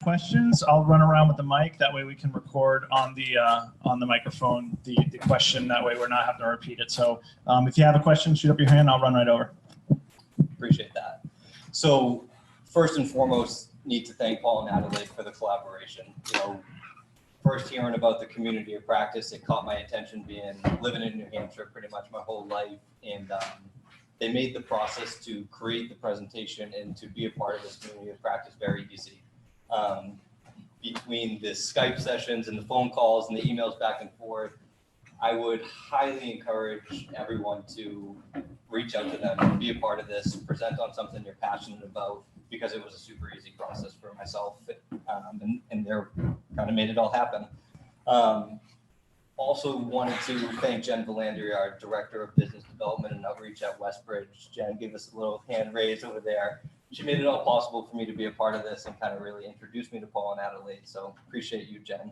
questions, I'll run around with the mic. That way we can record on the microphone the question. That way we're not having to repeat it. So if you have a question, shoot up your hand. I'll run right over. Appreciate that. So first and foremost, need to thank Paul and Adelaide for the collaboration. You know, first hearing about the community of practice, it caught my attention living in New Hampshire pretty much my whole life. And they made the process to create the presentation and to be a part of this community of practice very easy. Between the Skype sessions and the phone calls and the emails back and forth, I would highly encourage everyone to reach out to them and be a part of this, present on something you're passionate about, because it was a super easy process for myself, and they're kind of made it all happen. Also wanted to thank Jen Valandri, our Director of Business Development and Outreach at Westbridge. Jen gave us a little hand raise over there. She made it all possible for me to be a part of this and kind of really introduced me to Paul and Adelaide. So appreciate you, Jen.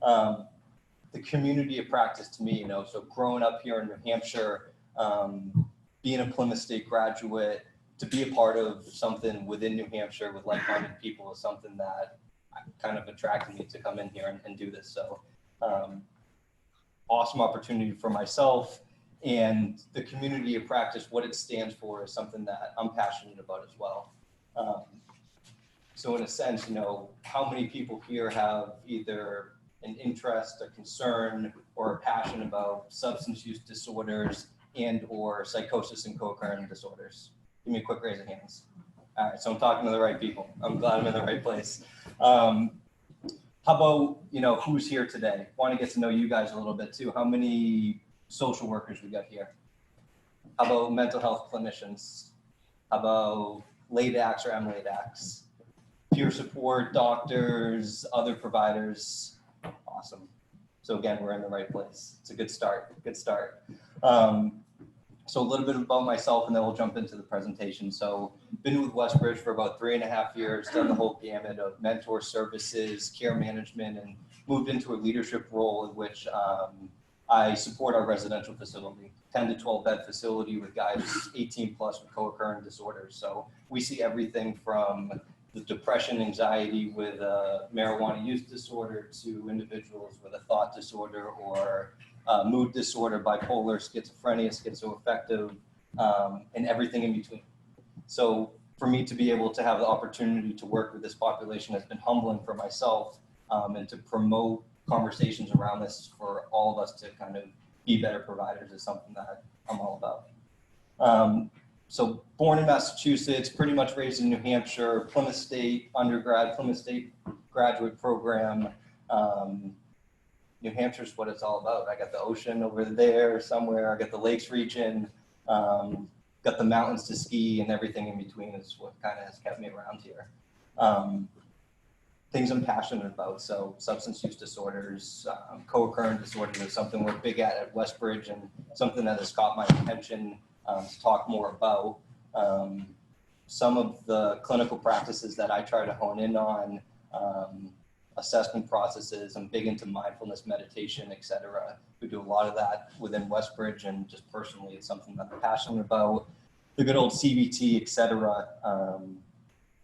The community of practice to me, you know, so growing up here in New Hampshire, being a Plymouth State graduate, to be a part of something within New Hampshire with like-minded people is something that kind of attracted me to come in here and do this. So awesome opportunity for myself, and the community of practice, what it stands for, is something that I'm passionate about as well. So in a sense, you know, how many people here have either an interest, a concern, or a passion about substance use disorders and or psychosis and co-occurring disorders? Give me a quick raise of hands. All right, so I'm talking to the right people. I'm glad I'm in the right place. How about, you know, who's here today? Want to get to know you guys a little bit too. How many social workers we got here? How about mental health clinicians? How about late acts or MLAT acts? Peer support, doctors, other providers. Awesome. So again, we're in the right place. It's a good start. Good start. So a little bit about myself, and then we'll jump into the presentation. So been with Westbridge for about 3.5 years, done the whole gamut of mentor services, care management, and moved into a leadership role in which I support our residential facility, 10 to 12 bed facility with guys 18 plus with co-occurring disorders. So we see everything from the depression, anxiety with a marijuana use disorder to individuals with a thought disorder or mood disorder, bipolar, schizophrenia, schizoaffective, and everything in between. So for me to be able to have the opportunity to work with this population has been humbling for myself, and to promote conversations around this for all of us to kind of be better providers is something that I'm all about. So born in Massachusetts, pretty much raised in New Hampshire, Plymouth State undergrad, Plymouth State graduate program. New Hampshire's what it's all about. I got the ocean over there somewhere. I got the lakes region, got the mountains to ski, and everything in between is what kind of has kept me around here. Things I'm passionate about. So substance use disorders, co-occurring disorders is something we're big at Westbridge, and something that has caught my attention to talk more about. Some of the clinical practices that I try to hone in on, assessment processes. I'm big into mindfulness, meditation, etc. We do a lot of that within Westbridge, and just personally, it's something that I'm passionate about. The good old CBT, etc.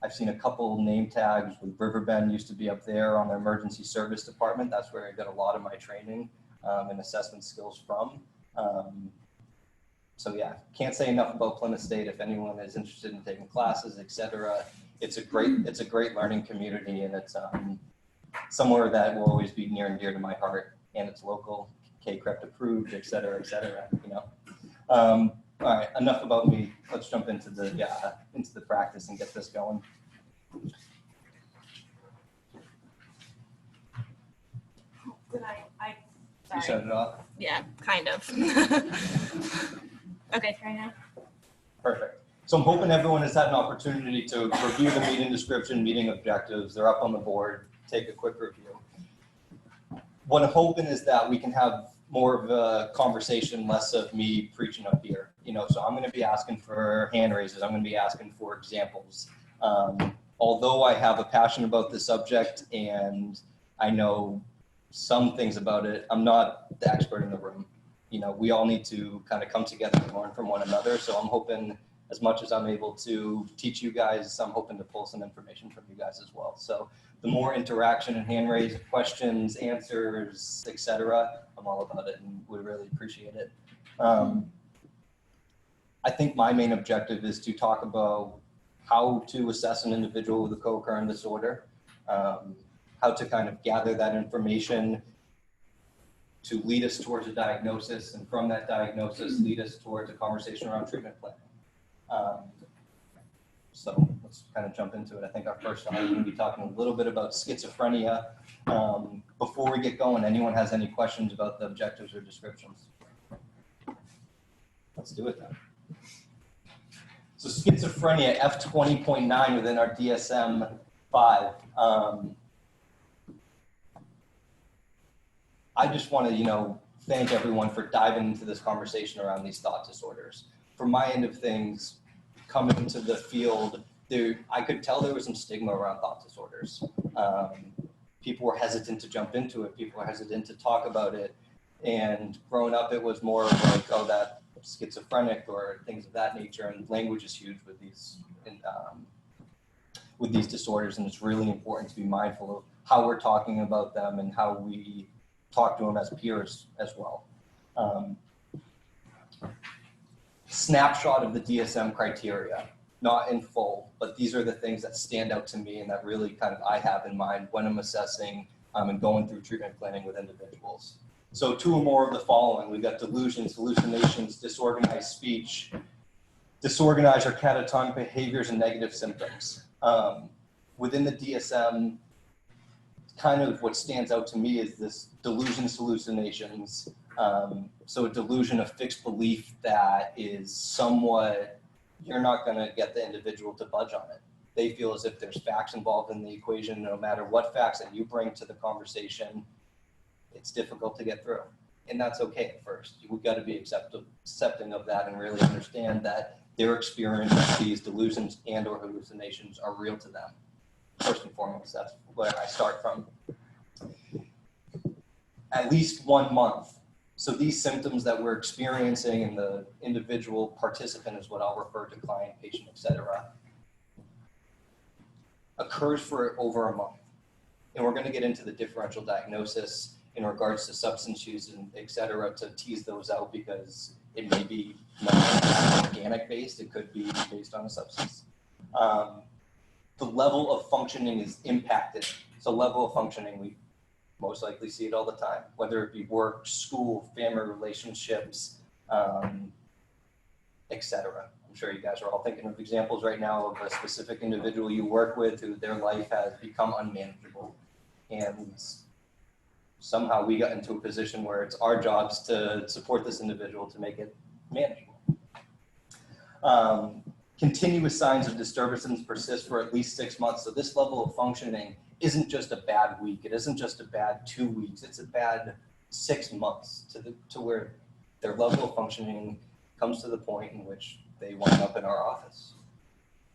I've seen a couple name tags with Riverbend, used to be up there on their emergency service department. That's where I got a lot of my training and assessment skills from. So yeah, can't say enough about Plymouth State. If anyone is interested in taking classes, etc., it's a great learning community, and it's somewhere that will always be near and dear to my heart, and it's local, K-CREPT approved, etc., you know. All right, enough about me. Let's jump into the practice and get this going. Did I sorry. You shut it off? Yeah, kind of. Okay, try now. Perfect. So I'm hoping everyone has had an opportunity to review the meeting description, meeting objectives. They're up on the board. Take a quick review. What I'm hoping is that we can have more of a conversation, less of me preaching up here. You know, so I'm going to be asking for hand raises. I'm going to be asking for examples. Although I have a passion about this subject and I know some things about it, I'm not the expert in the room. You know, we all need to kind of come together and learn from one another. So I'm hoping as much as I'm able to teach you guys, I'm hoping to pull some information from you guys as well. So the more interaction and hand raised questions, answers, etc., I'm all about it and would really appreciate it. I think my main objective is to talk about how to assess an individual with a co-occurring disorder, how to kind of gather that information to lead us towards a diagnosis, and from that diagnosis, lead us towards a conversation around treatment planning. So let's kind of jump into it. I think our first slide, we're going to be talking a little bit about schizophrenia. Before we get going, anyone has any questions about the objectives or descriptions? Let's do it then. So schizophrenia, F20.9 within our DSM-5. I just want to, thank everyone for diving into this conversation around these thought disorders. From my end of things, coming into the field, I could tell there was some stigma around thought disorders. People were hesitant to jump into it. People were hesitant to talk about it. And growing up, it was more like, oh, that schizophrenic or things of that nature. And language is huge with these disorders. And it's really important to be mindful of how we're talking about them and how we talk to them as peers as well. Snapshot of the DSM criteria, not in full, but these are the things that stand out to me and that really kind of I have in mind when I'm assessing and going through treatment planning with individuals. So 2 or more of the following: we've got delusions, hallucinations, disorganized speech, disorganized or catatonic behaviors, and negative symptoms. Within the DSM, kind of what stands out to me is this delusions, hallucinations. So a delusion, a fixed belief that is somewhat, you're not going to get the individual to budge on it. They feel as if there's facts involved in the equation. No matter what facts that you bring to the conversation, it's difficult to get through. And that's okay at first. We've got to be accepting of that and really understand that their experience with these delusions and or hallucinations are real to them. First and foremost, that's where I start from. At least 1 month. So these symptoms that we're experiencing in the individual participant is what I'll refer to client, patient, etc., occurs for over a month. And we're going to get into the differential diagnosis in regards to substance use and etc. to tease those out, because it may be not organic based, it could be based on a substance. The level of functioning is impacted. So level of functioning, we most likely see it all the time, whether it be work, school, family relationships, etc. I'm sure you guys are all thinking of examples right now of a specific individual you work with who their life has become unmanageable. And somehow we got into a position where it's our jobs to support this individual to make it manageable. Continuous signs of disturbances persist for at least 6 months. So this level of functioning isn't just a bad week. It isn't just a bad 2 weeks. It's a bad 6 months to where their level of functioning comes to the point in which they wind up in our office,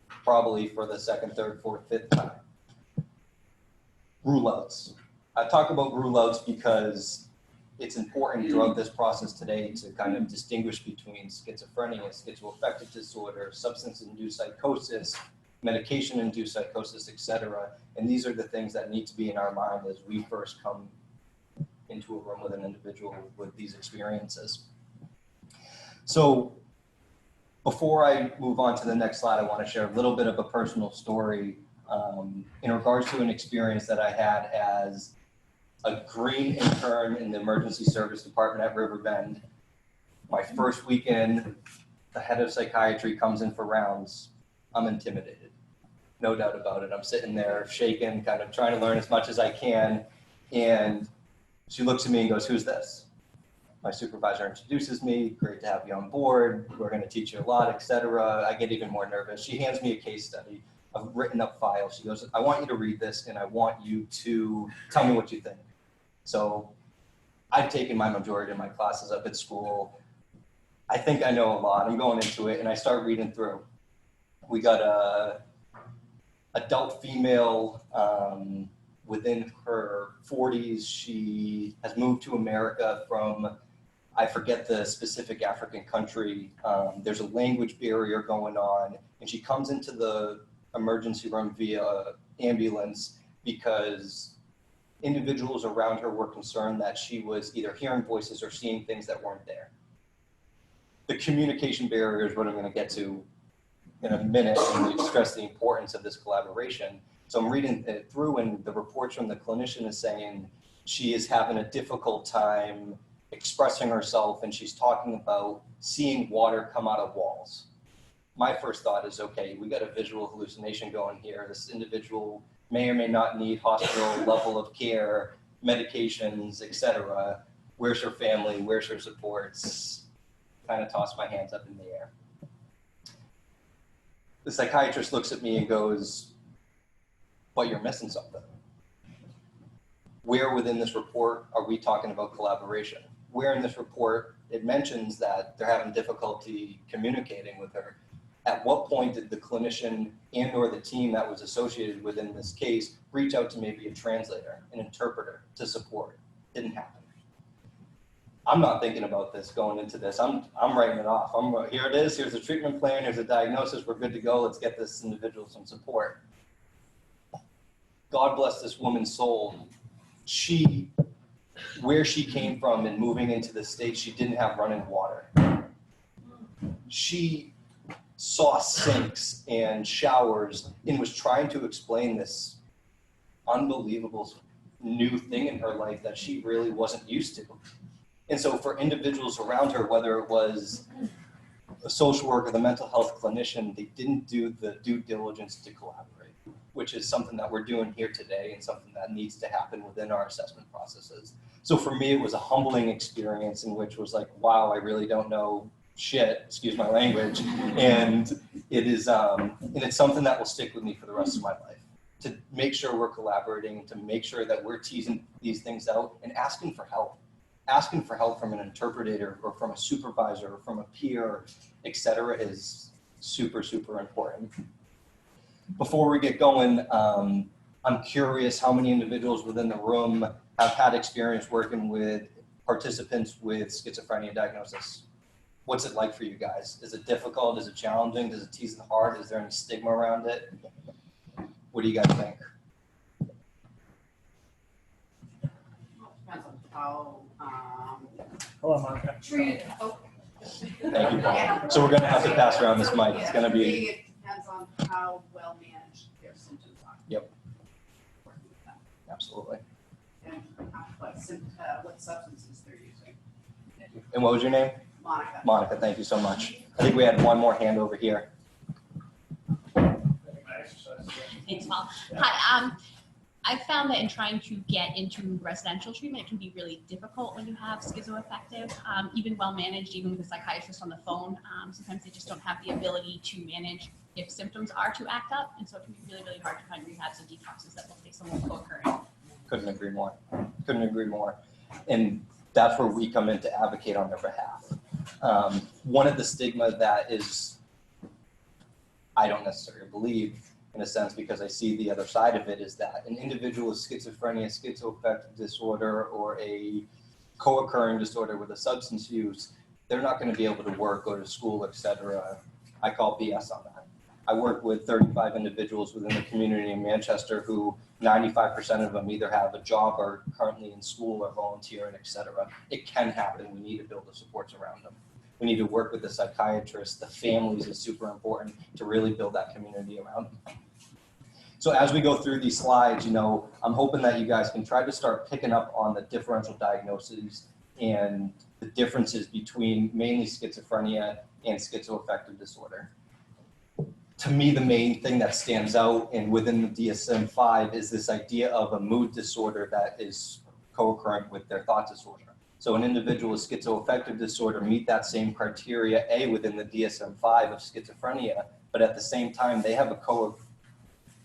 probably for the 2nd, 3rd, 4th, 5th time. Rule outs. I talk about rule outs because it's important throughout this process today to kind of distinguish between schizophrenia, schizoaffective disorder, substance-induced psychosis, medication-induced psychosis, etc. And these are the things that need to be in our mind as we first come into a room with an individual with these experiences. So before I move on to the next slide, I want to share a little bit of a personal story in regards to an experience that I had as a green intern in the emergency service department at Riverbend. My first weekend, the head of psychiatry comes in for rounds. I'm intimidated, no doubt about it. I'm sitting there shaking, kind of trying to learn as much as I can. And she looks at me and goes, "Who's this?" My supervisor introduces me. "Great to have you on board. We're going to teach you a lot, etc." I get even more nervous. She hands me a case study, a written up file. She goes, "I want you to read this and I want you to tell me what you think." So I've taken my majority of my classes up at school. I think I know a lot. I'm going into it and I start reading through. We got a adult female within her 40s. She has moved to America from, I forget the specific African country. There's a language barrier going on, and she comes into the emergency room via ambulance because individuals around her were concerned that she was either hearing voices or seeing things that weren't there. The communication barrier is what I'm going to get to in a minute, and stress the importance of this collaboration. So I'm reading it through, and the reports from the clinician is saying she is having a difficult time expressing herself, and she's talking about seeing water come out of walls. My first thought is, okay, we got a visual hallucination going here. This individual may or may not need hospital level of care, medications, etc. Where's her family? Where's her supports? Kind of toss my hands up in the air. The psychiatrist looks at me and goes, but you're missing something. Where within this report are we talking about collaboration? Where in this report it mentions that they're having difficulty communicating with her? At what point did the clinician and or the team that was associated within this case reach out to maybe a translator, an interpreter to support? Didn't happen. I'm not thinking about this going into this. I'm writing it off. Here it is. Here's the treatment plan. Here's a diagnosis. We're good to go. Let's get this individual some support. God bless this woman's soul. Where she came from and moving into the States, she didn't have running water. She saw sinks and showers and was trying to explain this unbelievable new thing in her life that she really wasn't used to. And so for individuals around her, whether it was a social worker, the mental health clinician, they didn't do the due diligence to collaborate, which is something that we're doing here today and something that needs to happen within our assessment processes. So for me, it was a humbling experience in which was like, wow, I really don't know shit, excuse my language. And it is, and it's something that will stick with me for the rest of my life, to make sure we're collaborating, to make sure that we're teasing these things out and asking for help. Asking for help from an interpreter or from a supervisor or from a peer, et cetera, is super, super important. Before we get going, I'm curious how many individuals within the room have had experience working with participants with schizophrenia diagnosis. What's it like for you guys? Is it difficult? Is it challenging? Does it tease the heart? Is there any stigma around it? What do you guys think? Depends on how Hello, Monica. treated. Oh. Thank you, Paul. So we're going to have to pass around this mic. It's going to be. It depends on how well managed their symptoms are. Yep. Absolutely. And what substances they're using. And what was your name? Monica. Monica, thank you so much. I think we had one more hand over here. Thanks, Paul. Hi. I found that in trying to get into residential treatment, it can be really difficult when you have schizoaffective, even well managed, even with a psychiatrist on the phone. Sometimes they just don't have the ability to manage if symptoms are to act up. And so it can be really, really hard to find rehabs and detoxes that will take someone co-occurring. Couldn't agree more. Couldn't agree more. And that's where we come in to advocate on their behalf. One of the stigma that is, I don't necessarily believe, in a sense, because I see the other side of it, is that an individual with schizophrenia, schizoaffective disorder, or a co-occurring disorder with a substance use, they're not going to be able to work, go to school, etc. I call BS on that. I work with 35 individuals within the community in Manchester who 95% of them either have a job or currently in school or volunteering, etc. It can happen. We need to build the supports around them. We need to work with the psychiatrists. The families is super important to really build that community around them. So as we go through these slides, I'm hoping that you guys can try to start picking up on the differential diagnoses and the differences between mainly schizophrenia and schizoaffective disorder. To me, the main thing that stands out and within the DSM-5 is this idea of a mood disorder that is co-occurring with their thought disorder. So an individual with schizoaffective disorder meet that same criteria, A, within the DSM-5 of schizophrenia, but at the same time, they have a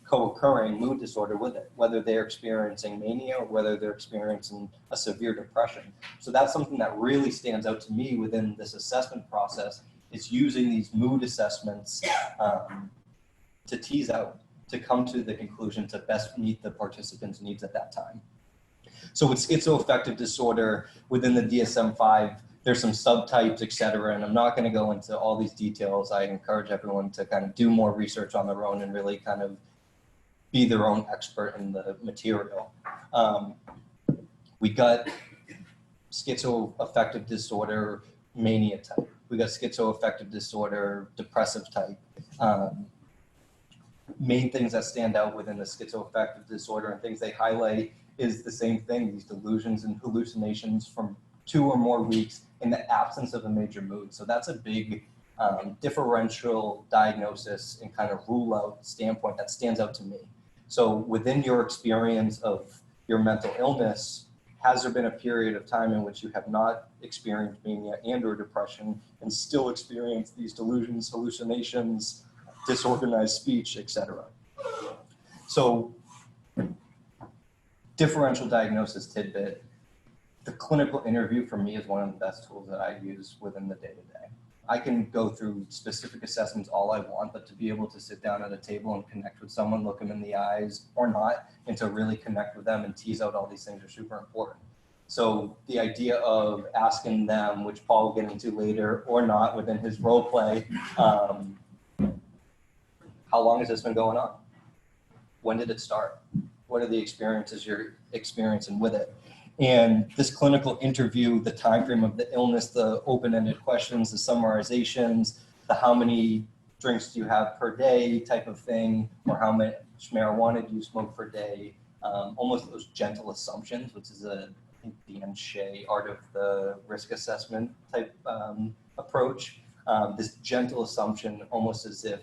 co-occurring mood disorder with it, whether they're experiencing mania or whether they're experiencing a severe depression. So that's something that really stands out to me within this assessment process, is using these mood assessments to tease out, to come to the conclusion to best meet the participants' needs at that time. So with schizoaffective disorder, within the DSM-5, There's some subtypes, et cetera, and I'm not going to go into all these details. I encourage everyone to kind of do more research on their own and really kind of be their own expert in the material. We got schizoaffective disorder, mania type. We got schizoaffective disorder, depressive type. Main things that stand out within the schizoaffective disorder and things they highlight is the same thing, these delusions and hallucinations from 2 or more weeks in the absence of a major mood. So that's a big differential diagnosis and kind of rule out standpoint that stands out to me. So within your experience of your mental illness, has there been a period of time in which you have not experienced mania and or depression and still experienced these delusions, hallucinations, disorganized speech, etc.? So differential diagnosis tidbit. The clinical interview for me is one of the best tools that I use within the day-to-day. I can go through specific assessments all I want, but to be able to sit down at a table and connect with someone, look them in the eyes or not, and to really connect with them and tease out all these things are super important. So the idea of asking them, which Paul will get into later or not within his role play, how long has this been going on? When did it start? What are the experiences you're experiencing with it? And this clinical interview, the time frame of the illness, the open-ended questions, the summarizations, the how many drinks do you have per day type of thing, or how much marijuana do you smoke per day, almost those gentle assumptions, which is I think Dan Shea, art of the risk assessment type approach. This gentle assumption, almost as if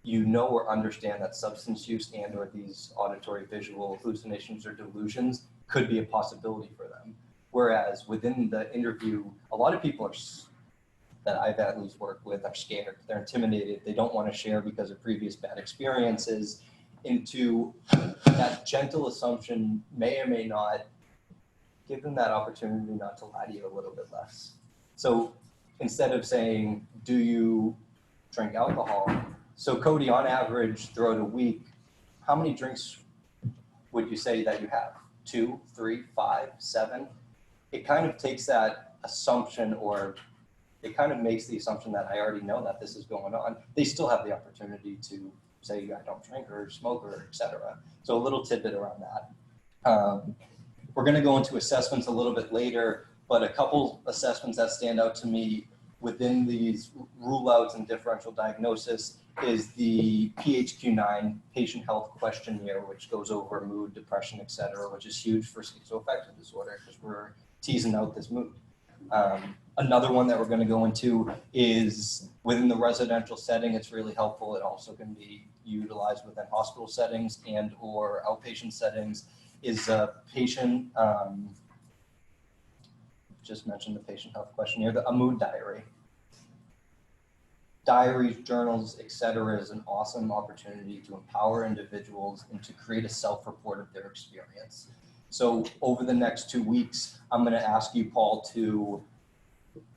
you know or understand that substance use and or these auditory visual hallucinations or delusions could be a possibility for them. Whereas within the interview, a lot of people that I've at least worked with are scared. They're intimidated. They don't want to share because of previous bad experiences. Into that gentle assumption may or may not give them that opportunity not to lie to you a little bit less. So instead of saying, do you drink alcohol? So Cody, on average, throughout a week, how many drinks would you say that you have? 2, 3, 5, 7? It kind of takes that assumption, or it kind of makes the assumption that I already know that this is going on. They still have the opportunity to say, I don't drink or smoke or et cetera. So a little tidbit around that. We're going to go into assessments a little bit later, but a couple assessments that stand out to me within these rule outs and differential diagnosis is the PHQ-9 patient health questionnaire, which goes over mood, depression, et cetera, which is huge for schizoaffective disorder because we're teasing out this mood. Another one that we're going to go into is within the residential setting. It's really helpful. It also can be utilized within hospital settings and or outpatient settings. Is a patient, just mentioned the patient health questionnaire, a mood diary. Diaries, journals, et cetera, is an awesome opportunity to empower individuals and to create a self-report of their experience. So over the next 2 weeks, I'm going to ask you, Paul, to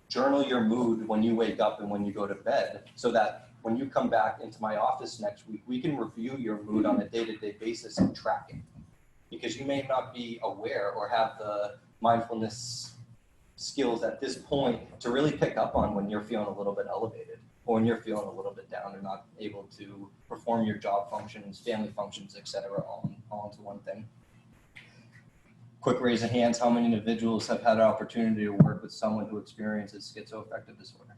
journal your mood when you wake up and when you go to bed, so that when you come back into my office next week, we can review your mood on a day-to-day basis and track it. Because you may not be aware or have the mindfulness skills at this point to really pick up on when you're feeling a little bit elevated or when you're feeling a little bit down or not able to perform your job functions, family functions, et cetera, all into one thing. Quick raise of hands, how many individuals have had an opportunity to work with someone who experiences schizoaffective disorder?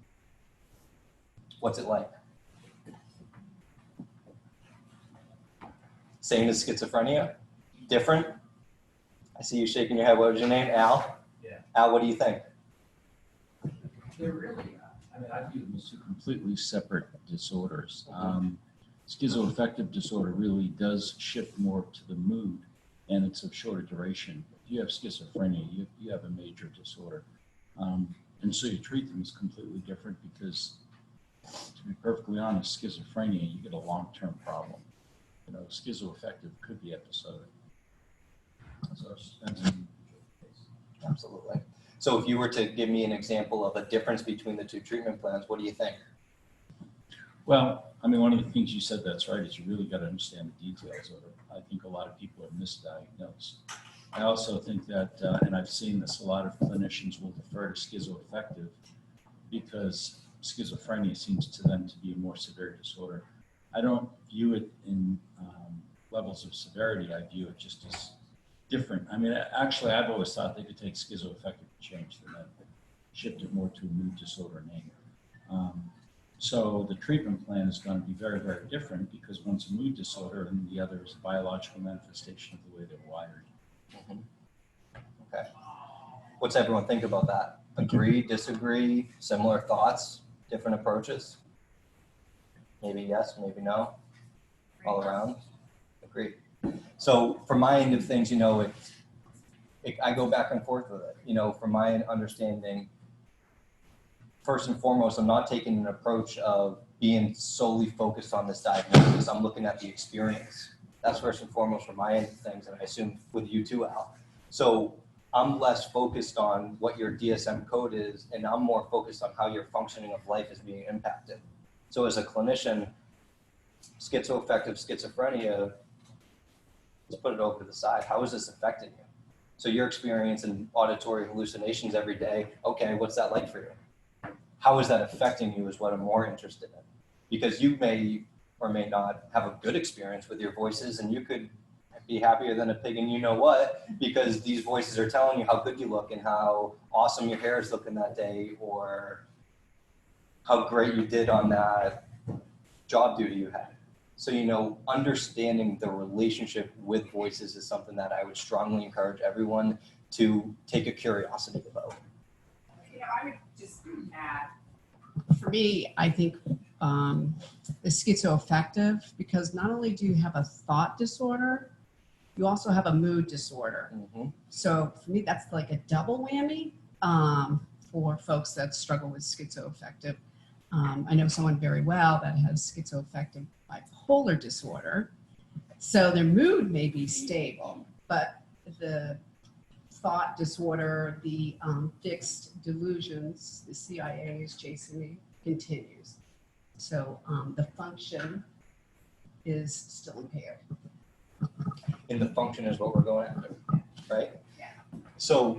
What's it like? Same as schizophrenia? Different? I see you shaking your head. What was your name? Al? Yeah. Al, what do you think? They're really, I view them as two completely separate disorders. Schizoaffective disorder really does shift more to the mood, and it's of shorter duration. If you have schizophrenia, you have a major disorder. And so you treat them as completely different because, to be perfectly honest, schizophrenia, you get a long-term problem. You know, schizoaffective could be episodic. So that's an individual case. Absolutely. So if you were to give me an example of a difference between the two treatment plans, what do you think? Well, I mean, one of the things you said that's right is you really got to understand the details of it. I think a lot of people are misdiagnosed. I also think that, and I've seen this, a lot of clinicians will defer to schizoaffective because schizophrenia seems to them to be a more severe disorder. I don't view it in levels of severity. I view it just as different. I mean, actually, I've always thought they could take schizoaffective and change the name, shift it more to a mood disorder name. So the treatment plan is going to be very, very different because one's a mood disorder and the other is a biological manifestation of the way they're wired. Okay. What's everyone think about that? Agree, disagree, similar thoughts, different approaches? Maybe yes, maybe no, all around? Agree. So from my end of things, I go back and forth with it. From my understanding, first and foremost, I'm not taking an approach of being solely focused on this diagnosis. I'm looking at the experience. That's first and foremost from my end of things, and I assume with you too, Al. So I'm less focused on what your DSM code is, and I'm more focused on how your functioning of life is being impacted. So as a clinician, schizoaffective schizophrenia, let's put it over to the side. How is this affecting you? So you're experiencing auditory hallucinations every day. Okay, what's that like for you? How is that affecting you is what I'm more interested in. Because you may or may not have a good experience with your voices, and you could be happier than a pig and you know what, because these voices are telling you how good you look and how awesome your hair is looking that day, or how great you did on that job duty you had. So, understanding the relationship with voices is something that I would strongly encourage everyone to take a curiosity about. Yeah, I would just add, For me, I think is schizoaffective because not only do you have a thought disorder, you also have a mood disorder. Mm-hmm. So for me, that's like a double whammy for folks that struggle with schizoaffective. I know someone very well that has schizoaffective bipolar disorder. So their mood may be stable, but the thought disorder, the fixed delusions, the CIA's chasing me, continues. So the function is still impaired. And the function is what we're going after, right? Yeah. So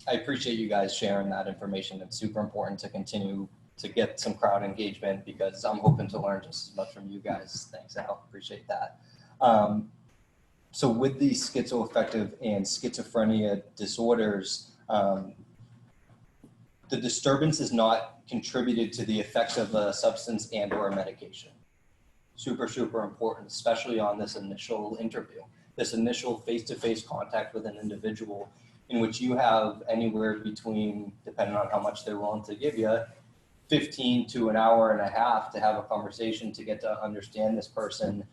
I appreciate you guys sharing that information. It's super important to continue to get some crowd engagement because I'm hoping to learn just as much from you guys. Thanks, Al. Appreciate that. So with the schizoaffective and schizophrenia disorders, the disturbance is not contributed to the effects of a substance and or a medication. Super, super important, especially on this initial interview, this initial face-to-face contact with an individual in which you have anywhere between, depending on how much they're willing to give you, 15 to an hour and a half to have a conversation to get to understand this person.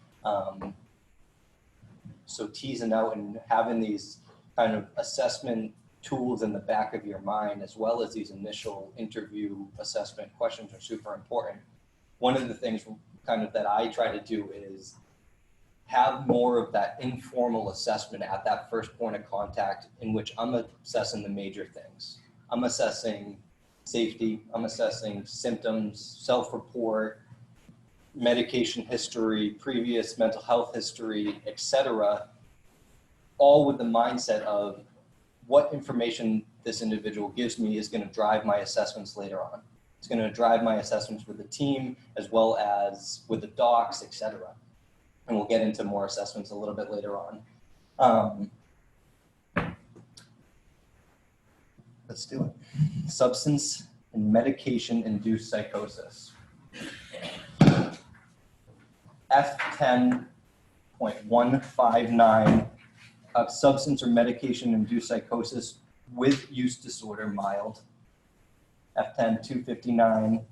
So teasing out and having these kind of assessment tools in the back of your mind, as well as these initial interview assessment questions, are super important. One of the things kind of that I try to do is have more of that informal assessment at that first point of contact in which I'm assessing the major things. I'm assessing safety, I'm assessing symptoms, self-report, medication history, previous mental health history, etc., all with the mindset of what information this individual gives me is going to drive my assessments later on. It's going to drive my assessments with the team as well as with the docs, etc. And we'll get into more assessments a little bit later on. Let's do it. Substance and medication-induced psychosis. F10.159 of substance or medication-induced psychosis with use disorder, mild. F10.259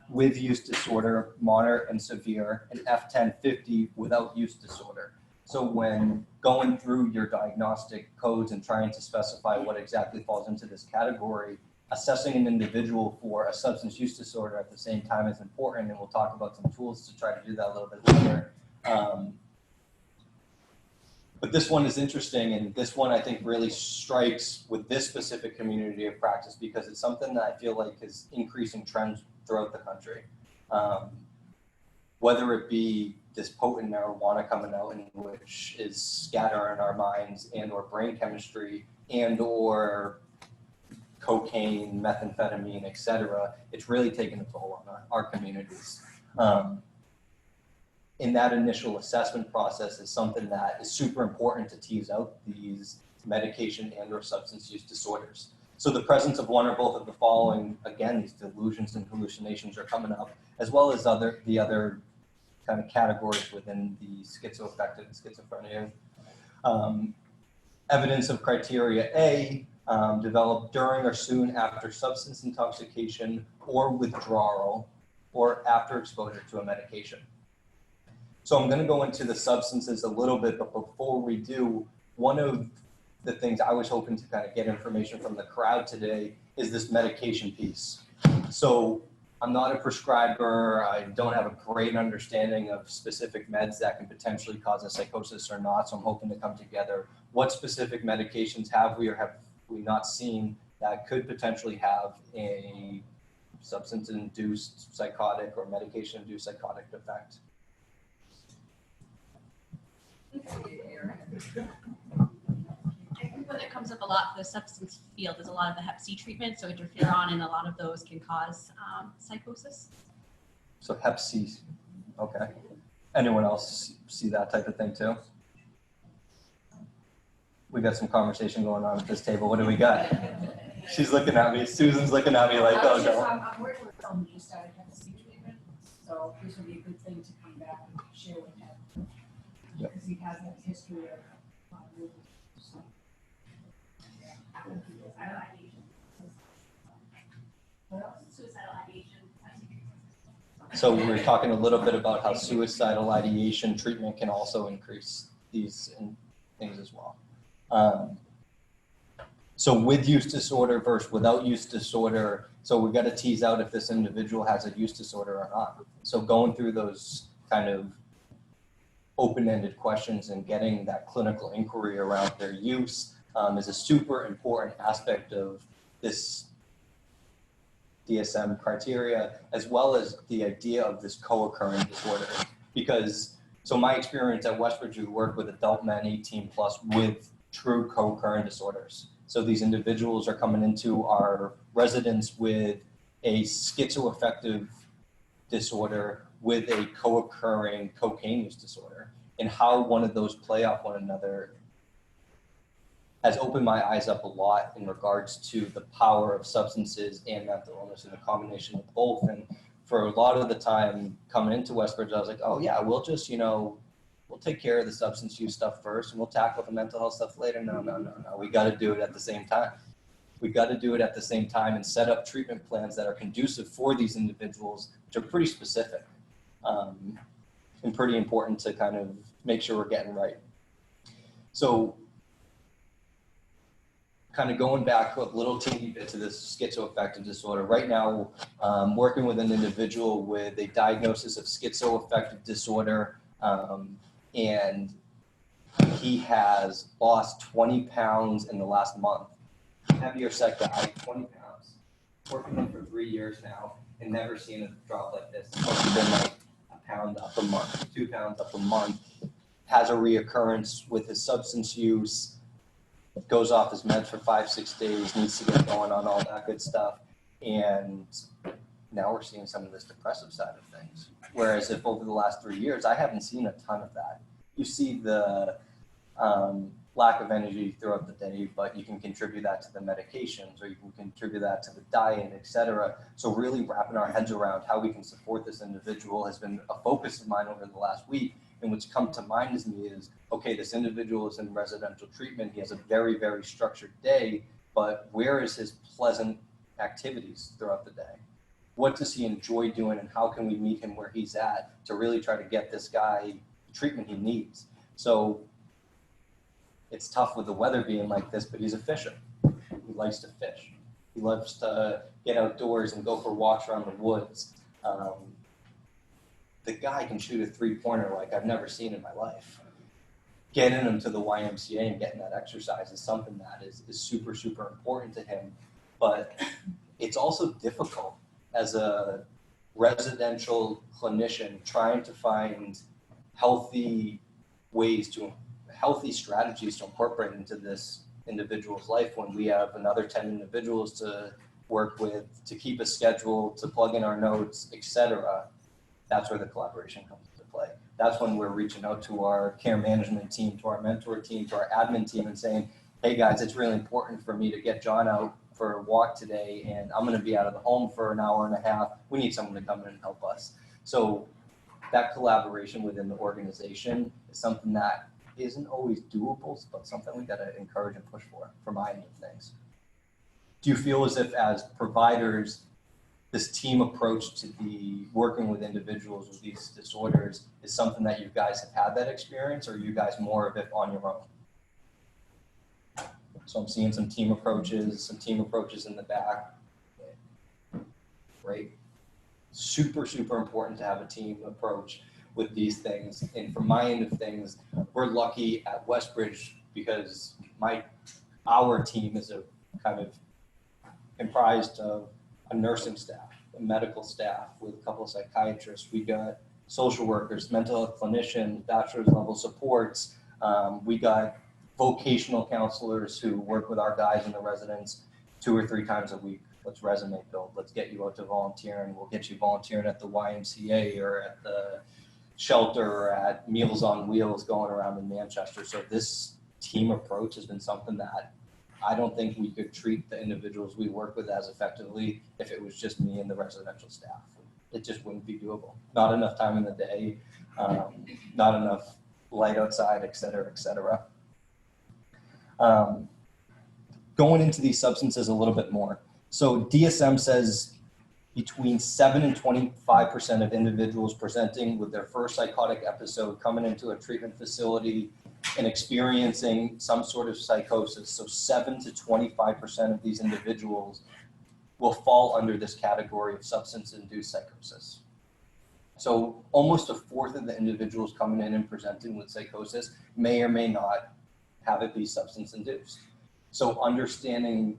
with use disorder, moderate and severe, and F10.50 without use disorder. So when going through your diagnostic codes and trying to specify what exactly falls into this category, assessing an individual for a substance use disorder at the same time is important, and we'll talk about some tools to try to do that a little bit later. But this one is interesting, and this one I think really strikes with this specific community of practice because it's something that I feel like is increasing trends throughout the country. Whether it be this potent marijuana coming out, in which is scatter in our minds and or brain chemistry and or cocaine, methamphetamine, etc. It's really taken a toll on our communities. In that initial assessment process is something that is super important to tease out these medication and or substance use disorders. So the presence of one or both of the following, again, these delusions and hallucinations are coming up, as well as the other kind of categories within the schizoaffective and schizophrenia. Evidence of criteria A, developed during or soon after substance intoxication or withdrawal or after exposure to a medication. So I'm going to go into the substances a little bit, but before we do, one of the things I was hoping to kind of get information from the crowd today is this medication piece. So I'm not a prescriber. I don't have a great understanding of specific meds that can potentially cause a psychosis or not. So I'm hoping to come together. What specific medications have we or have we not seen that could potentially have a substance-induced psychotic or medication-induced psychotic effect? I think when it comes up a lot, the substance field is a lot of the Hep C treatment, so interferon and a lot of those can cause psychosis. So Hep C, okay. Anyone else see that type of thing too? We got some conversation going on at this table. What do we got? She's looking at me. Susan's looking at me like, oh no. I'm working with someone who just started Hep C treatment, so this would be a good thing to come back and share with him. Yep. Because he has that history of movement. So. What else? Suicidal ideation. So we were talking a little bit about how suicidal ideation treatment can also increase these things as well. So with use disorder versus without use disorder, so we've got to tease out if this individual has a use disorder or not. So going through those kind of open-ended questions and getting that clinical inquiry around their use is a super important aspect of this DSM criteria, as well as the idea of this co-occurring disorder. Because, so my experience at Westbridge, we work with adult men 18 plus with true co-occurring disorders. So these individuals are coming into our residence with a schizoaffective disorder with a co-occurring cocaine use disorder, and how one of those play off one another has opened my eyes up a lot in regards to the power of substances and mental illness and the combination of both. And for a lot of the time coming into Westbridge, I was like, oh yeah, we'll just, we'll take care of the substance use stuff first and we'll tackle the mental health stuff later. No. We got to do it at the same time. We got to do it at the same time and set up treatment plans that are conducive for these individuals, which are pretty specific and pretty important to kind of make sure we're getting right. So kind of going back a little teeny bit to this schizoaffective disorder. Right now, working with an individual with a diagnosis of schizoaffective disorder, and he has lost 20 pounds in the last month. Heavier set guy, 20 pounds. Working with him for 3 years now and never seen a drop like this. It's only been like a pound up a month, 2 pounds up a month. Has a reoccurrence with his substance use. Goes off his meds for 5-6 days, needs to get going on all that good stuff. And now we're seeing some of this depressive side of things. Whereas if over the last 3 years, I haven't seen a ton of that. You see the lack of energy throughout the day, but you can contribute that to the medications or you can contribute that to the diet, etc. So really wrapping our heads around how we can support this individual has been a focus of mine over the last week. And what's come to mind to me is, okay, this individual is in residential treatment. He has a very, very structured day, but where is his pleasant activities throughout the day? What does he enjoy doing and how can we meet him where he's at to really try to get this guy the treatment he needs? So it's tough with the weather being like this, but he's a fisher. He likes to fish. He loves to get outdoors and go for walks around the woods. The guy can shoot a 3-pointer like I've never seen in my life. Getting him to the YMCA and getting that exercise is something that is super, super important to him. But it's also difficult as a residential clinician trying to find healthy strategies to incorporate into this individual's life when we have another 10 individuals to work with, to keep a schedule, to plug in our notes, etc. That's where the collaboration comes into play. That's when we're reaching out to our care management team, to our mentor team, to our admin team and saying, hey guys, it's really important for me to get John out for a walk today and I'm going to be out of the home for an hour and a half. We need someone to come in and help us. So that collaboration within the organization is something that isn't always doable, but something we got to encourage and push for my end of things. Do you feel as if as providers, this team approach to the working with individuals with these disorders is something that you guys have had that experience, or are you guys more of it on your own? So I'm seeing some team approaches in the back. Great. Super, super important to have a team approach with these things. And from my end of things, we're lucky at Westbridge because our team is a kind of comprised of a nursing staff, a medical staff with a couple of psychiatrists. We got social workers, mental health clinicians, bachelor's level supports. We got vocational counselors who work with our guys and the residents 2 or 3 times a week. Let's resume build. Let's get you out to volunteering. We'll get you volunteering at the YMCA or at the shelter or at Meals on Wheels going around in Manchester. So this team approach has been something that I don't think we could treat the individuals we work with as effectively if it was just me and the residential staff. It just wouldn't be doable. Not enough time in the day, not enough light outside, et cetera, et cetera. Going into these substances a little bit more. So DSM says between 7 and 25% of individuals presenting with their first psychotic episode coming into a treatment facility and experiencing some sort of psychosis. So 7 to 25% of these individuals will fall under this category of substance-induced psychosis. So almost a fourth of the individuals coming in and presenting with psychosis may or may not have it be substance-induced. So understanding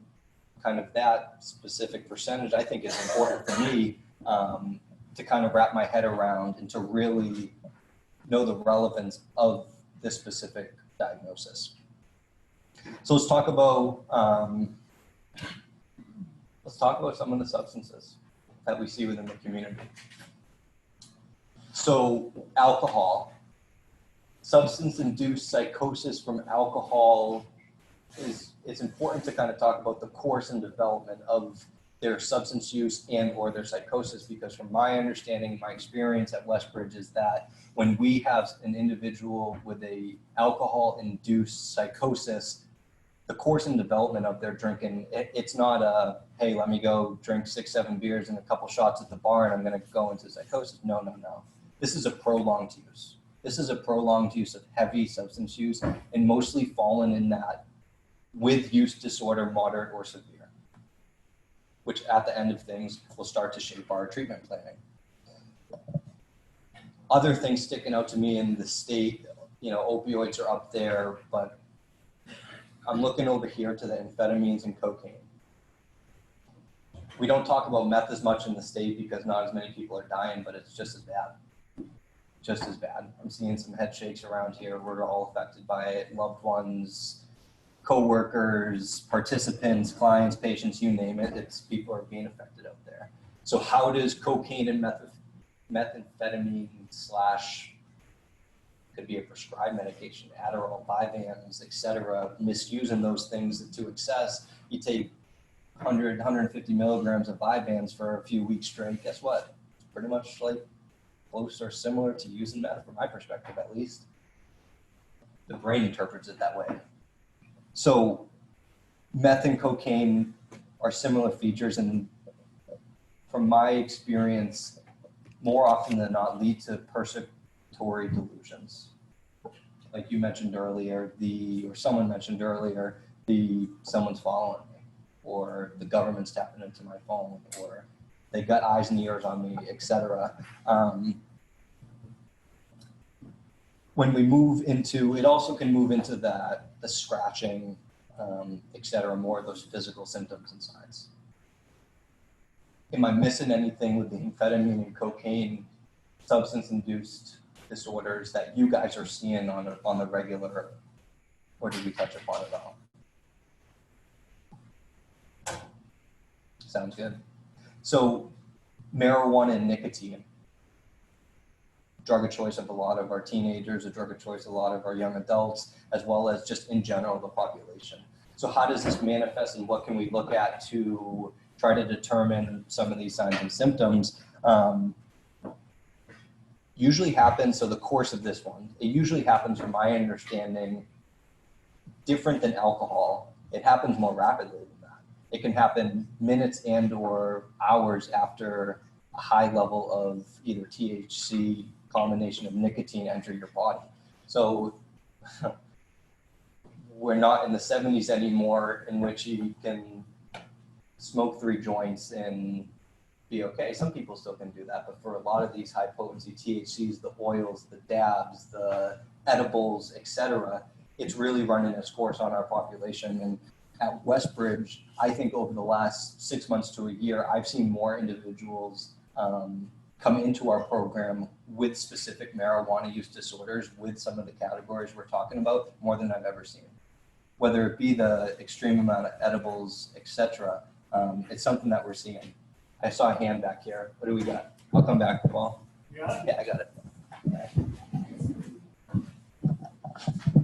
kind of that specific percentage, I think is important for me to kind of wrap my head around and to really know the relevance of this specific diagnosis. So let's talk about some of the substances that we see within the community. So alcohol, substance-induced psychosis from alcohol it's important to kind of talk about the course and development of their substance use and or their psychosis, because from my understanding, my experience at Westbridge is that when we have an individual with a alcohol-induced psychosis, the course and development of their drinking, it's not a, hey, let me go drink 6, 7 beers and a couple shots at the bar and I'm going to go into psychosis. No, no, no. This is a prolonged use. This is a prolonged use of heavy substance use and mostly fallen in that with use disorder, moderate or severe, which at the end of things will start to shape our treatment planning. Other things sticking out to me in the state, opioids are up there, but I'm looking over here to the amphetamines and cocaine. We don't talk about meth as much in the state because not as many people are dying, but it's just as bad. Just as bad. I'm seeing some head shakes around here. We're all affected by it. Loved ones, co-workers, participants, clients, patients, you name it. It's people are being affected out there. So how does cocaine and methamphetamine / could be a prescribed medication, Adderall, Vyvanse, etc., misusing those things to excess? You take 100, 150 milligrams of Vyvanse for a few weeks straight. Guess what? It's pretty much like close or similar to using meth, from my perspective at least. The brain interprets it that way. So meth and cocaine are similar features, and from my experience, more often than not lead to persecutory delusions. Like you mentioned earlier, or someone mentioned earlier, someone's following me, or the government's tapping into my phone, or they got eyes and ears on me, etc. When we move into, it also can move into the scratching, et cetera, more of those physical symptoms and signs. Am I missing anything with the amphetamine and cocaine substance-induced disorders that you guys are seeing on the regular, or did we touch upon it all? Sounds good. So marijuana and nicotine, drug of choice of a lot of our teenagers, a drug of choice of a lot of our young adults, as well as just in general the population. So how does this manifest, and what can we look at to try to determine some of these signs and symptoms? Usually happens, so the course of this one, it usually happens, from my understanding, different than alcohol. It happens more rapidly than that. It can happen minutes and or hours after a high level of either THC, combination of nicotine enter your body. So we're not in the 70s anymore in which you can smoke 3 joints and be okay. Some people still can do that, but for a lot of these high potency THCs, the oils, the dabs, the edibles, etc., it's really running its course on our population. And at Westbridge, I think over the last 6 months to a year, I've seen more individuals come into our program with specific marijuana use disorders, with some of the categories we're talking about, more than I've ever seen. Whether it be the extreme amount of edibles, etc., it's something that we're seeing. I saw a hand back here. What do we got? I'll come back, Paul. Yeah, I got it.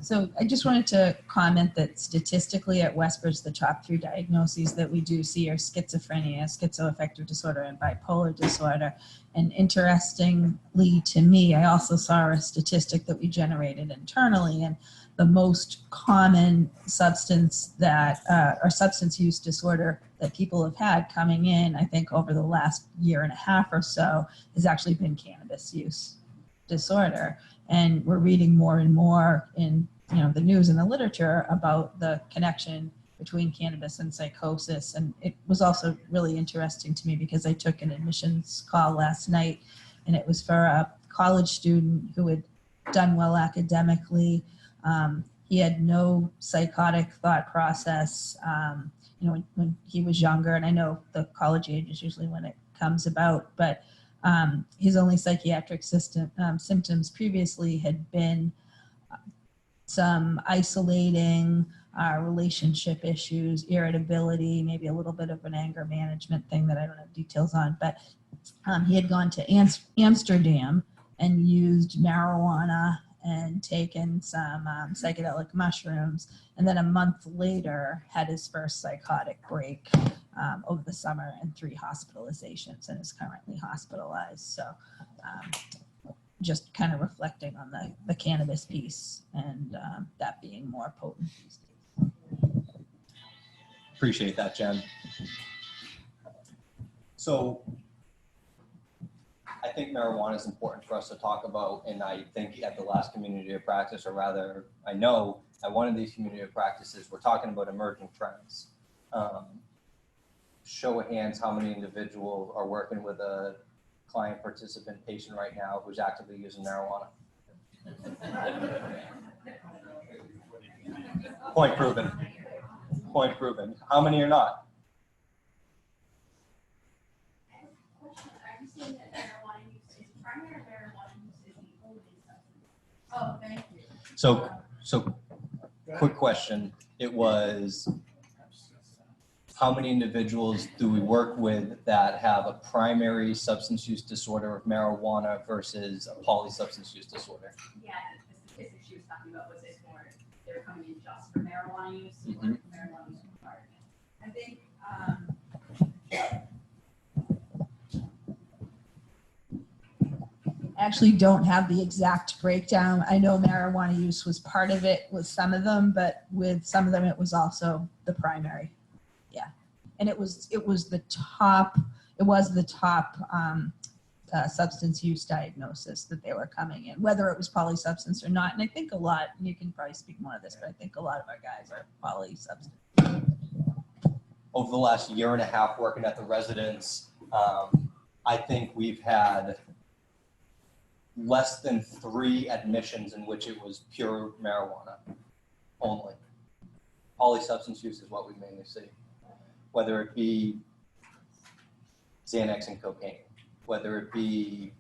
So I just wanted to comment that statistically at Westbridge, the top 3 diagnoses that we do see are schizophrenia, schizoaffective disorder, and bipolar disorder. And interestingly to me, I also saw a statistic that we generated internally, and the most common substance that, or substance use disorder that people have had coming in, I think over the last year and a half or so, has actually been cannabis use disorder. And we're reading more and more in the news and the literature about the connection between cannabis and psychosis. And it was also really interesting to me because I took an admissions call last night, and it was for a college student who had done well academically. He had no psychotic thought process, when he was younger. And I know the college age is usually when it comes about, but his only psychiatric symptoms previously had been some isolating relationship issues, irritability, maybe a little bit of an anger management thing that I don't have details on. But he had gone to Amsterdam and used marijuana and taken some psychedelic mushrooms, and then a month later had his first psychotic break over the summer, and 3 hospitalizations, and is currently hospitalized. So just kind of reflecting on the cannabis piece, and that being more potent these days. Appreciate that, Jen. So I think marijuana is important for us to talk about, and I think at the last community of practice, or rather, I know at one of these community of practices, we're talking about emerging trends. Show of hands, how many individuals are working with a client, participant, patient right now who's actively using marijuana? Point proven. Point proven. How many are not? Oh, thank you. So quick question. It was, how many individuals do we work with that have a primary substance use disorder of marijuana versus a polysubstance use disorder? Yeah, the statistics she was talking about was it more they're coming in just for marijuana use, or marijuana use requirement. I think, Actually don't have the exact breakdown. I know marijuana use was part of it with some of them, but with some of them it was also the primary. Yeah, and it was the top substance use diagnosis that they were coming in, whether it was polysubstance or not. And I think a lot, you can probably speak more of this, but I think a lot of our guys are polysubstance. Over the last year and a half working at the residence, I think we've had less than 3 admissions in which it was pure marijuana only. Polysubstance use is what we mainly see, whether it be Xanax and cocaine, whether it be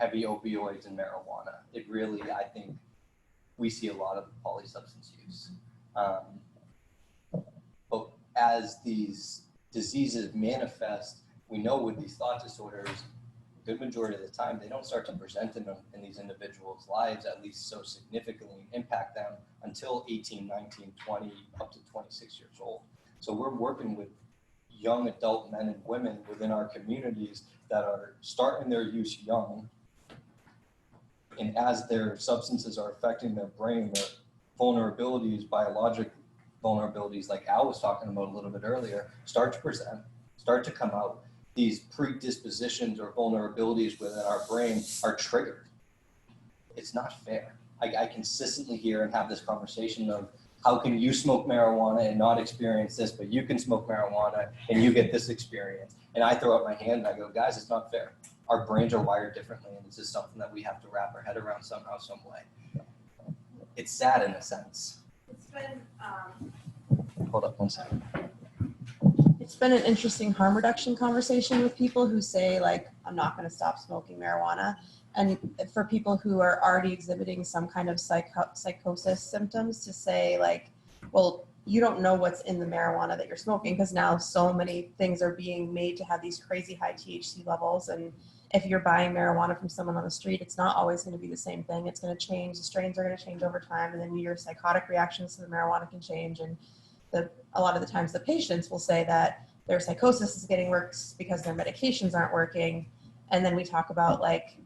heavy opioids and marijuana. It really, I think, we see a lot of polysubstance use. But as these diseases manifest, we know with these thought disorders, a good majority of the time, they don't start to present in these individuals' lives, at least so significantly impact them until 18, 19, 20, up to 26 years old. So we're working with young adult men and women within our communities that are starting their use young. And as their substances are affecting their brain, their vulnerabilities, biologic vulnerabilities, like Al was talking about a little bit earlier, start to present, start to come out. These predispositions or vulnerabilities within our brain are triggered. It's not fair. I consistently hear and have this conversation of, how can you smoke marijuana and not experience this, but you can smoke marijuana and you get this experience? And I throw up my hand and I go, guys, it's not fair. Our brains are wired differently, and this is something that we have to wrap our head around somehow, some way. It's sad in a sense. It's been, Hold up one second. It's been an interesting harm reduction conversation with people who say, like, I'm not going to stop smoking marijuana. And for people who are already exhibiting some kind of psychosis symptoms, to say, like, well, you don't know what's in the marijuana that you're smoking, because now so many things are being made to have these crazy high THC levels. And if you're buying marijuana from someone on the street, it's not always going to be the same thing. It's going to change. The strains are going to change over time. And then your psychotic reactions to the marijuana can change. And a lot of the times the patients will say that their psychosis is getting worse because their medications aren't working. And then we talk about, like,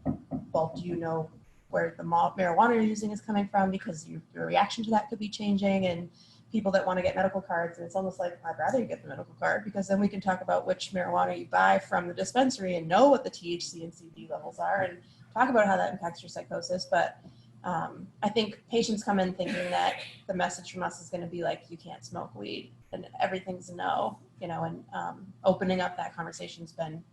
well, do you know where the marijuana you're using is coming from? Because your reaction to that could be changing. And people that want to get medical cards, and it's almost like, I'd rather you get the medical card, because then we can talk about which marijuana you buy from the dispensary and know what the THC and CBD levels are and talk about how that impacts your psychosis. But I think patients come in thinking that the message from us is going to be like, you can't smoke weed and everything's a no, you know, and opening up that conversation's been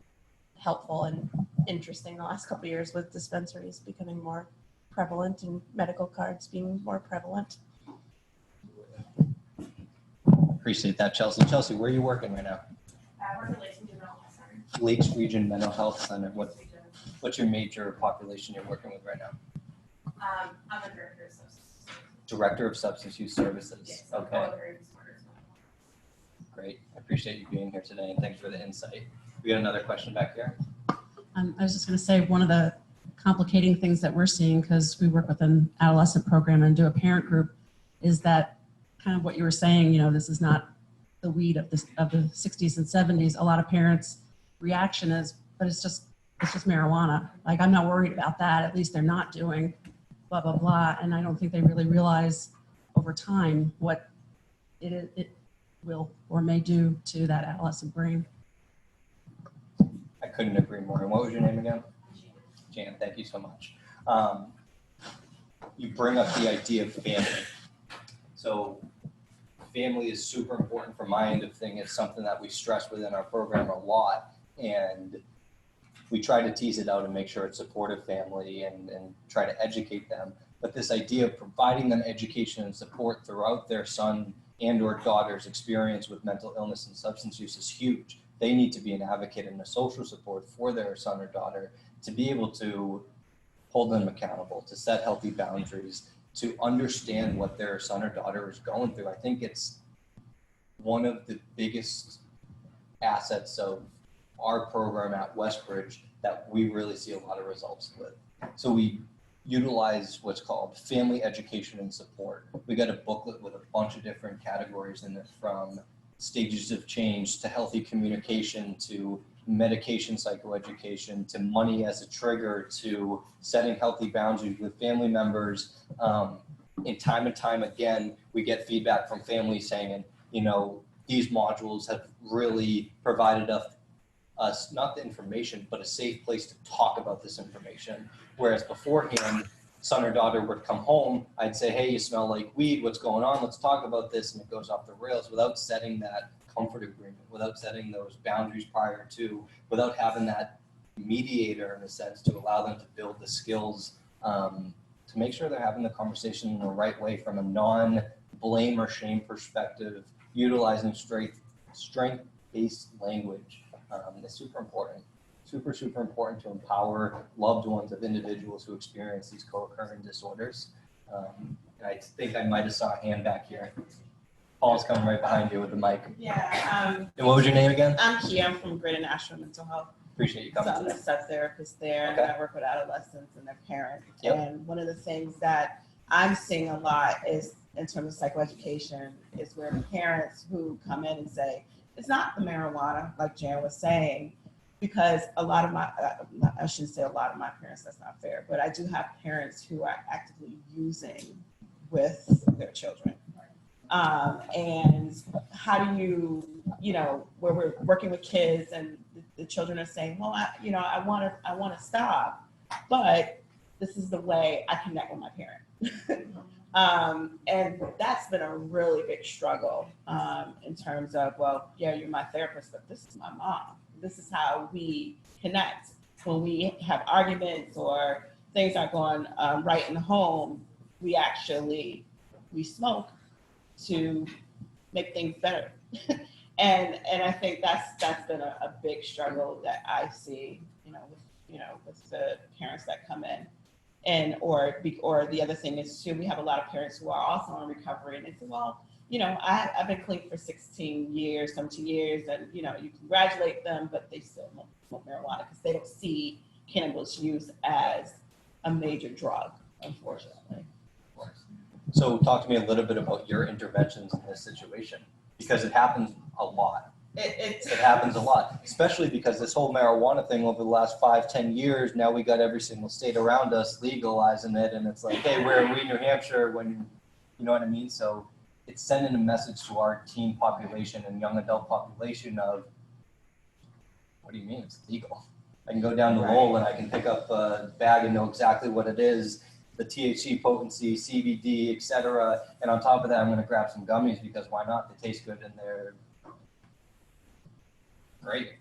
helpful and interesting the last couple of years, with dispensaries becoming more prevalent and medical cards being more prevalent. Appreciate that, Chelsea. Chelsea, where are you working right now? we're in Lakes Region Mental Health Center. Lakes Region Mental Health Center. What's your major population you're working with right now? I'm a director of substance use. Director of Substance Use Services. Yes, Okay, co-occurring disorders. great. I appreciate you being here today, and thanks for the insight. We got another question back here. I was just going to say, one of the complicating things that we're seeing, because we work with an adolescent program and do a parent group, is that kind of what you were saying, you know, this is not the weed of the 60s and 70s. A lot of parents' reaction is, but it's just marijuana. Like, I'm not worried about that. At least they're not doing blah, blah, blah. And I don't think they really realize over time what it will or may do to that adolescent brain. I couldn't agree more. And what was your name again? Jan, thank you so much. You bring up the idea of family. So family is super important from my end of thing. It's something that we stress within our program a lot. And we try to tease it out and make sure it's supportive family and try to educate them. But this idea of providing them education and support throughout their son and or daughter's experience with mental illness and substance use is huge. They need to be an advocate and a social support for their son or daughter to be able to hold them accountable, to set healthy boundaries, to understand what their son or daughter is going through. I think it's one of the biggest assets of our program at Westbridge that we really see a lot of results with. So we utilize what's called family education and support. We got a booklet with a bunch of different categories in it, from stages of change to healthy communication to medication psychoeducation to money as a trigger to setting healthy boundaries with family members. And time again, we get feedback from families saying, you know, these modules have really provided us not the information, but a safe place to talk about this information. Whereas beforehand, son or daughter would come home, I'd say, hey, you smell like weed, what's going on? Let's talk about this. And it goes off the rails without setting that comfort agreement, without setting those boundaries prior to, without having that mediator in a sense to allow them to build the skills to make sure they're having the conversation in the right way from a non-blame or shame perspective, utilizing strength-based language. It's super important. super, super important to empower loved ones of individuals who experience these co-occurring disorders. And I think I might have saw a hand back here. Paul's coming right behind you with the mic. Yeah, And what was your name again? I'm Kia. I'm from Greater Nashville Mental Health. Appreciate you So coming I'm a today. SUD therapist there, Okay. and I work with adolescents and their parents. Yep. And one of the things that I'm seeing a lot is, in terms of psychoeducation, is where parents who come in and say, it's not the marijuana, like Jan was saying, because a lot of my, I shouldn't say a lot of my parents, that's not fair, but I do have parents who are actively using with their children. And how do you know, where we're working with kids and the children are saying, well, I want to stop, but this is the way I connect with my parent. And that's been a really big struggle in terms of, well, yeah, you're my therapist, but this is my mom. This is how we connect. When we have arguments or things aren't going right in the home, we smoke to make things better. and I think that's been a big struggle that I see, with the parents that come in. And or the other thing is too, we have a lot of parents who are also in recovery, and they say, well, I've been clean for 17 years, and you congratulate them, but they still smoke marijuana because they don't see cannabis use as a major drug, unfortunately. So talk to me a little bit about your interventions in this situation, because it happens a lot. It happens a lot, especially because this whole marijuana thing over the last 5-10 years, now we got every single state around us legalizing it, and it's like, hey, where are we in New Hampshire when, you know what I mean? So it's sending a message to our teen population and young adult population of, what do you mean it's legal? I can go down the Lowell and I can pick up a bag and know exactly what it is, the THC potency, CBD, et cetera. And on top of that, I'm going to grab some gummies because why not? They taste good and they're great.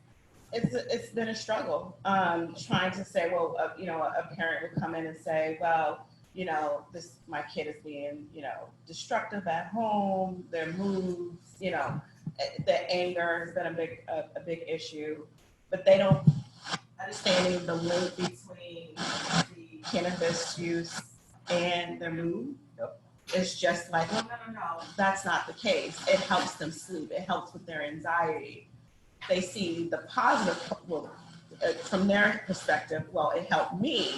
It's been a struggle trying to say, well, a parent would come in and say, well, my kid is being, destructive at home, their moods, the anger has been a big issue, but they don't understanding the link between the cannabis use and their mood. Yep. It's just like, no, that's not the case. It helps them sleep. It helps with their anxiety. They see the positive, from their perspective, well, it helped me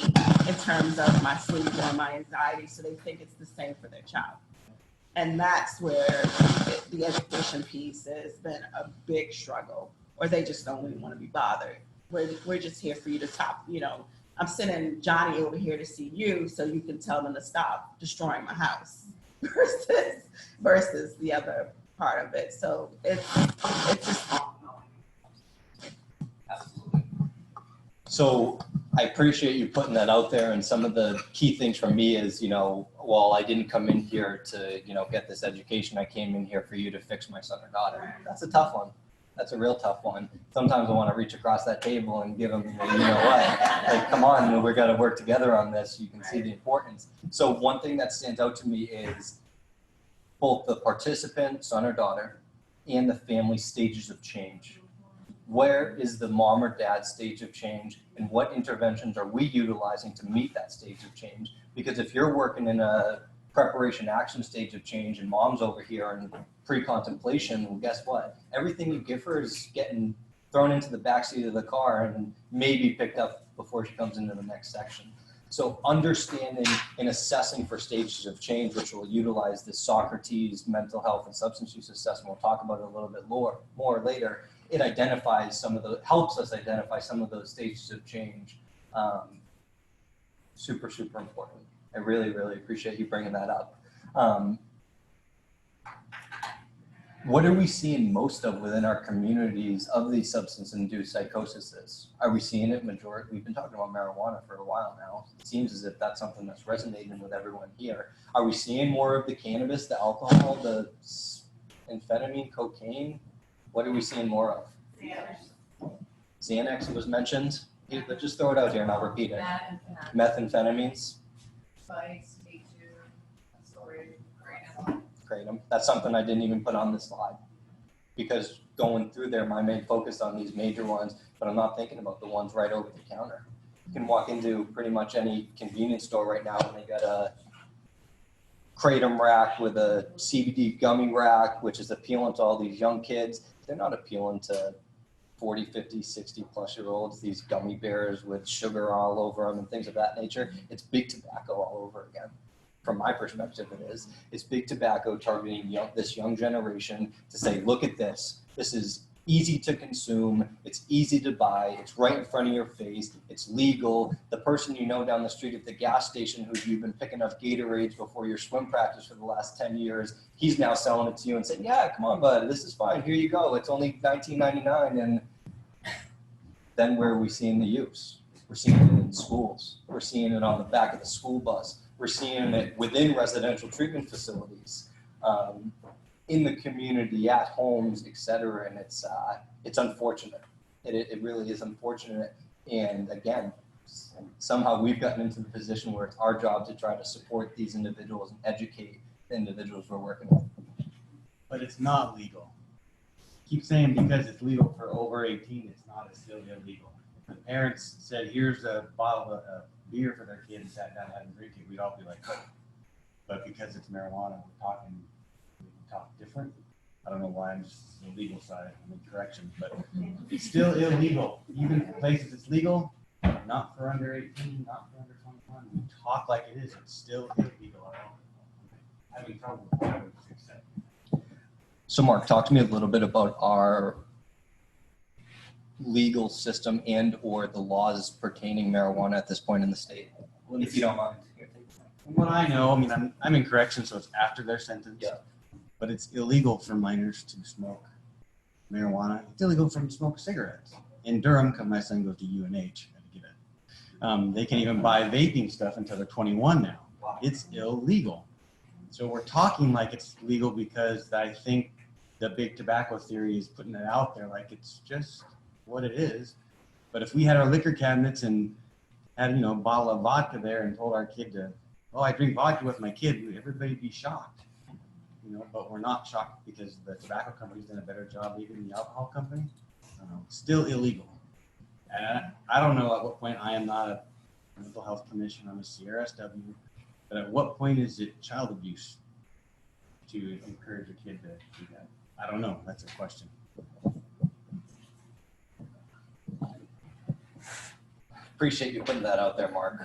in terms of my sleep or my anxiety, so they think it's the same for their child. And that's where the education piece has been a big struggle, or they just don't even want to be bothered. We're just here for you to stop, I'm sending Johnny over here to see you so you can tell them to stop destroying my house versus the other part of it. So it's just ongoing. Absolutely. So I appreciate you putting that out there. And some of the key things for me is, while I didn't come in here to, get this education, I came in here for you to fix my son or daughter. That's a tough one. That's a real tough one. Sometimes I want to reach across that table and give them, you know what, like, come on, we're going to work together on this. You can see the importance. So one thing that stands out to me is both the participant, son or daughter, and the family stages of change. Where is the mom or dad stage of change, and what interventions are we utilizing to meet that stage of change? Because if you're working in a preparation action stage of change and mom's over here in pre-contemplation, well, guess what? Everything you give her is getting thrown into the backseat of the car and maybe picked up before she comes into the next section. So understanding and assessing for stages of change, which will utilize this Socrates mental health and substance use assessment, we'll talk about it a little bit more later. It identifies helps us identify some of those stages of change. Super, super important. I really, really appreciate you bringing that up. What are we seeing most of within our communities of these substance-induced psychoses? Are we seeing it majority? We've been talking about marijuana for a while now. It seems as if that's something that's resonating with everyone here. Are we seeing more of the cannabis, the alcohol, the amphetamine, cocaine? What are we seeing more of? Xanax was mentioned. But just throw it out here and I'll repeat it. Methamphetamines. Spice, me too, storage, Kratom. That's something I didn't even put on the slide because going through there, my main focus on these major ones, but I'm not thinking about the ones right over the counter. You can walk into pretty much any convenience store right now and they got a kratom rack with a CBD gummy rack, which is appealing to all these young kids. They're not appealing to 40, 50, 60 plus year olds, these gummy bears with sugar all over them and things of that nature. It's big tobacco all over again. From my perspective, it is. It's big tobacco targeting this young generation to say, look at this. This is easy to consume. It's easy to buy. It's right in front of your face. It's legal. The person you know down the street at the gas station who you've been picking up Gatorades before your swim practice for the last 10 years, he's now selling it to you and saying, yeah, come on, bud, this is fine. Here you go. It's only $19.99. And then where are we seeing the use? We're seeing it in schools. We're seeing it on the back of the school bus. We're seeing it within residential treatment facilities, in the community, at homes, et cetera. And it's unfortunate. It really is unfortunate. And again, somehow we've gotten into the position where it's our job to try to support these individuals and educate the individuals we're working with. But it's not legal. Keep saying because it's legal for over 18, it's not, it's still illegal. If the parents said, here's a bottle of beer for their kid and sat down and had a drink it, we'd all be like, oh. But because it's marijuana, we talk different. I don't know why I'm just the legal side, I'm in correction, but it's still illegal. Even places it's legal, not for under 18, not for under 21. We talk like it is, it's still illegal. I'm having trouble with that. So Mark, talk to me a little bit about our legal system and or the laws pertaining marijuana at this point in the state, if you don't mind. From what I know, I mean, I'm in correction, so it's after their sentence. Yeah. But it's illegal for minors to smoke marijuana. It's illegal for them to smoke cigarettes. In Durham, because my son goes to UNH, I get it. They can't even buy vaping stuff until they're 21 now. It's illegal. So we're talking like it's legal because I think the big tobacco theory is putting it out there like it's just what it is. But if we had our liquor cabinets and had, a bottle of vodka there and told our kid to, oh, I drink vodka with my kid, everybody'd be shocked. But we're not shocked because the tobacco company's done a better job, even the alcohol company. Still illegal. And I don't know at what point, I am not a mental health clinician, I'm a CRSW, but at what point is it child abuse to encourage a kid to do that? I don't know, that's a question. Appreciate you putting that out there, Mark.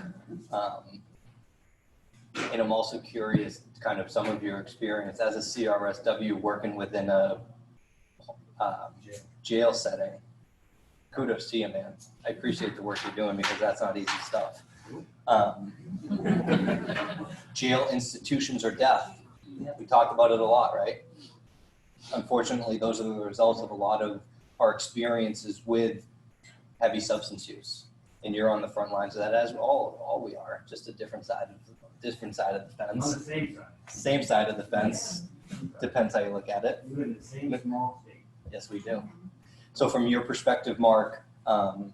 And I'm also curious, kind of some of your experience as a CRSW working within a jail setting. Kudos to you, man. I appreciate the work you're doing because that's not easy stuff. Jail institutions are death. We talk about it a lot, right? Unfortunately, those are the results of a lot of our experiences with heavy substance use. And you're on the front lines of that as all we are, just a different side of the fence. On the same side. Same side of the fence. Depends how you look at it. We're in the same small state. Yes, we do. So from your perspective, Mark, as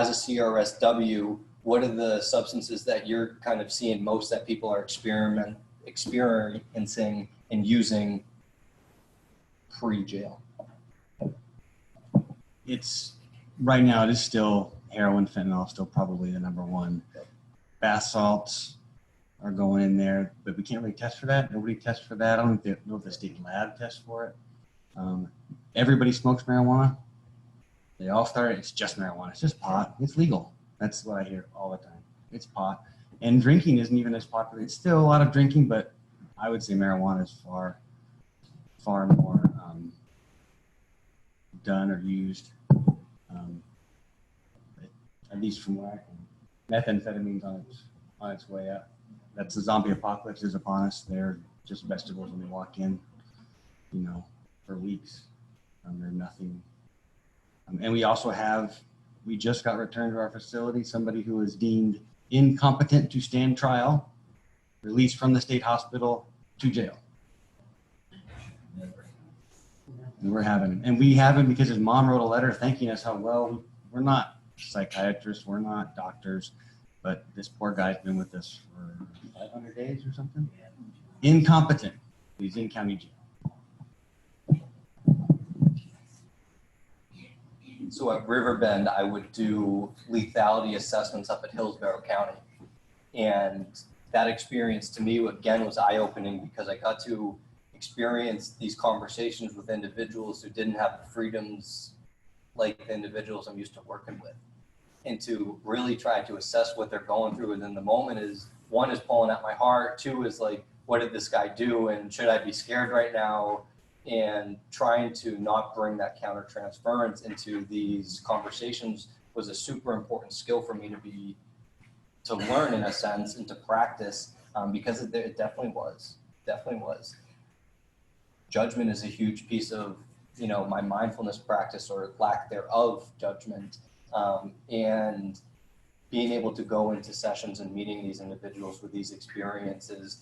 a CRSW, what are the substances that you're kind of seeing most that people are experiencing and using pre-jail? Right now, it is still heroin, fentanyl, still probably the number one. Bath salts are going in there, but we can't really test for that. Nobody tests for that. I don't know if the state lab tests for it. Everybody smokes marijuana. They all start, it's just marijuana. It's just pot. It's legal. That's what I hear all the time. It's pot. And drinking isn't even as popular. It's still a lot of drinking, but I would say marijuana is far, far more done or used. At least from where I can. Methamphetamine's on its way up. That's the zombie apocalypse is upon us. They're just vegetables when they walk in, for weeks. They're nothing. And we also we just got returned to our facility, somebody who was deemed incompetent to stand trial, released from the state hospital to jail. And we're having him. And we have him because his mom wrote a letter thanking us how well we're not psychiatrists, we're not doctors, but this poor guy's been with us for 500 days or something. Incompetent. He's in county jail. So at Riverbend, I would do lethality assessments up at Hillsborough County. And that experience to me, again, was eye-opening because I got to experience these conversations with individuals who didn't have the freedoms like the individuals I'm used to working with. And to really try to assess what they're going through within the moment is, one is pulling at my heart, two is like, what did this guy do and should I be scared right now? And trying to not bring that counter-transference into these conversations was a super important skill for me to learn in a sense and to practice, because it definitely was. Judgment is a huge piece of, you know, my mindfulness practice or lack thereof judgment, and being able to go into sessions and meeting these individuals with these experiences.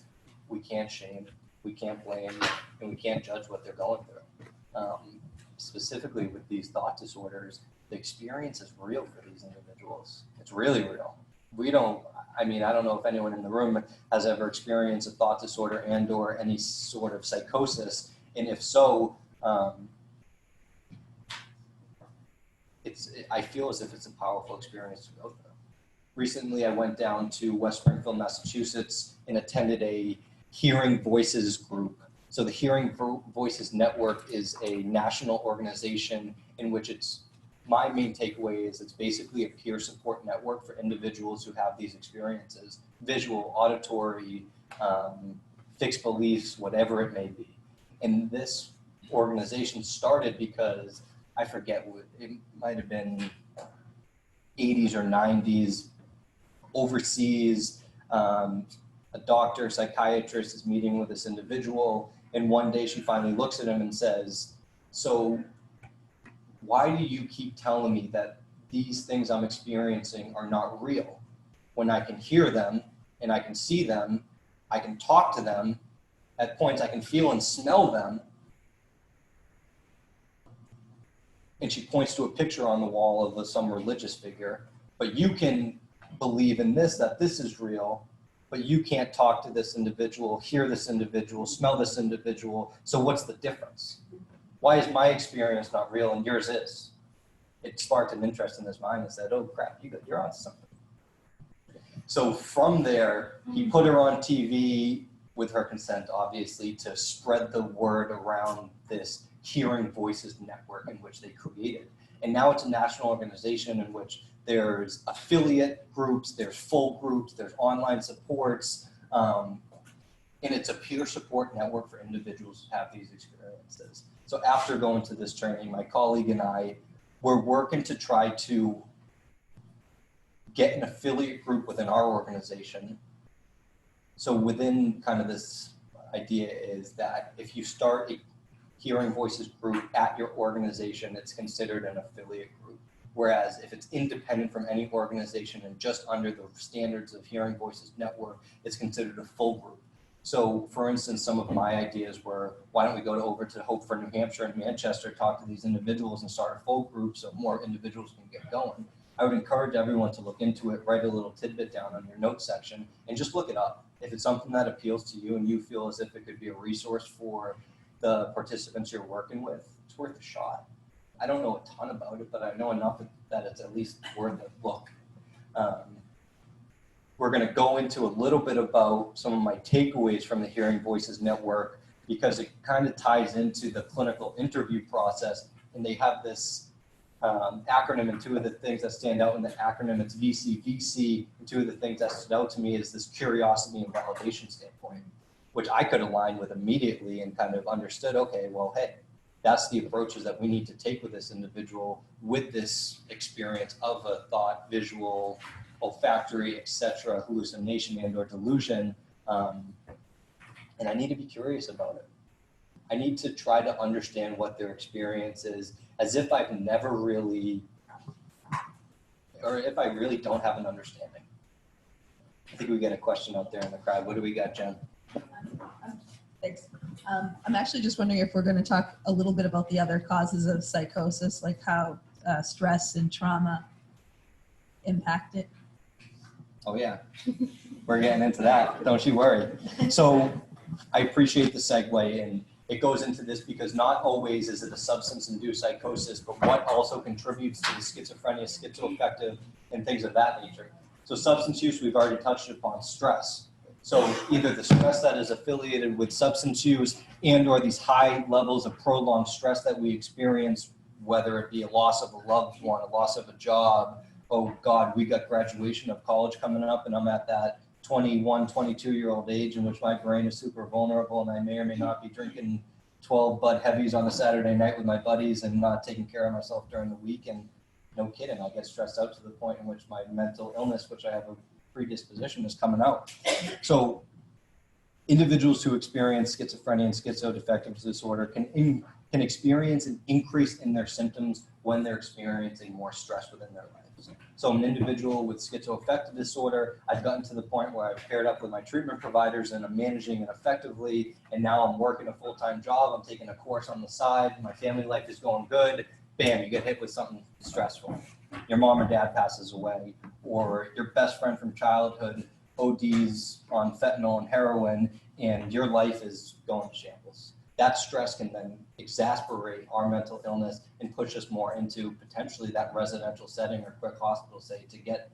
We can't shame, we can't blame, and we can't judge what they're going through. Specifically with these thought disorders, the experience is real for these individuals. It's really real. I don't know if anyone in the room has ever experienced a thought disorder and or any sort of psychosis. And if so, I feel as if it's a powerful experience to go through. Recently, I went down to West Springfield, Massachusetts, and attended a Hearing Voices group. So the Hearing Voices Network is a national organization in which my main takeaway is it's basically a peer support network for individuals who have these experiences, visual, auditory, fixed beliefs, whatever it may be. And this organization started because I forget what, it might have been 80s or 90s, overseas, a doctor, psychiatrist is meeting with this individual, and one day she finally looks at him and says, so why do you keep telling me that these things I'm experiencing are not real when I can hear them and I can see them, I can talk to them, at points I can feel and smell them? And she points to a picture on the wall of some religious figure, but you can believe in this, that this is real, but you can't talk to this individual, hear this individual, smell this individual. So what's the difference? Why is my experience not real and yours is? It sparked an interest in his mind and said, oh crap, you're on something. So from there, he put her on TV with her consent, obviously, to spread the word around this Hearing Voices network in which they created. And now it's a national organization in which there's affiliate groups, there's full groups, there's online supports, and it's a peer support network for individuals who have these experiences. So after going to this training, my colleague and I were working to try to get an affiliate group within our organization. So within kind of this idea is that if you start a Hearing Voices group at your organization, it's considered an affiliate group. Whereas if it's independent from any organization and just under the standards of Hearing Voices Network, it's considered a full group. So for instance, some of my ideas were, why don't we go over to Hope for New Hampshire and Manchester, talk to these individuals and start a full group so more individuals can get going. I would encourage everyone to look into it, write a little tidbit down on your notes section and just look it up. If it's something that appeals to you and you feel as if it could be a resource for the participants you're working with, it's worth a shot. I don't know a ton about it, but I know enough that it's at least worth a look. We're going to go into a little bit about some of my takeaways from the Hearing Voices Network because it kind of ties into the clinical interview process. And they have this acronym, and two of the things that stand out in the acronym, it's VCVC. And two of the things that stood out to me is this curiosity and validation standpoint, which I could align with immediately and kind of understood, okay, well, hey, that's the approaches that we need to take with this individual with this experience of a thought, visual, olfactory, etc., hallucination and or delusion. And I need to be curious about it. I need to try to understand what their experience is as if I've never really, or if I really don't have an understanding. I think we got a question out there in the crowd. What do we got, Jen? Thanks. I'm actually just wondering if we're going to talk a little bit about the other causes of psychosis, like how stress and trauma impact it. Oh yeah, we're getting into that. Don't you worry. So I appreciate the segue, and it goes into this because not always is it a substance-induced psychosis, but what also contributes to the schizophrenia, schizoaffective, and things of that nature. So substance use, we've already touched upon. Stress. So either the stress that is affiliated with substance use and or these high levels of prolonged stress that we experience, whether it be a loss of a loved one, a loss of a job. Oh God, we got graduation of college coming up and I'm at that 21, 22-year-old age in which my brain is super vulnerable and I may or may not be drinking 12 Bud Heavies on a Saturday night with my buddies and not taking care of myself during the week. And no kidding, I'll get stressed out to the point in which my mental illness, which I have a predisposition, is coming out. So individuals who experience schizophrenia and schizoaffective disorder can experience an increase in their symptoms when they're experiencing more stress within their lives. So an individual with schizoaffective disorder, I've gotten to the point where I've paired up with my treatment providers and I'm managing it effectively. And now I'm working a full-time job. I'm taking a course on the side. My family life is going good. Bam, you get hit with something stressful. Your mom or dad passes away, or your best friend from childhood ODs on fentanyl and heroin, and your life is going to shambles. That stress can then exacerbate our mental illness and push us more into potentially that residential setting or quick hospital stay to get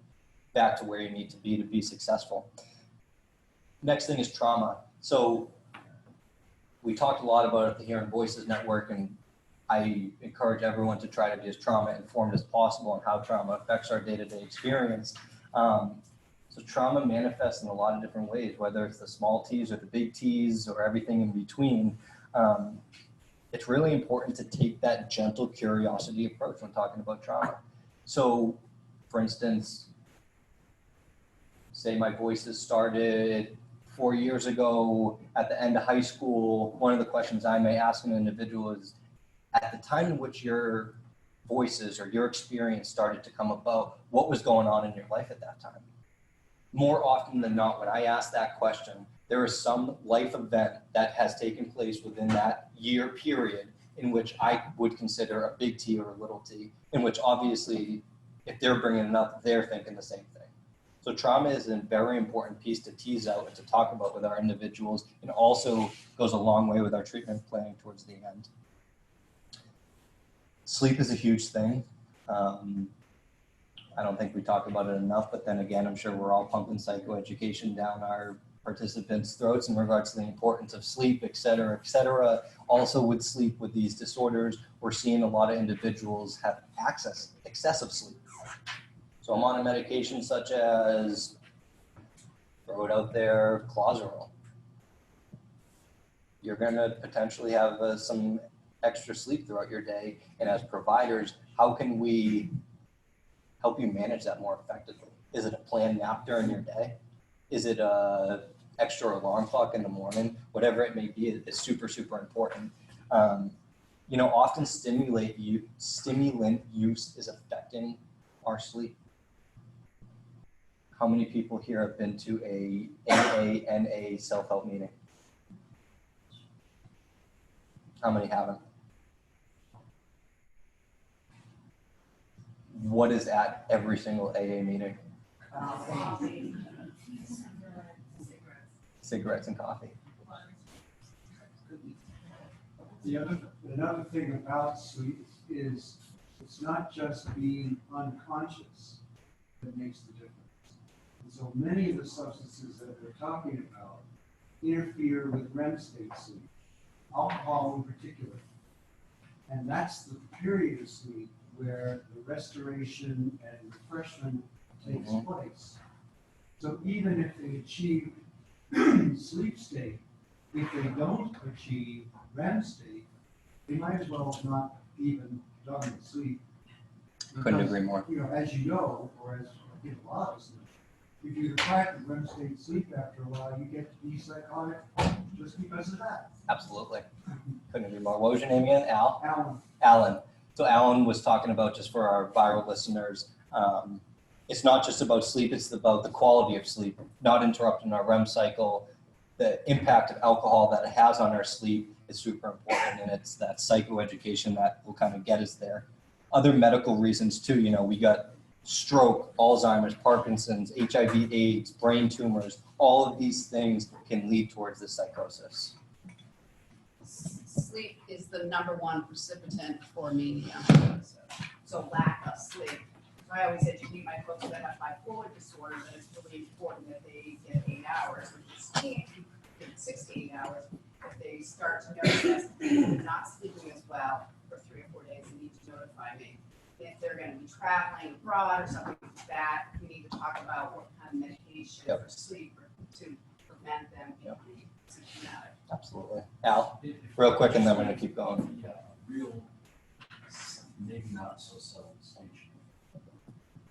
back to where you need to be successful. Next thing is trauma. So we talked a lot about it at the Hearing Voices Network, and I encourage everyone to try to be as trauma informed as possible on how trauma affects our day-to-day experience. So trauma manifests in a lot of different ways, whether it's the small T's or the big T's or everything in between. It's really important to take that gentle curiosity approach when talking about trauma. So for instance, say my voices started 4 years ago at the end of high school. One of the questions I may ask an individual is, at the time in which your voices or your experience started to come about, what was going on in your life at that time? More often than not, when I ask that question, there is some life event that has taken place within that year period in which I would consider a big T or a little t, in which obviously, if they're bringing it up, they're thinking the same thing. So trauma is a very important piece to tease out and to talk about with our individuals, and also goes a long way with our treatment planning towards the end. Sleep is a huge thing. I don't think we talk about it enough, but then again, I'm sure we're all pumping psychoeducation down our participants' throats in regards to the importance of sleep, et cetera, et cetera. Also with sleep, with these disorders, we're seeing a lot of individuals have excessive sleep. So I'm on a medication such as, throw it out there, Clozaril. You're gonna potentially have some extra sleep throughout your day. And as providers, how can we help you manage that more effectively? Is it a planned nap during your day? Is it a extra alarm clock in the morning? Whatever it may be, it's super, super important. You know, often stimulant use is affecting our sleep. How many people here have been to a NA self-help meeting? How many haven't? What is at every single AA meeting? Coffee. Cigarettes and coffee. Another thing about sleep is it's not just being unconscious that makes the difference. And so many of the substances that we're talking about interfere with REM state sleep, alcohol in particular. And that's the period of sleep where the restoration and refreshment takes place. So even if they achieve sleep state, if they don't achieve REM state, they might as well not even done with sleep. Couldn't agree more. You know, as you know, or as a lot of us know, if you deprive the REM state sleep after a while, you get to be psychotic just because of that. Absolutely. Couldn't agree more. What was your name again? Al? Alan. Alan. So Alan was talking about, just for our viral listeners, it's not just about sleep, it's about the quality of sleep, not interrupting our REM cycle. The impact of alcohol that it has on our sleep is super important, and it's that psychoeducation that will kind of get us there. Other medical reasons too, you know, we got stroke, Alzheimer's, Parkinson's, HIV, AIDS, brain tumors. All of these things can lead towards this psychosis. sleep is the number one precipitant for mania. So lack of sleep. I always educate my folks that have bipolar disorder that it's really important that they get 8 hours, which is can't get 6 to 8 hours. If they start to notice that they're not sleeping as well for 3 or 4 days, they need to notify me. If they're going to be traveling abroad or something like that, we need to talk about what kind of medication for sleep to prevent them from being symptomatic. Absolutely. Al, real quick, and then we're gonna keep going. Yeah, real, maybe not so subtle distinction.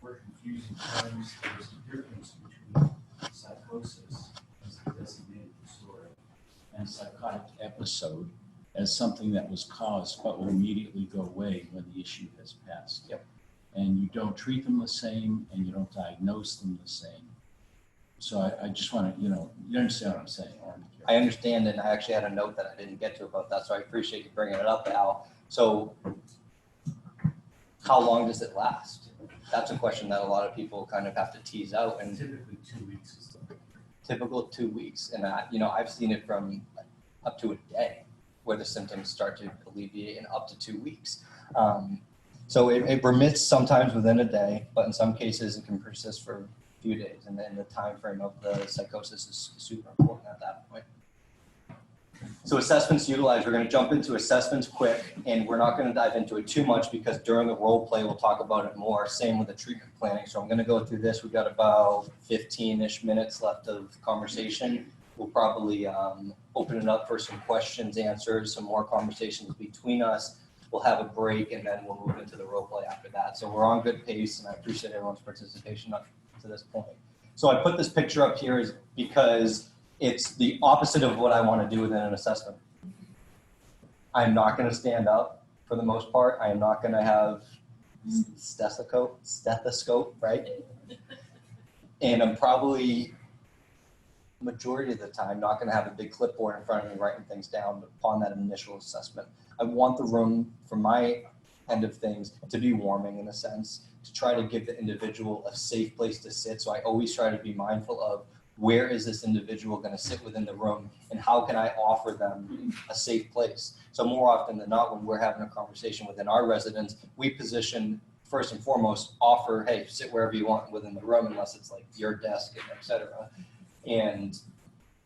We're confusing terms. There's a difference between psychosis as a designated disorder And psychotic episode as something that was caused but will immediately go away when the issue has passed. Yep. And you don't treat them the same and you don't diagnose them the same. So I just want to, you understand what I'm saying. I understand, and I actually had a note that I didn't get to about that, so I appreciate you bringing it up, Al. So how long does it last? That's a question that a lot of people kind of have to tease out, and typically 2 weeks is the typical 2 weeks. And I've seen it from up to a day where the symptoms start to alleviate, and up to 2 weeks. So it remits sometimes within a day, but in some cases it can persist for a few days, and then the time frame of the psychosis is super important at that point. So assessments utilized, we're going to jump into assessments quick, and we're not going to dive into it too much because during the role play we'll talk about it more. Same with the treatment planning. So I'm going to go through this. We've got about 15-ish minutes left of conversation. We'll probably open it up for some questions, answers, some more conversations between us. We'll have a break, and then we'll move into the role play after that. So we're on good pace, and I appreciate everyone's participation up to this point. So I put this picture up here is because it's the opposite of what I want to do within an assessment. I'm not going to stand up for the most part. I am not going to have stethoscope, right? And I'm probably, majority of the time, not going to have a big clipboard in front of me writing things down upon that initial assessment. I want the room, from my end of things, to be warming in a sense, to try to give the individual a safe place to sit. So I always try to be mindful of where is this individual going to sit within the room, and how can I offer them a safe place? So more often than not, when we're having a conversation within our residents, we position first and foremost, offer, hey, sit wherever you want within the room, unless it's like your desk, and et cetera. And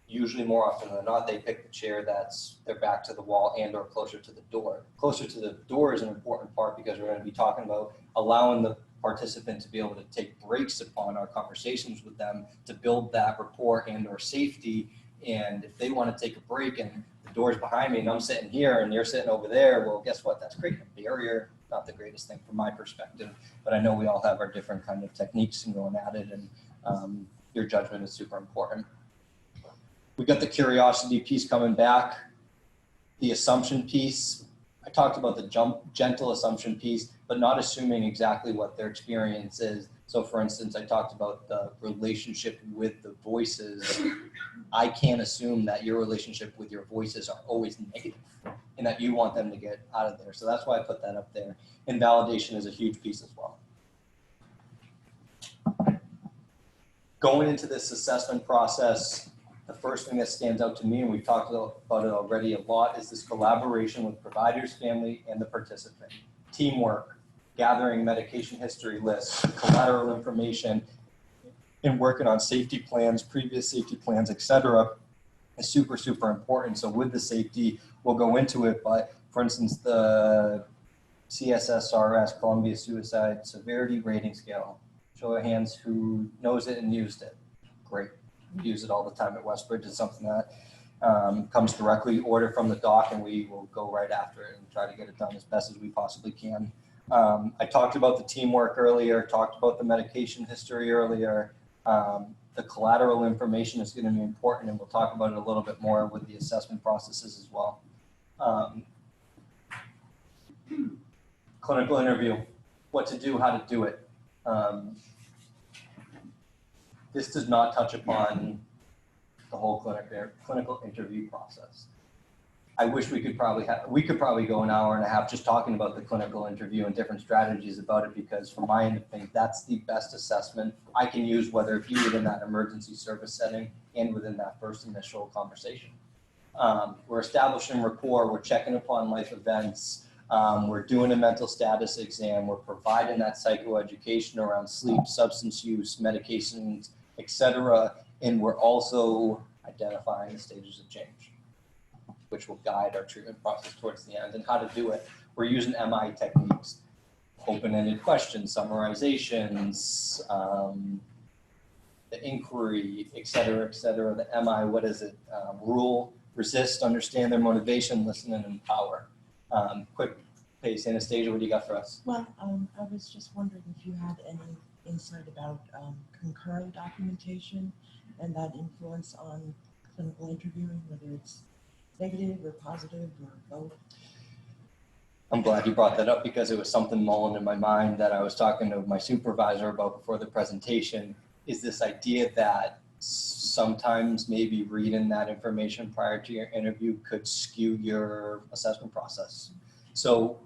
usually more often than not, they pick the chair that's their back to the wall and or closer to the door. Closer to the door is an important part because we're going to be talking about allowing the participant to be able to take breaks upon our conversations with them to build that rapport and or safety. And if they want to take a break and the door's behind me and I'm sitting here and you're sitting over there, well, guess what? That's creating a barrier. Not the greatest thing from my perspective, but I know we all have our different kind of techniques and going at it, and your judgment is super important. We got the curiosity piece coming back, the assumption piece. I talked about the gentle assumption piece, but not assuming exactly what their experience is. So for instance, I talked about the relationship with the voices. I can't assume that your relationship with your voices are always negative and that you want them to get out of there. So that's why I put that up there. And validation is a huge piece as well. Going into this assessment process, the first thing that stands out to me, and we've talked about it already a lot, is this collaboration with providers, family, and the participant. Teamwork, gathering medication history lists, collateral information, and working on safety plans, previous safety plans, et cetera, is super, super important. So with the safety, we'll go into it, but for instance, the CSSRS, Columbia Suicide Severity Rating Scale. Show of hands who knows it and used it. Great. We use it all the time at Westbridge. It's something that comes directly ordered from the doc, and we will go right after it and try to get it done as best as we possibly can. I talked about the teamwork earlier, talked about the medication history earlier. The collateral information is going to be important, and we'll talk about it a little bit more with the assessment processes as well. Clinical interview, what to do, how to do it. This does not touch upon the whole clinical interview process. I wish we could probably go an hour and a half just talking about the clinical interview and different strategies about it, because from my end of things, that's the best assessment I can use, whether it be within that emergency service setting and within that first initial conversation. We're establishing rapport, we're checking upon life events, we're doing a mental status exam, we're providing that psychoeducation around sleep, substance use, medications, etc. And we're also identifying the stages of change, which will guide our treatment process towards the end and how to do it. We're using MI techniques, open-ended questions, summarizations, the inquiry, et cetera, the MI, what is it? Rule, resist, understand their motivation, listen, and empower. Quick pace, Anastasia, what do you got for us? Well, I was just wondering if you had any insight about concurrent documentation and that influence on clinical interviewing, whether it's negative or positive or both. I'm glad you brought that up because it was something mulling in my mind that I was talking to my supervisor about before the presentation, is this idea that sometimes maybe reading that information prior to your interview could skew your assessment process. So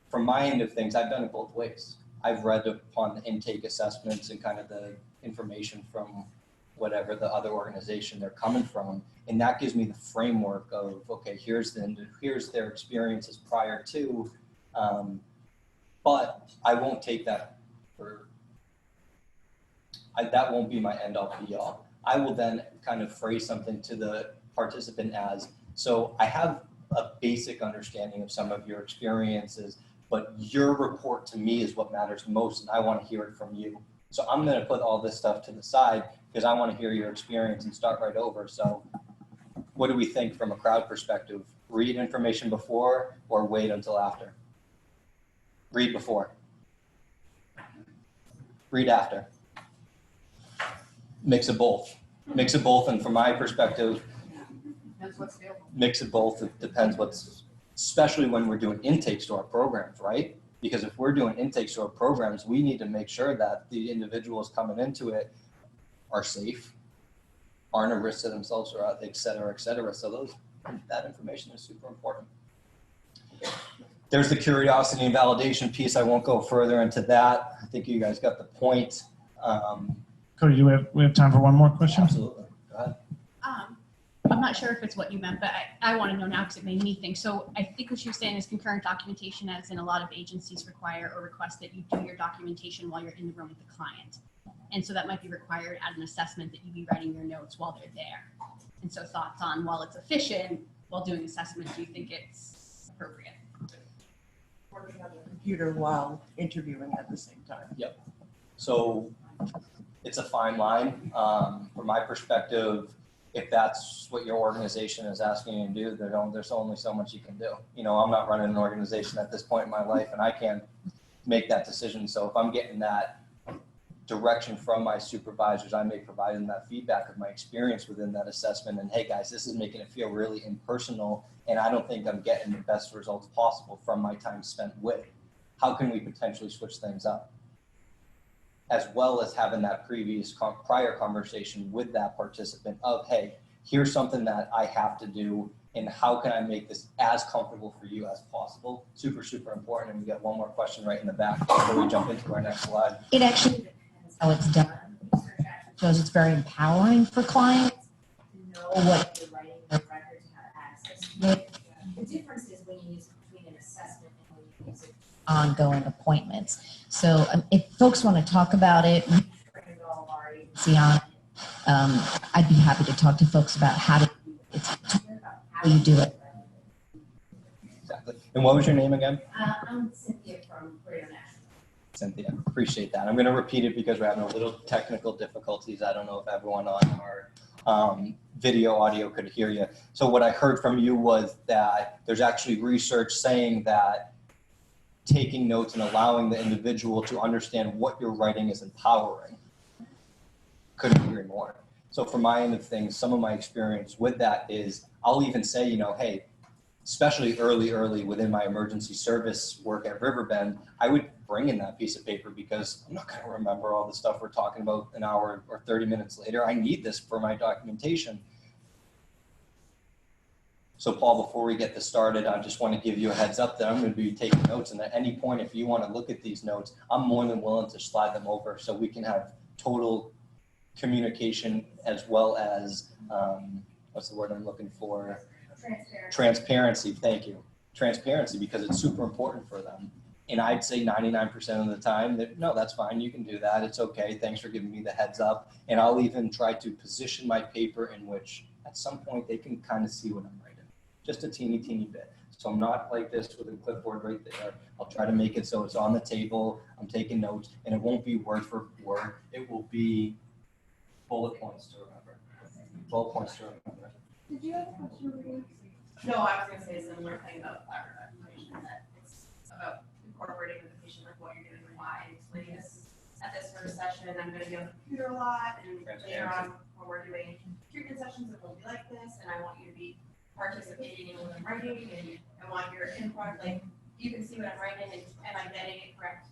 from my end of things, I've done it both ways. I've read upon the intake assessments and kind of the information from whatever the other organization they're coming from. And that gives me the framework of, okay, here's their experiences prior to, but I won't take that that won't be my end all be all. I will then kind of phrase something to the participant as, so I have a basic understanding of some of your experiences, but your report to me is what matters most, and I want to hear it from you. So I'm going to put all this stuff to the side because I want to hear your experience and start right over. So what do we think from a crowd perspective? Read information before or wait until after? Read before. Read after. Mix of both. Mix of both, and from my perspective, mix of both. It depends what's, especially when we're doing intakes to our programs, right? Because if we're doing intakes to our programs, we need to make sure that the individuals coming into it are safe, aren't a risk to themselves, or et cetera, et cetera. So that information is super important. There's the curiosity and validation piece. I won't go further into that. I think you guys got the point. Cody, do we have time for one more question? Absolutely. Go ahead. I'm not sure if it's what you meant, but I want to know now because it made me think. So I think what you're saying is concurrent documentation, as in a lot of agencies require or request that you do your documentation while you're in the room with the client. And so that might be required at an assessment that you be writing your notes while they're there. And so thoughts on, while it's efficient, while doing assessment, do you think it's appropriate? Working on the computer while interviewing at the same time. Yep. So it's a fine line. From my perspective, if that's what your organization is asking you to do, there's only so much you can do. You know, I'm not running an organization at this point in my life, and I can't make that decision. So if I'm getting that direction from my supervisors, I may provide them that feedback of my experience within that assessment. And hey guys, this is making it feel really impersonal, and I don't think I'm getting the best results possible from my time spent with. How can we potentially switch things up? As well as having that prior conversation with that participant of, hey, here's something that I have to do, and how can I make this as comfortable for you as possible? Super, super important. And we got one more question right in the back before we jump into our next slide. It actually depends how it's done. Shows it's very empowering for clients to know what you're writing in the record, to have access to it. The difference is when you use it between an assessment and when you use it ongoing appointments. So if folks want to talk about it, we trained all of our agency on it. I'd be happy to talk to folks about how to do it. It's about how you do it. Exactly. And what was your name again? I'm Cynthia from Greater National. Cynthia, appreciate that. I'm going to repeat it because we're having a little technical difficulties. I don't know if everyone on our video audio could hear you. So what I heard from you was that there's actually research saying that taking notes and allowing the individual to understand what you're writing is empowering. Couldn't agree more. So from my end of things, some of my experience with that is I'll even say, you know, hey, especially early within my emergency service work at Riverbend, I would bring in that piece of paper because I'm not going to remember all the stuff we're talking about an hour or 30 minutes later. I need this for my documentation. So Paul, before we get this started, I just want to give you a heads up that I'm going to be taking notes. And at any point, if you want to look at these notes, I'm more than willing to slide them over so we can have total communication as well as, what's the word I'm looking for? Transparency, thank you. Transparency, because it's super important for them. And I'd say 99% of the time that, no, that's fine, you can do that, it's okay, thanks for giving me the heads up. And I'll even try to position my paper in which at some point they can kind of see what I'm writing, just a teeny bit. So I'm not like this with a clipboard right there. I'll try to make it so it's on the table, I'm taking notes, and it won't be word for word, it will be bullet points to remember. Bullet points to remember. Did you have a question, Marie? No, I was gonna say a similar thing about collaborative documentation, that it's about incorporating with the patient, like what you're doing and why, and explaining this at this first session, I'm gonna be on the computer a lot, and later on, when we're doing treatment sessions, it will be like this, and I want you to be participating in what I'm writing, and I want your input, like, you can see what I'm writing, and am I getting it correct?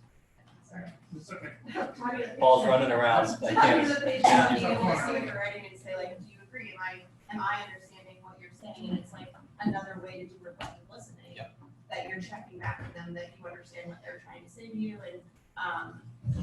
Sorry. It's okay. Paul's running around. I Talking can't. to the patient, being able to see what you're writing and say like, do you agree? Am I understanding what you're saying? And it's like another way to do reflective listening. Yep. That you're checking back with them, that you understand what they're trying to say to you, and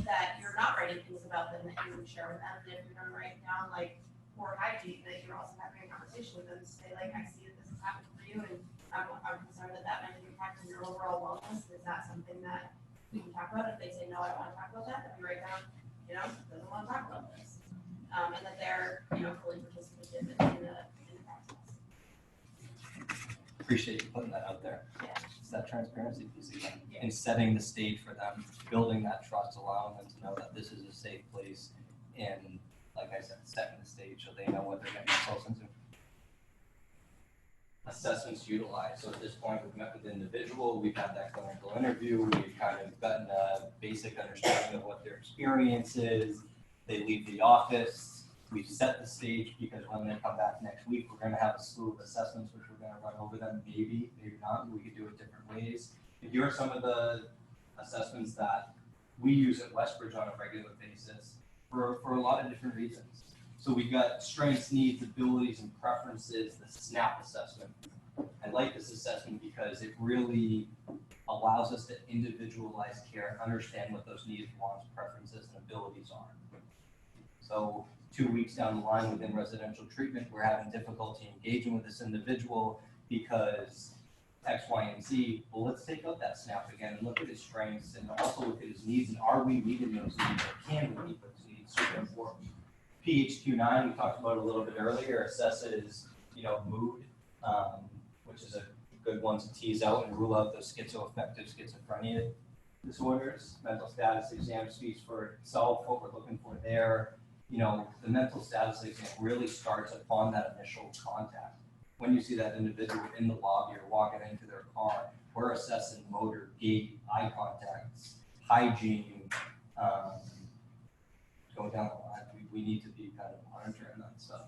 that you're not writing things about them that you would share with them. And if you're gonna write down like poor hygiene, that you're also having a conversation with them to say like, I see that this has happened for you, and I'm concerned that that might impact your overall wellness. Is that something that we can talk about? If they say no, I don't want to talk about that, then we write down, doesn't want to talk about this, and that they're fully participative in the process. Appreciate you putting that out there. Yeah. It's that transparency piece again, and setting the stage for them, building that trust, allowing them to know that this is a safe place, and like I said, setting the stage so they know what they're getting themselves into. Assessments utilized. So at this point, we've met with the individual, we've had that clinical interview, we've kind of gotten a basic understanding of what their experience is. They leave the office. We've set the stage because when they come back next week, we're going to have a slew of assessments, which we're going to run over them. Maybe not. We could do it different ways. And here are some of the assessments that we use at Westbridge on a regular basis for a lot of different reasons. So we've got strengths, needs, abilities, and preferences, the SNAP assessment. I like this assessment because it really allows us to individualize care and understand what those needs, wants, preferences, and abilities are. So 2 weeks down the line within residential treatment, we're having difficulty engaging with this individual because X, Y, and Z. Well, let's take out that SNAP again and look at his strengths and also look at his needs, and are we meeting those needs, or can we meet those needs? Super important. PHQ-9, we talked about a little bit earlier, assesses, mood, which is a good one to tease out and rule out those schizoaffective schizophrenia disorders. Mental status exam speaks for itself, what we're looking for there. The mental status exam really starts upon that initial contact. When you see that individual in the lobby or walking into their car, we're assessing motor, gait, eye contacts, hygiene, going down the line. We need to be kind of monitoring that stuff.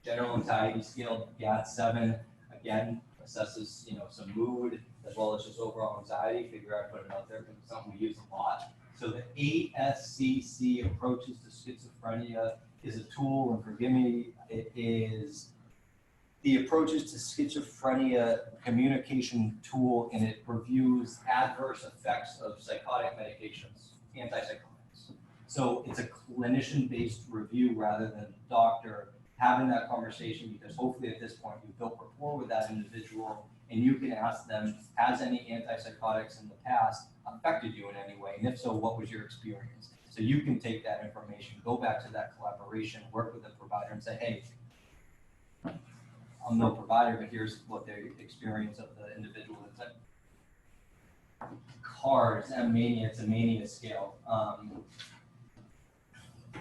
General anxiety scale, GAD-7, again, assesses, some mood as well as just overall anxiety. Figure out, put it out there because it's something we use a lot. So the ASCC, Approaches to Schizophrenia, is a tool, and forgive me, it is the Approaches to Schizophrenia communication tool, and it reviews adverse effects of psychotic medications, antipsychotics. So it's a clinician-based review rather than doctor having that conversation, because hopefully at this point you've built rapport with that individual and you can ask them, has any antipsychotics in the past affected you in any way? And if so, what was your experience? So you can take that information, go back to that collaboration, work with the provider and say, hey, I'm no provider, but here's what the experience of the individual is. CARS, mania, it's a mania scale.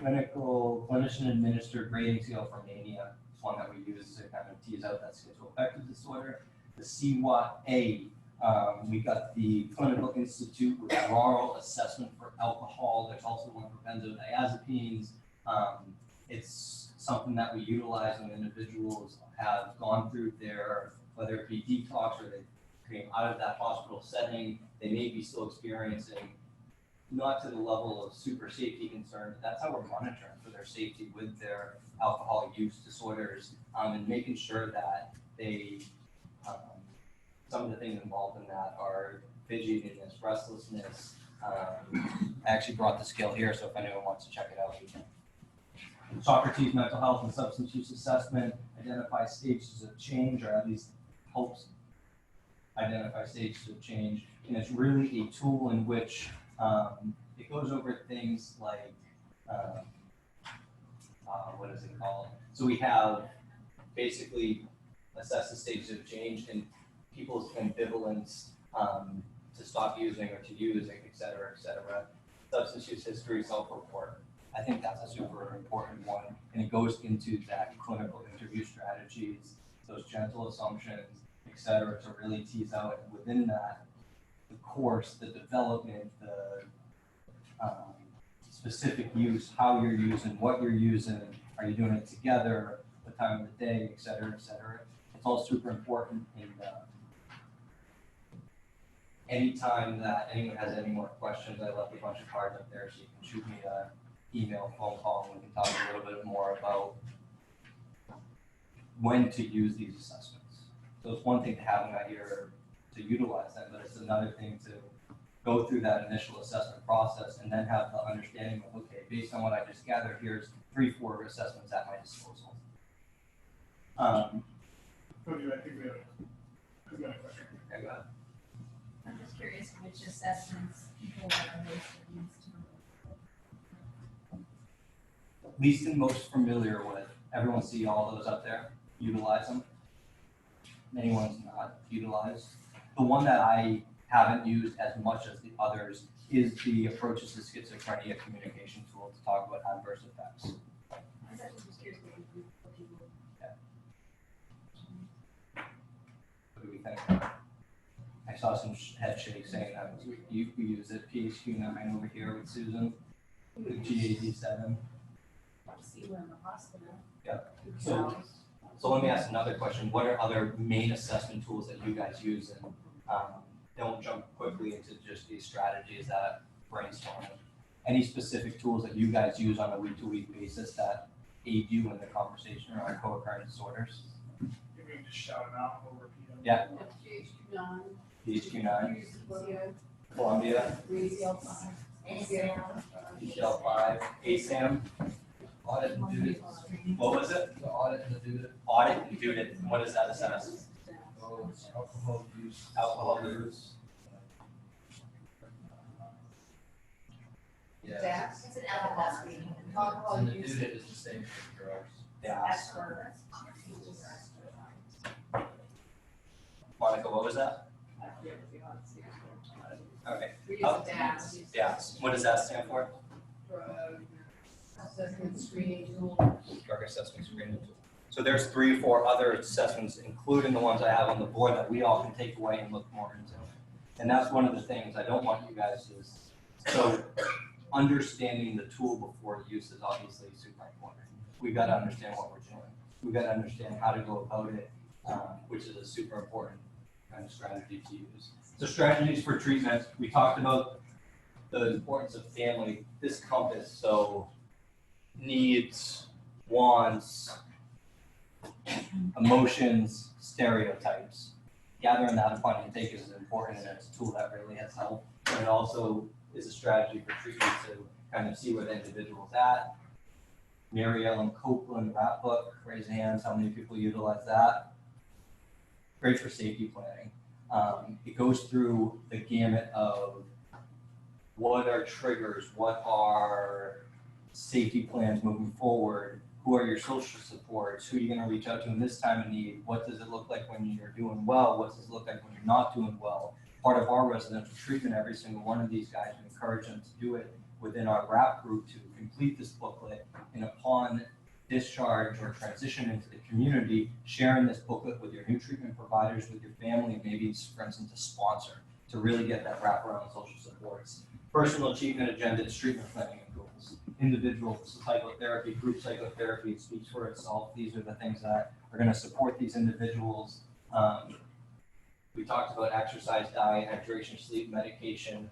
Clinician administered rating scale for mania. It's one that we use to kind of tease out that schizoaffective disorder. The CWAT-A, we got the Clinical Institute Withdrawal Assessment for Alcohol. There's also one for benzodiazepines. It's something that we utilize when individuals have gone through their, whether it be detox or they came out of that hospital setting, they may be still experiencing, not to the level of super safety concern, but that's how we're monitoring for their safety with their alcohol use disorders, and making sure that they, some of the things involved in that are fidgetiness, restlessness. I actually brought the scale here, so if anyone wants to check it out, we can. Socrates Mental Health and Substance Use Assessment, identify stages of change, or at least helps identify stages of change. And it's really a tool in which it goes over things like, what is it called? So we have basically assess the stages of change and people's ambivalence to stop using or to use, et cetera, et cetera. Substance use history, self-report. I think that's a super important one. And it goes into that clinical interview strategies, those gentle assumptions, et cetera, to really tease out within that the course, the development, the specific use, how you're using, what you're using, are you doing it together, what time of the day, et cetera, et cetera. It's all super important. And anytime that anyone has any more questions, I left a bunch of cards up there, so you can shoot me an email, phone call, and we can talk a little bit more about when to use these assessments. So it's one thing to have them out here to utilize them, but it's another thing to go through that initial assessment process and then have the understanding of, okay, based on what I just gathered, here's 3-4 assessments at my disposal. Cody, I think we have a question. Okay, go ahead. I'm just curious which assessments people are most used to. Least and most familiar with. Everyone see all those up there? Utilize them. Many ones not utilized. The one that I haven't used as much as the others is the Approaches to Schizophrenia communication tool to talk about adverse effects. I was actually just curious what people. What do we think? I saw some head shake saying that we use it. PHQ-9 over here with Susan, with GAD-7. See we're in the hospital. Yeah. So let me ask another question. What are other main assessment tools that you guys use? And don't jump quickly into just these strategies that brainstorming. Any specific tools that you guys use on a week-to-week basis that aid you in the conversation around co-occurring disorders? Maybe we can just shout them out, we'll repeat them. Yeah. PHQ-9. PHQ-9. Columbia. ECL5. ASAM. Audit and duty. What was it? The audit and duty. Audit and duty. What does that assess? Oh, it's alcohol use. Alcohol use. Yeah. It's an alcohol screening. Alcohol use. And the duty is the same for drugs. Yeah. Monica, what was that? Okay. DAS. What does that stand for? Assessment screening tool. Drug assessment screening tool. So there's 3 or 4 other assessments, including the ones I have on the board, that we all can take away and look more into. And that's one of the things I don't want you guys to. So understanding the tool before use is obviously super important. We've got to understand what we're doing. We've got to understand how to go about it, which is a super important kind of strategy to use. So strategies for treatment, we talked about the importance of family, this compass, so needs, wants, emotions, stereotypes. Gathering that upon intake is important, and it's a tool that really has helped. And it also is a strategy for treatment to kind of see where the individual's at. Mary Ellen Copeland rap book, raise hands, how many people utilize that? Great for safety planning. It goes through the gamut of what are triggers, what are safety plans moving forward, who are your social supports, who are you going to reach out to in this time of need, what does it look like when you're doing well, what does it look like when you're not doing well. Part of our residential treatment, every single one of these guys, we encourage them to do it within our RAP group to complete this booklet, and upon discharge or transition into the community, sharing this booklet with your new treatment providers, with your family, and maybe, for instance, a sponsor to really get that wraparound social supports. Personal achievement agenda is treatment planning and goals. Individual psychotherapy, group psychotherapy, it speaks for itself. These are the things that are going to support these individuals. We talked about exercise, diet, hydration, sleep, medication.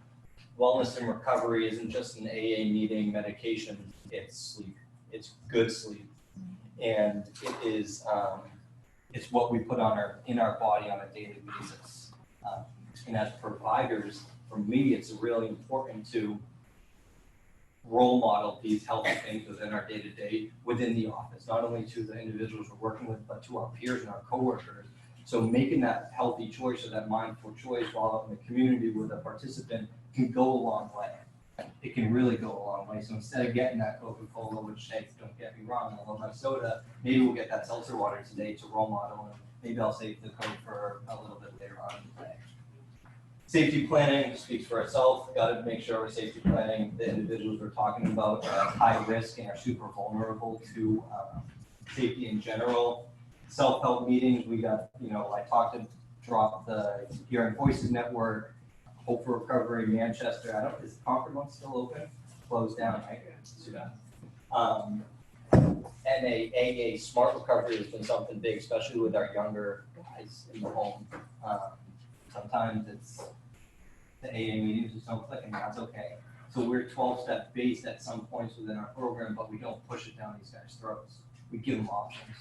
Wellness and recovery isn't just an AA meeting medication, it's sleep. It's good sleep. And it is, it's what we put on in our body on a daily basis. And as providers, for me, it's really important to role model these healthy things within our day-to-day, within the office, not only to the individuals we're working with, but to our peers and our coworkers. So making that healthy choice or that mindful choice while out in the community with a participant can go a long way. It can really go a long way. So instead of getting that Coca-Cola, which, hey, don't get me wrong, I love my soda, maybe we'll get that seltzer water today to role model, and maybe I'll save the Coke for a little bit later on in the day. Safety planning speaks for itself. Got to make sure we're safety planning the individuals we're talking about are at high risk and are super vulnerable to safety in general. Self-help meetings, we got, I talked to drop the Hearing Voices Network, Hope for Recovery, Manchester. Is the Concord one still open? Closed down, right? Too bad. And AA Smart Recovery has been something big, especially with our younger guys in the home. Sometimes it's the AA meetings just don't click, and that's okay. So we're 12-step based at some points within our program, but we don't push it down these guys' throats. We give them options.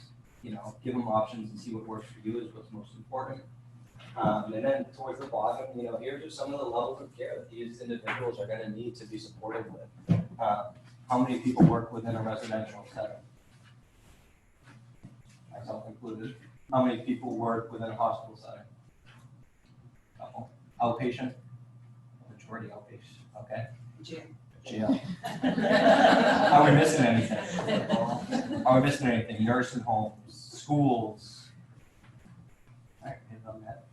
Give them options and see what works for you is what's most important. And then towards the bottom, here's just some of the levels of care that these individuals are going to need to be supported with. How many people work within a residential setting? Myself included. How many people work within a hospital setting? Couple. Outpatient? Majority outpatient. Okay. Jail. Are we missing anything? Are we missing anything? Nursing homes, schools. All right, hit on that.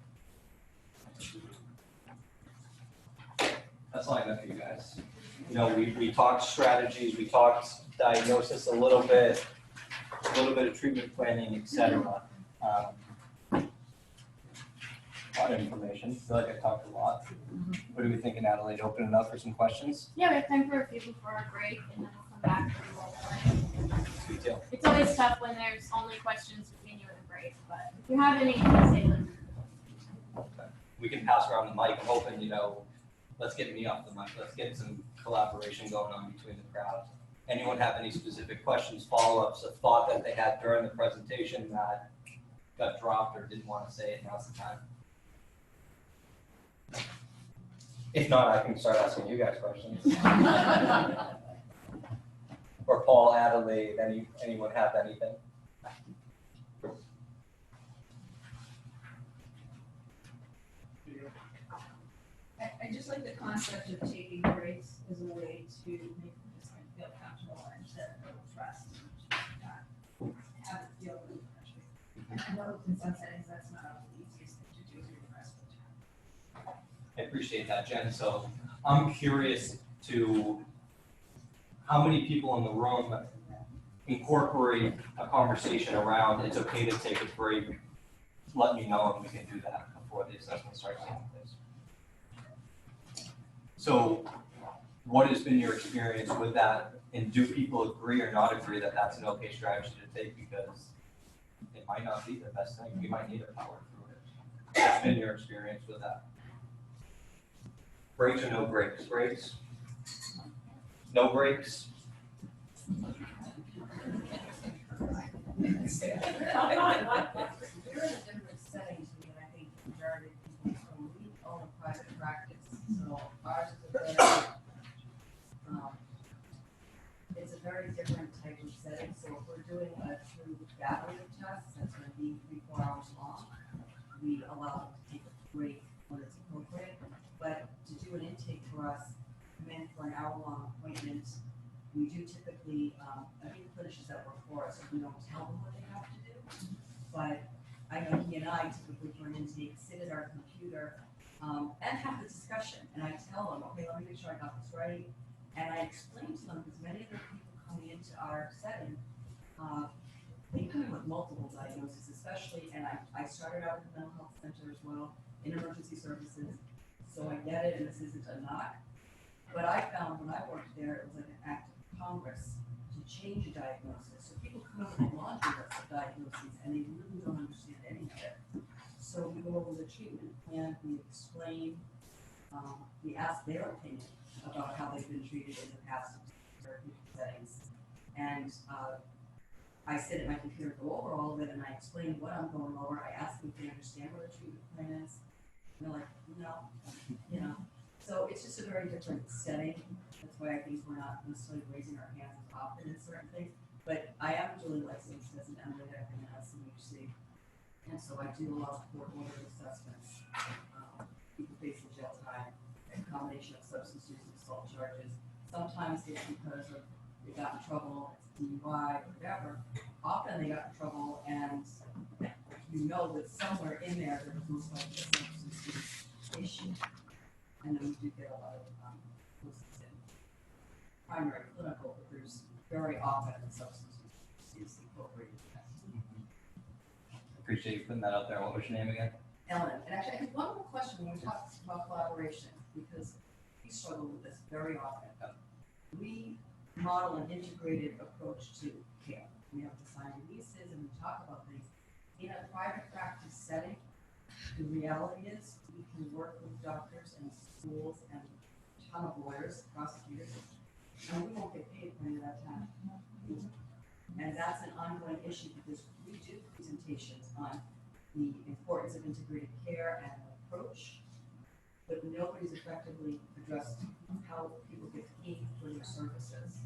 That's all I got for you guys. We talked strategies, we talked diagnosis a little bit of treatment planning, etc. A lot of information. I feel like I talked a lot. What are we thinking, Adelaide? Open it up for some questions? Yeah, we have time for a few before our break, and then we'll come back for the role play. Sweet deal. It's always tough when there's only questions between you and the break, but if you have any, say them. Okay. We can pass around the mic. I'm hoping, let's get me off the mic. Let's get some collaboration going on between the crowd. Anyone have any specific questions, follow-ups, a thought that they had during the presentation that got dropped or didn't want to say it? Now's the time. If not, I can start asking you guys questions. Or Paul, Adelaide, anyone have anything? I just like the concept of taking breaks as a way to make the participant feel comfortable and to build trust. Not have it feel really pressured. I know in some settings that's not always the easiest thing to do for the rest of the time. I appreciate that, Jen. So I'm curious to how many people in the room incorporate a conversation around it's okay to take a break. Let me know and we can do that before the assessment starts taking place. So what has been your experience with that? And do people agree or not agree that that's an okay strategy to take? Because it might not be the best thing. You might need to power through it. What's been your experience with that? Breaks or no breaks? Breaks? No breaks? You're in a different setting to me, and I think the majority of people, so we own a private practice, so ours is it's a very different type of setting, so if we're doing a true battery test, that's gonna be 3-4 hours long, we allow them to take a break when it's appropriate, but to do an intake for us, come in for an hour-long appointment, we do typically, I think the clinicians that work for us, we don't tell them what they have to do, but I know he and I typically for an intake sit at our computer and have the discussion, and I tell them, okay, let me make sure I got this right, and I explain to them, because many of the people coming into our setting, they come in with multiple diagnoses, especially, and I started out at the mental health center as well, in emergency services, so I get it, and this isn't a knock, but I found when I worked there, it was like an act of Congress to change a diagnosis. So people come up with a laundry list of diagnoses and they really don't understand any of it. So we go over the treatment plan, we explain, we ask their opinion about how they've been treated in the past therapeutic settings. And I sit at my computer, go over all of it, and I explain what I'm going over. I ask them if they understand what a treatment plan is. And they're like, no, So it's just a very different setting. That's why I think we're not necessarily raising our hands as often in certain things. But I am duly licensed as an MDiv and an SMHC. And so I do a lot of court-ordered assessments. People facing jail time, a combination of substance use and assault charges. Sometimes it's because of they got in trouble, it's DUI, or whatever. Often they got in trouble and you know that somewhere in there was most likely a substance use issue. And then we do get a lot of cases in primary clinical, but there's very often substance use incorporated. Appreciate you putting that out there. What was your name again? Ellen, and actually, I have one more question when we talk about collaboration, because we struggle with this very often. We model an integrated approach to care. We have to sign releases and we talk about things. In a private practice setting, the reality is we can work with doctors and schools and a ton of lawyers, prosecutors, and we won't get paid for any of that time. And that's an ongoing issue because we do presentations on the importance of integrated care and approach, but nobody's effectively addressed how people get paid for their services.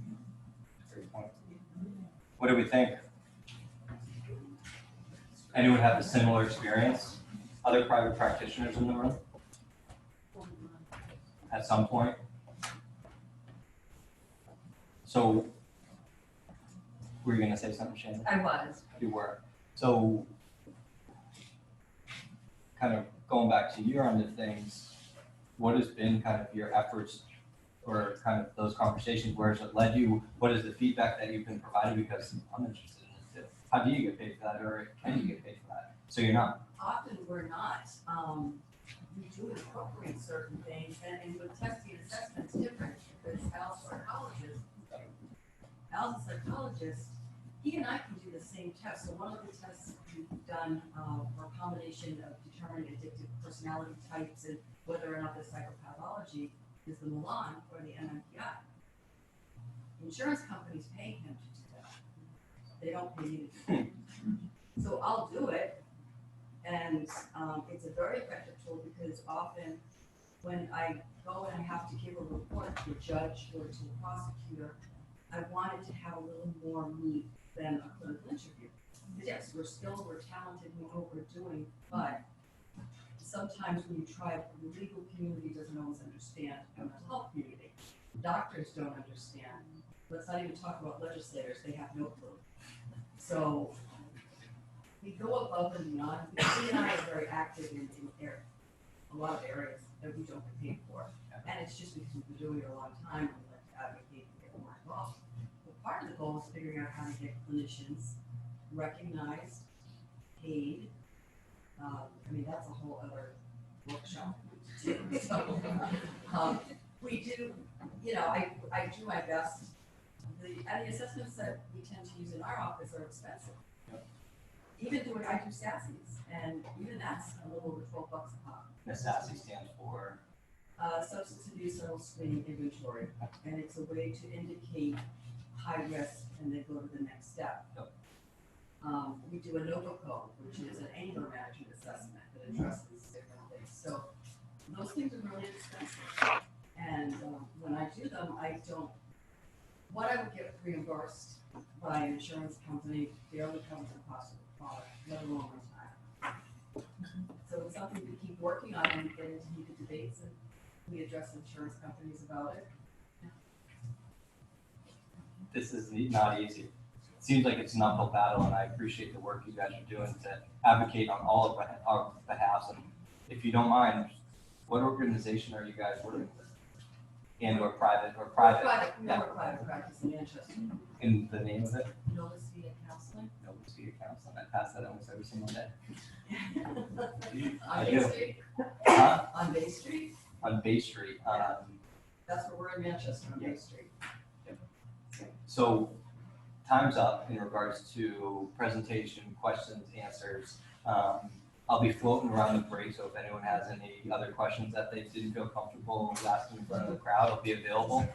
Great point. What do we think? Anyone have a similar experience? Other private practitioners in the room? At some point? So, were you going to say something, Shannon? I was. You were. So, kind of going back to your end of things, what has been kind of your efforts or kind of those conversations? Where has it led you? What is the feedback that you've been provided? Because I'm interested in it too. How do you get paid for that, or can you get paid for that? So you're not. Often we're not. We do incorporate certain things, and with testing and assessment, it's different because Al's a psychologist. He and I can do the same test. So one of the tests we've done for a combination of determining addictive personality types and whether or not there's psychopathology is the Milan or the MMPI. Insurance companies pay him to do that. They don't pay me to do it. So I'll do it, and it's a very effective tool because often when I go and I have to give a report to a judge or to a prosecutor, I want it to have a little more meat than a clinical interview. Yes, we're skilled, we're talented, we know what we're doing, but sometimes when you try it, the legal community doesn't always understand the mental health community. Doctors don't understand. Let's not even talk about legislators, they have no clue. So we go above and beyond. He and I are very active in a lot of areas that we don't get paid for. And it's just because we've been doing it a long time, we like to advocate and get more involved. But part of the goal is figuring out how to get clinicians recognized, paid. I mean, that's a whole other workshop too. So, we do, you know, I do my best. And the assessments that we tend to use in our office are expensive. Even doing, I do SASSIs, and even that's a little over $12 a pop. The SASSI stands for? Substance Abuse Level Screening Inventory, and it's a way to indicate high risk and then go to the next step. We do a NOVA code, which is an anger management assessment that addresses different things. So those things are really expensive. And when I do them, what I would get reimbursed by an insurance company barely covers the cost of the product, let alone my time. So it's something we keep working on and get into heated debates, and we address insurance companies about it. This is not easy. It seems like it's an uphill battle, and I appreciate the work you guys are doing to advocate on all of our behalfs. And if you don't mind, what organization are you guys working with? And or private? We're private practice in Manchester. In the name of it? Nova Scotia Counseling. Nova Scotia Counseling. I pass that almost every single day. On I Bay do. Street. Huh? On Bay Street. On Bay Street. That's where we're in Manchester, on Bay Street. So time's up in regards to presentation, questions, answers. I'll be floating around the break, so if anyone has any other questions that they didn't feel comfortable asking in front of the crowd, I'll be available.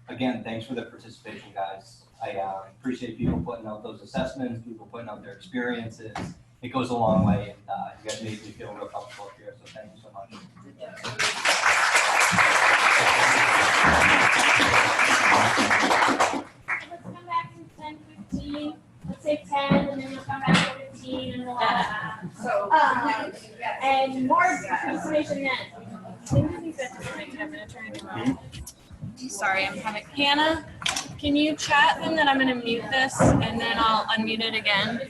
Again, thanks for the participation, guys. I appreciate people putting out those assessments, people putting out their experiences. It goes a long way, and you guys make me feel real comfortable here, so thank you so much. turn it around. Sorry, I'm having Hannah. Can you chat them that I'm going to mute this and then I'll unmute it again?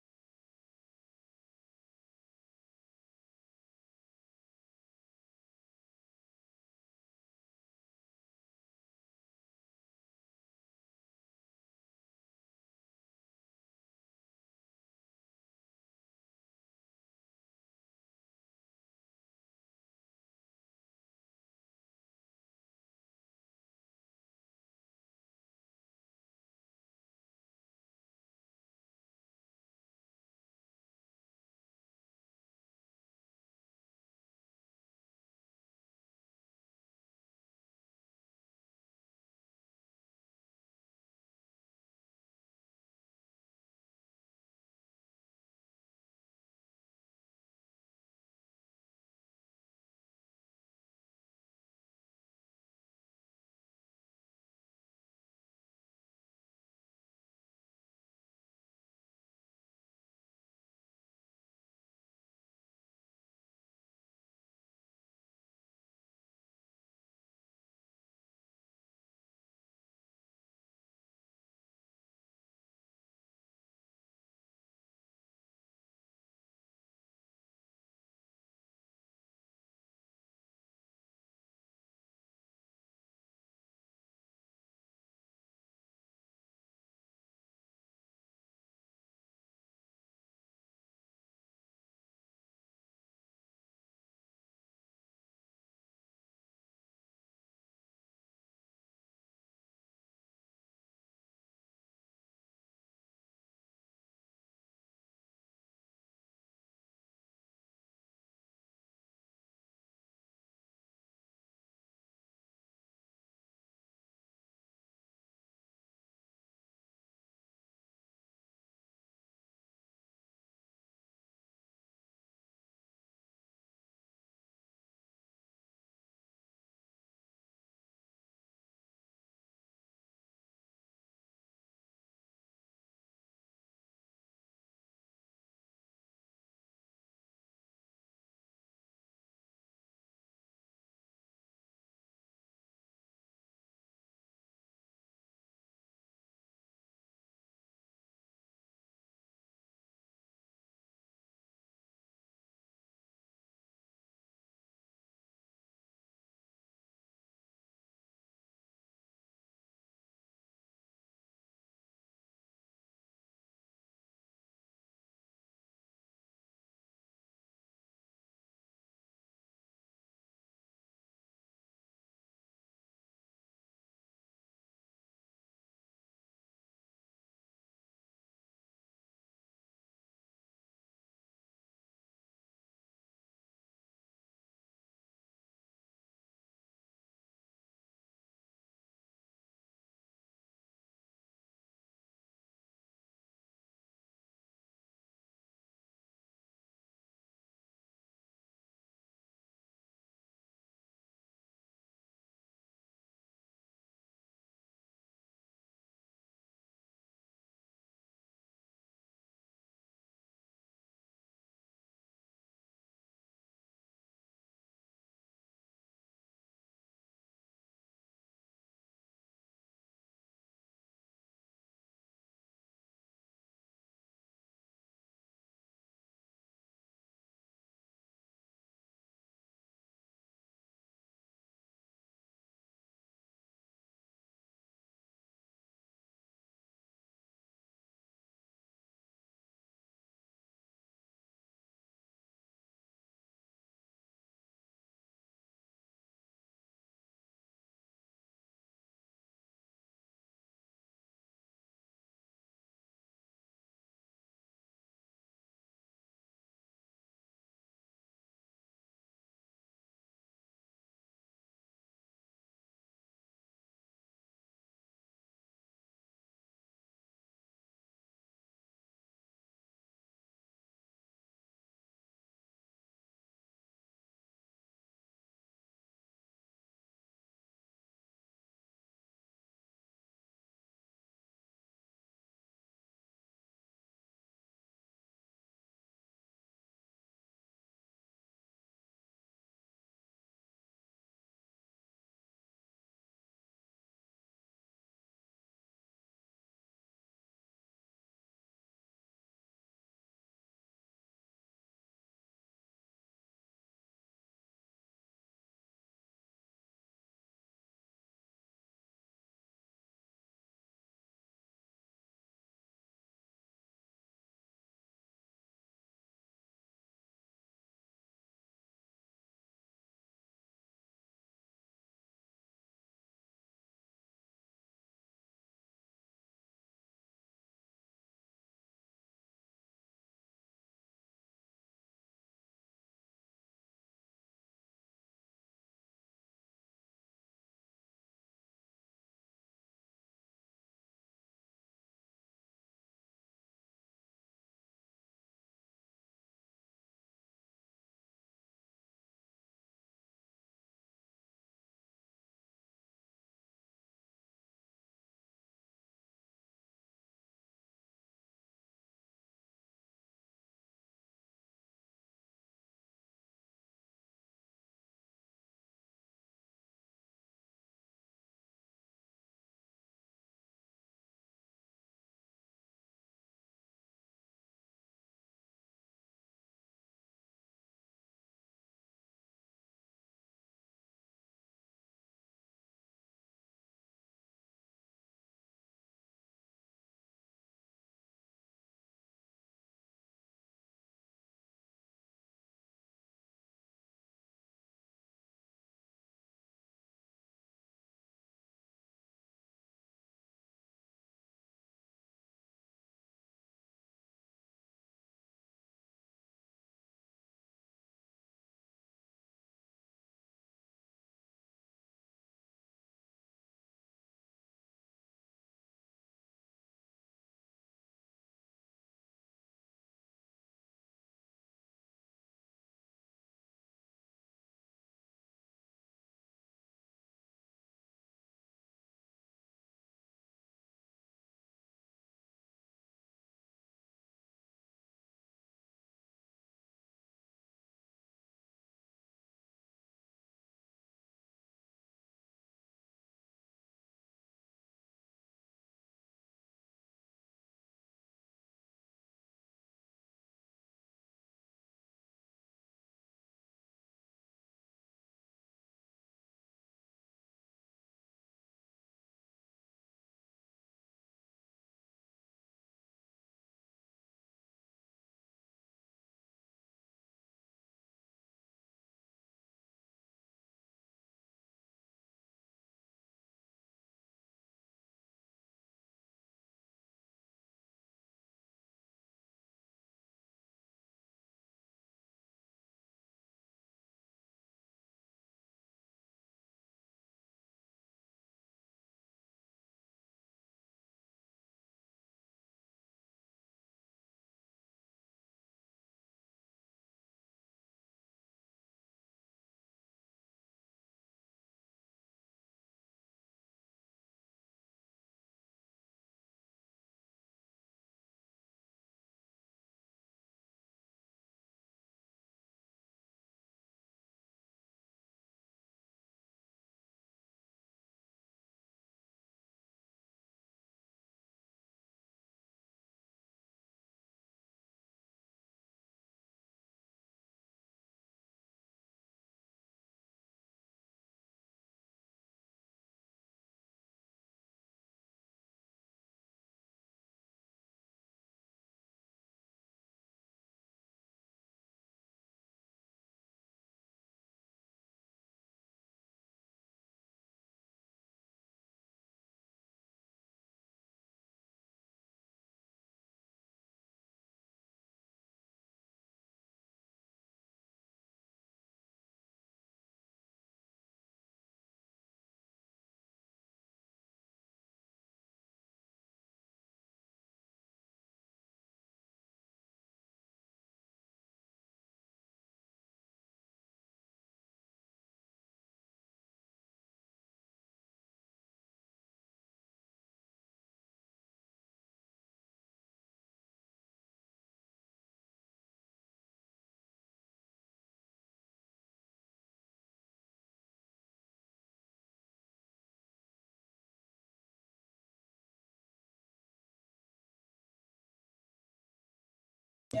Hi,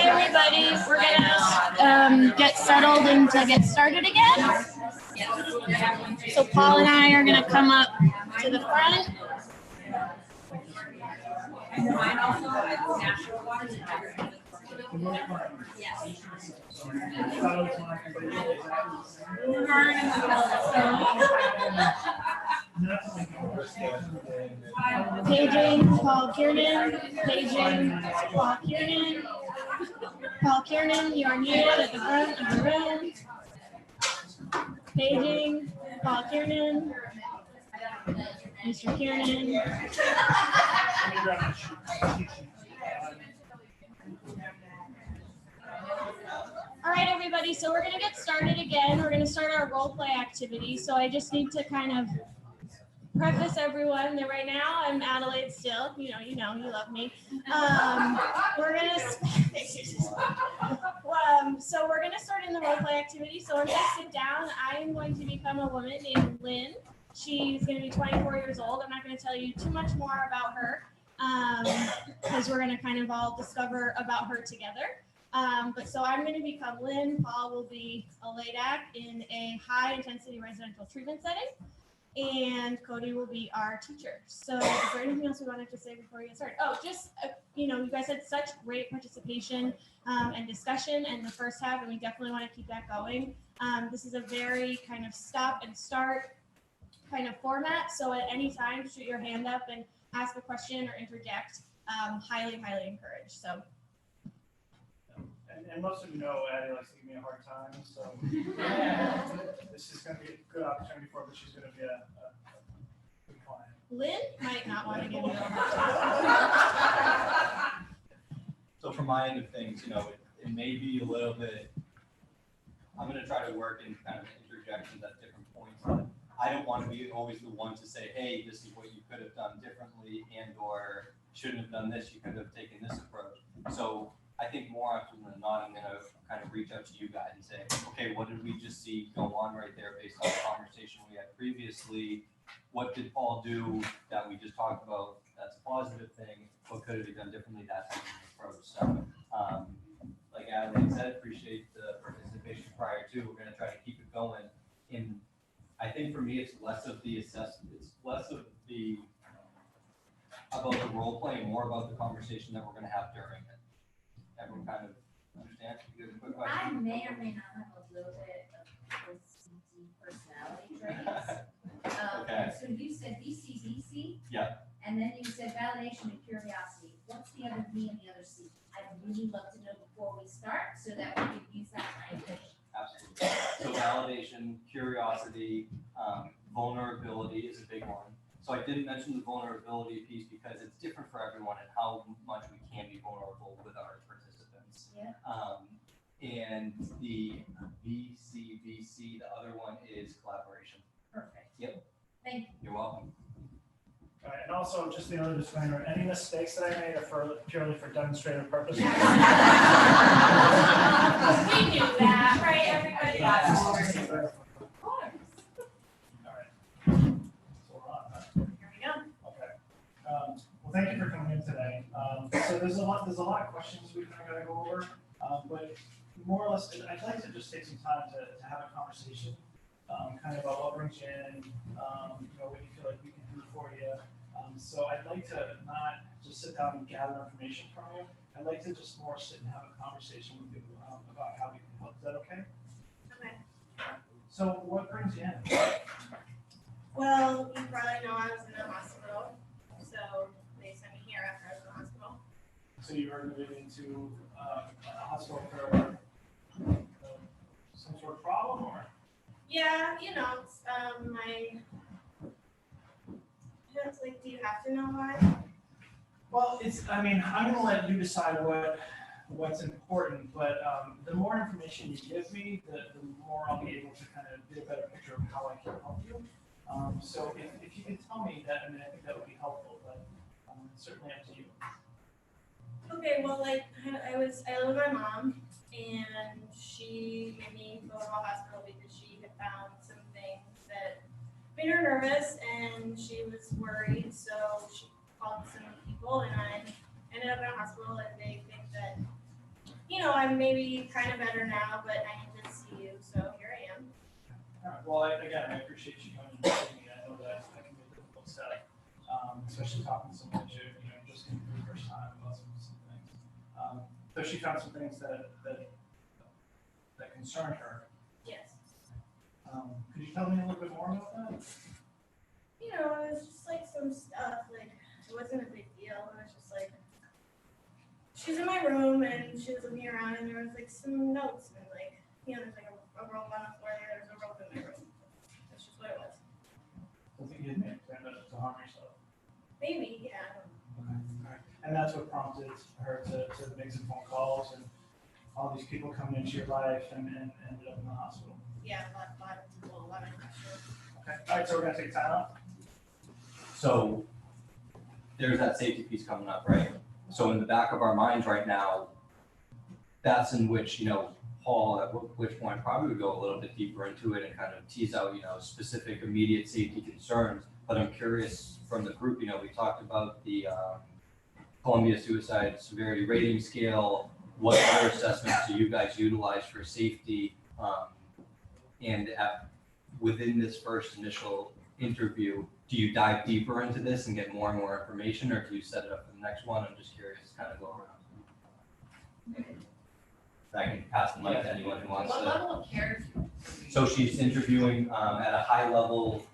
everybody. We're gonna get settled and to get started again. So Paul and I are gonna come up to the front. Paging Paul Kiernan. Paging Paul Kiernan. Paul Kiernan, you are needed at the front of the room. Paging Paul Kiernan. Mr. Kiernan. All right, everybody, so we're gonna get started again. We're gonna start our role play activity. So I just need to kind of preface everyone that right now I'm Adelaide Still. You love me. We're gonna so we're gonna start in the role play activity. So I'm gonna sit down. I am going to become a woman named Lynn. She's gonna be 24 years old. I'm not gonna tell you too much more about her because we're gonna kind of all discover about her together. But so I'm going to become Lynn. Paul will be a LADAC in a high intensity residential treatment setting. And Cody will be our teacher. So is there anything else we wanted to say before we get started? Oh, just, you guys had such great participation and discussion in the first half, and we definitely want to keep that going. This is a very kind of stop and start kind of format. So at any time, shoot your hand up and ask a question or interject. Highly, highly encouraged. So. And most of you know Addie likes to give me a hard time, so this is going to be a good opportunity for her, but she's going to be a good client. Lynn might not want to give you a hard time. So from my end of things, it may be a little bit, I'm going to try to work in kind of interjections at different points. But I don't want to be always the one to say, hey, this is what you could have done differently and or shouldn't have done this, you could have taken this approach. So I think more often than not, I'm going to kind of reach out to you guys and say, okay, what did we just see go on right there based on the conversation we had previously? What did Paul do that we just talked about that's a positive thing? What could have been done differently? That type of approach. So, like Adelaide said, appreciate the participation prior to. We're going to try to keep it going. And I think for me, it's less of the assessment. It's less of the about the role play and more about the conversation that we're going to have during it. Everyone kind of understand? You have a quick question? I may or may not have a little bit of OCD personality traits. Okay. So you said BC. Yeah. And then you said validation and curiosity. What's the other B and the other C? I'd really love to know before we start so that we can use that language. Absolutely. So validation, curiosity, vulnerability is a big one. So I didn't mention the vulnerability piece because it's different for everyone and how much we can be vulnerable with our participants. Yeah. And the VCVC, the other one is collaboration. Perfect. Yep. Thank you. You're welcome. All right, and also just the other disclaimer, any mistakes that I made are purely for demonstrative purposes. We knew that, right, everybody? Well, thank you for coming in today. So there's a lot of questions we kind of got to go over, but more or less, I'd like to just take some time to have a conversation, kind of about what brings you in, what you feel like we can do for you. So I'd like to not just sit down and gather information from you. I'd like to just more sit and have a conversation with you about how we can help. Is that okay? Okay. So what brings you in? Well, you probably know I was in a hospital, so they sent me here after I was in the hospital. So you were admitted into a hospital for some sort of problem, or? Yeah, it's, do you have to know why? Well, I'm gonna let you decide what's important, but the more information you give me, the more I'll be able to kind of get a better picture of how I can help you. So if you can tell me that, I think that would be helpful, but it's certainly up to you. Okay, well, I live with my mom, and she made me go to the hospital because she had found some things that made her nervous, and she was worried, so she called some people people, and I ended up in a hospital, and they think that, you know, I'm maybe kind of better now, but I need to see you, so here I am. All right, well, again, I appreciate you coming and seeing me. I know that can be a difficult step, especially talking to someone that you know, just came for the first time about some things. So she found some things that concerned her. Yes. Could you tell me a little bit more about that? You know, it was just like some stuff, like, it wasn't a big deal, it was just like, she was in my room and she was looking around and there was like some notes and like, you know, there's like a rope on the floor, there's a rope in my room. That's just what it was. I think you didn't intend to harm yourself. Maybe, yeah. Okay. All right. And that's what prompted her to make some phone calls and all these people coming into your life and ended up in the hospital. Yeah, a lot of people, a lot of pressure. Okay. All right, so we're gonna take time out. So there's that safety piece coming up, right? So in the back of our minds right now, that's in which, you know, Paul, at which point probably would go a little bit deeper into it and kind of tease out, you know, specific immediate safety concerns. But I'm curious from the group, you know, we talked about the Columbia Suicide Severity Rating Scale. What other assessments do you guys utilize for safety? Within this first initial interview, do you dive deeper into this and get more and more information, or do you set it up for the next one? I'm just curious, kind of go around. I can pass the mic to anyone who wants to. What level of care? So she's interviewing at a high level,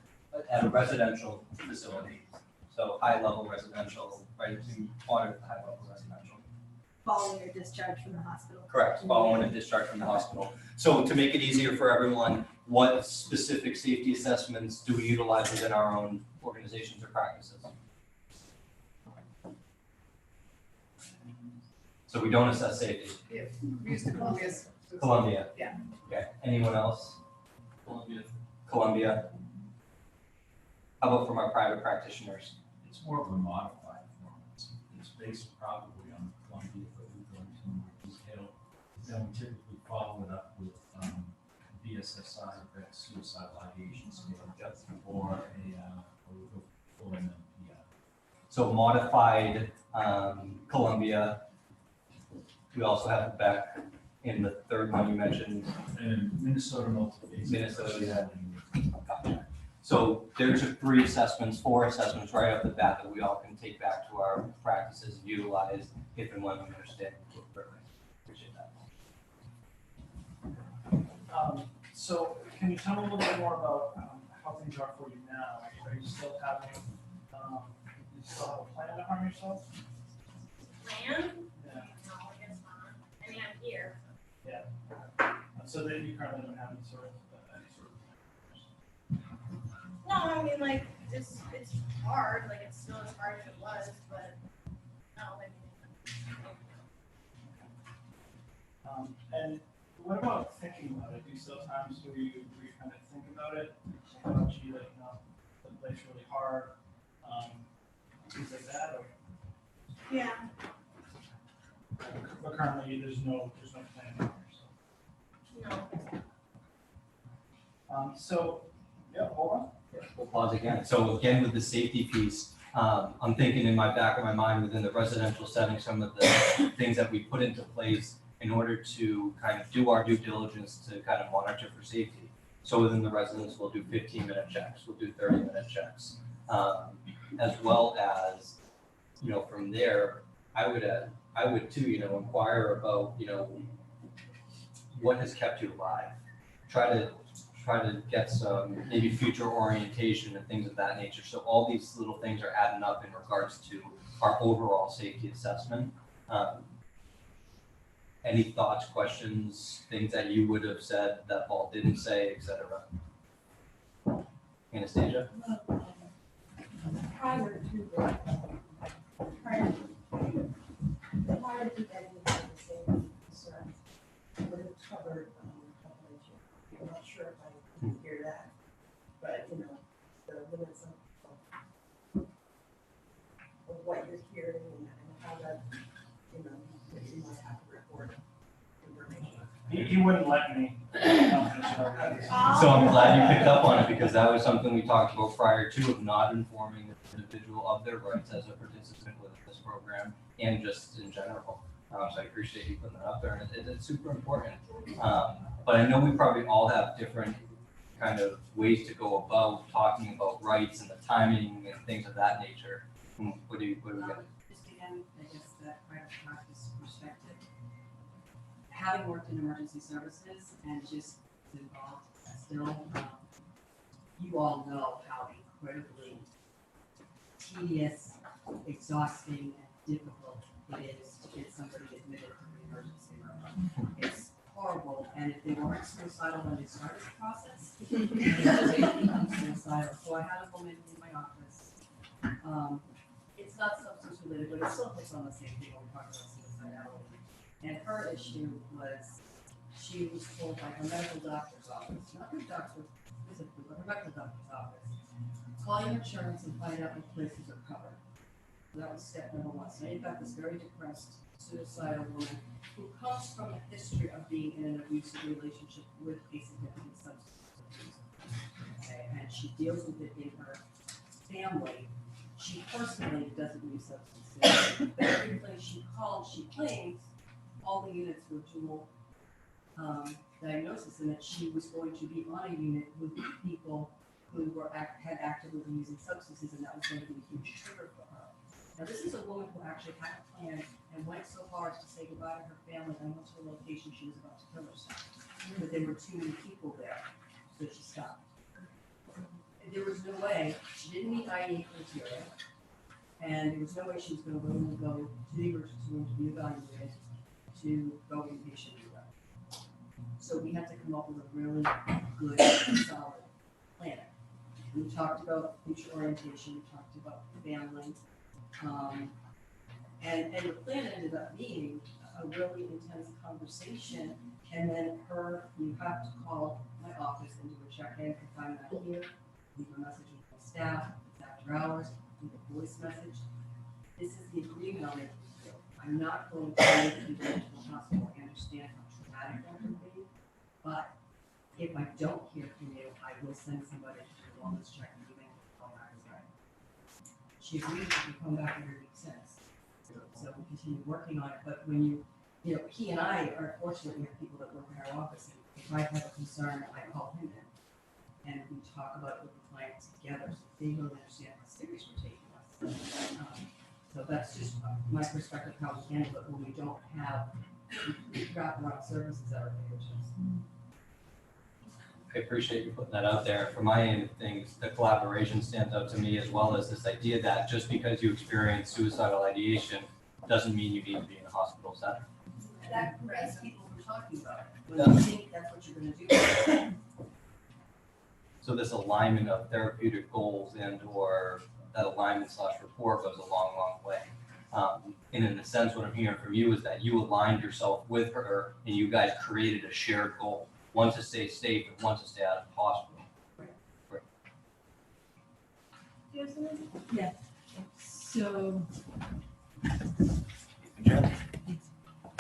at a residential facility. So high level residential, right, in part of the high level residential. Following your discharge from the hospital. Correct, following a discharge from the hospital. So to make it easier for everyone, what specific safety assessments do we utilize within our own organizations or practices? So we don't assess safety. Yeah, we use the Columbia's. Columbia. Yeah. Okay, anyone else? Columbia. How about from our private practitioners? It's more of a modified form. It's based probably on Columbia, but we go into more detail. Then we typically follow it up with BSSI, that's suicidal ideation scale, or an MPI. So modified Columbia. We also have Beck in the third one you mentioned. And Minnesota multi-phase. Minnesota, yeah. Gotcha. So there's four assessments right off the bat that we all can take back to our practices and utilize if and when we understand. Appreciate that. So can you tell me a little bit more about how things are for you now? Are you still having, you still have a plan to harm yourself? Plan? Yeah. No, I guess not. I mean, I'm here. Yeah. So then you currently don't have any sort of No, I mean, like, it's hard, like, it's still as hard as it was, but no, I mean. And what about thinking about it? Do you still have times where you kind of think about it? Think about, gee, like, you know, the life's really hard, things like that, or? Yeah. But currently, there's no plan to harm yourself. No. So, yeah, hold on. We'll pause again. So again, with the safety piece, I'm thinking in my back of my mind within the residential setting, some of the things that we put into place in order to kind of do our due diligence to kind of monitor for safety. So within the residence, we'll do 15-minute checks, we'll do 30-minute checks, as well as, you know, from there, I would too, you know, inquire about, you know, what has kept you alive. Try to get some maybe future orientation and things of that nature. So all these little things are adding up in regards to our overall safety assessment. Any thoughts, questions, things that you would have said that Paul didn't say, et cetera? Anastasia? Prior to getting into the same concerns, would have covered population. I'm not sure if I can hear that, but you know, the limits of what you're hearing and how that, you know, you might have to report information. He wouldn't let me. So I'm glad you picked up on it, because that was something we talked about prior to, of not informing the individual of their rights as a participant with this program and just in general. So I appreciate you putting that up there, and it's super important. But I know we probably all have different kind of ways to go about talking about rights and the timing and things of that nature. What do we get? Just again, I guess that private practice perspective. Having worked in emergency services and just involved still, you all know how incredibly tedious, exhausting, and difficult it is to get somebody admitted to the emergency room. It's horrible, and if they weren't suicidal when they started the process, they become suicidal. So I had a woman in my office. It's not substance related, but it still hits on the same thing when we talk about suicidality. And her issue was she was told by her medical doctor's office, not her doctor physically, but her medical doctor's office, call your insurance and find out what places are covered. So that was step number one. So you've got this very depressed, suicidal woman who comes from a history of being in an abusive relationship with a significant substance abuse. Okay, and she deals with it in her family. She personally doesn't use substances. But every place she called, she claims all the units were dual diagnosis, and that she was going to be on a unit with people who had actively been using substances, and that was going to be a huge trigger for her. Now, this is a woman who actually had a plan and went so hard to say goodbye to her family and went to a location she was about to kill herself. But there were too many people there, so she stopped. There was no way, she didn't meet IE criteria, and there was no way she was going to willingly go to the emergency room to be evaluated, to go inpatient to that. So we had to come up with a really good, solid plan. We talked about future orientation, we talked about family, and the plan ended up being a really intense conversation. And then you have to call my office and do a check-in if I'm not here, leave a message with my staff, it's after hours, leave a voice message. This is the agreement I'll make with you. I'm not going to make you go to the hospital. I understand how traumatic that can be, but if I don't hear from you, I will send somebody to do a wellness check and you make a call back as well. She agreed to come back every week since. So we continue working on it, but when he and I are fortunate, we have people that work in our office, and if I have a concern, I call him in. And we talk about it with the client together, so they really understand how serious we're taking us. So that's just my perspective how we handle it when we don't have wraparound services at our fingertips. I appreciate you putting that out there. From my end of things, the collaboration stands out to me, as well as this idea that just because you experience suicidal ideation doesn't mean you need to be in a hospital setting. That's people we're talking about. When you think that's what you're going to do. So this alignment of therapeutic goals and or that alignment / rapport goes a long, long way. And in a sense, what I'm hearing from you is that you aligned yourself with her and you guys created a shared goal. One to stay safe and one to stay out of the hospital. Right. Yeah.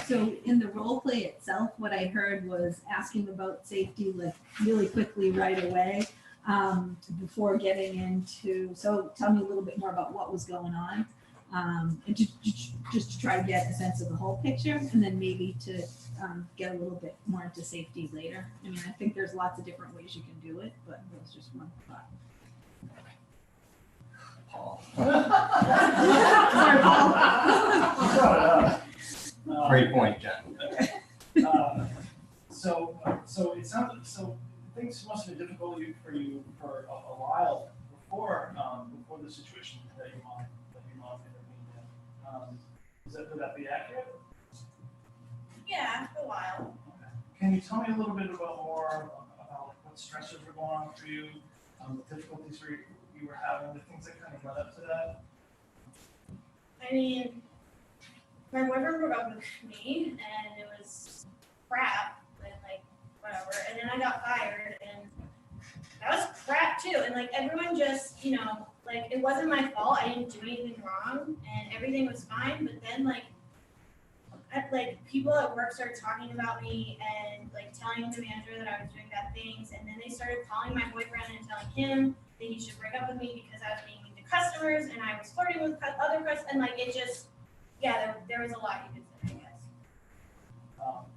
So in the role play itself, what I heard was asking about safety like really quickly right away before getting into, so tell me a little bit more about what was going on. And just to try to get a sense of the whole picture, and then maybe to get a little bit more into safety later. I mean, I think there's lots of different ways you can do it, but that was just one thought. Paul. Sorry, Paul. Great point, Jen. So it sounds, so things must have been difficult for you for a while before the situation that your mom intervened in. Would that be accurate? Yeah, for a while. Okay. Can you tell me a little bit more about what stressors were going on for you, the difficulties you were having, the things that kind of led up to that? I mean, my boyfriend broke up with me, and it was crap, and like whatever. And then I got fired, and that was crap too. And like everyone just, like it wasn't my fault. I didn't do anything wrong, and everything was fine. But then like people at work started talking about me and like telling the manager that I was doing bad things, and then they started calling my boyfriend and telling him that he should break up with me because I was being mean to customers and I was flirting with other customers, and like it just Yeah, there was a lot you could say, I guess.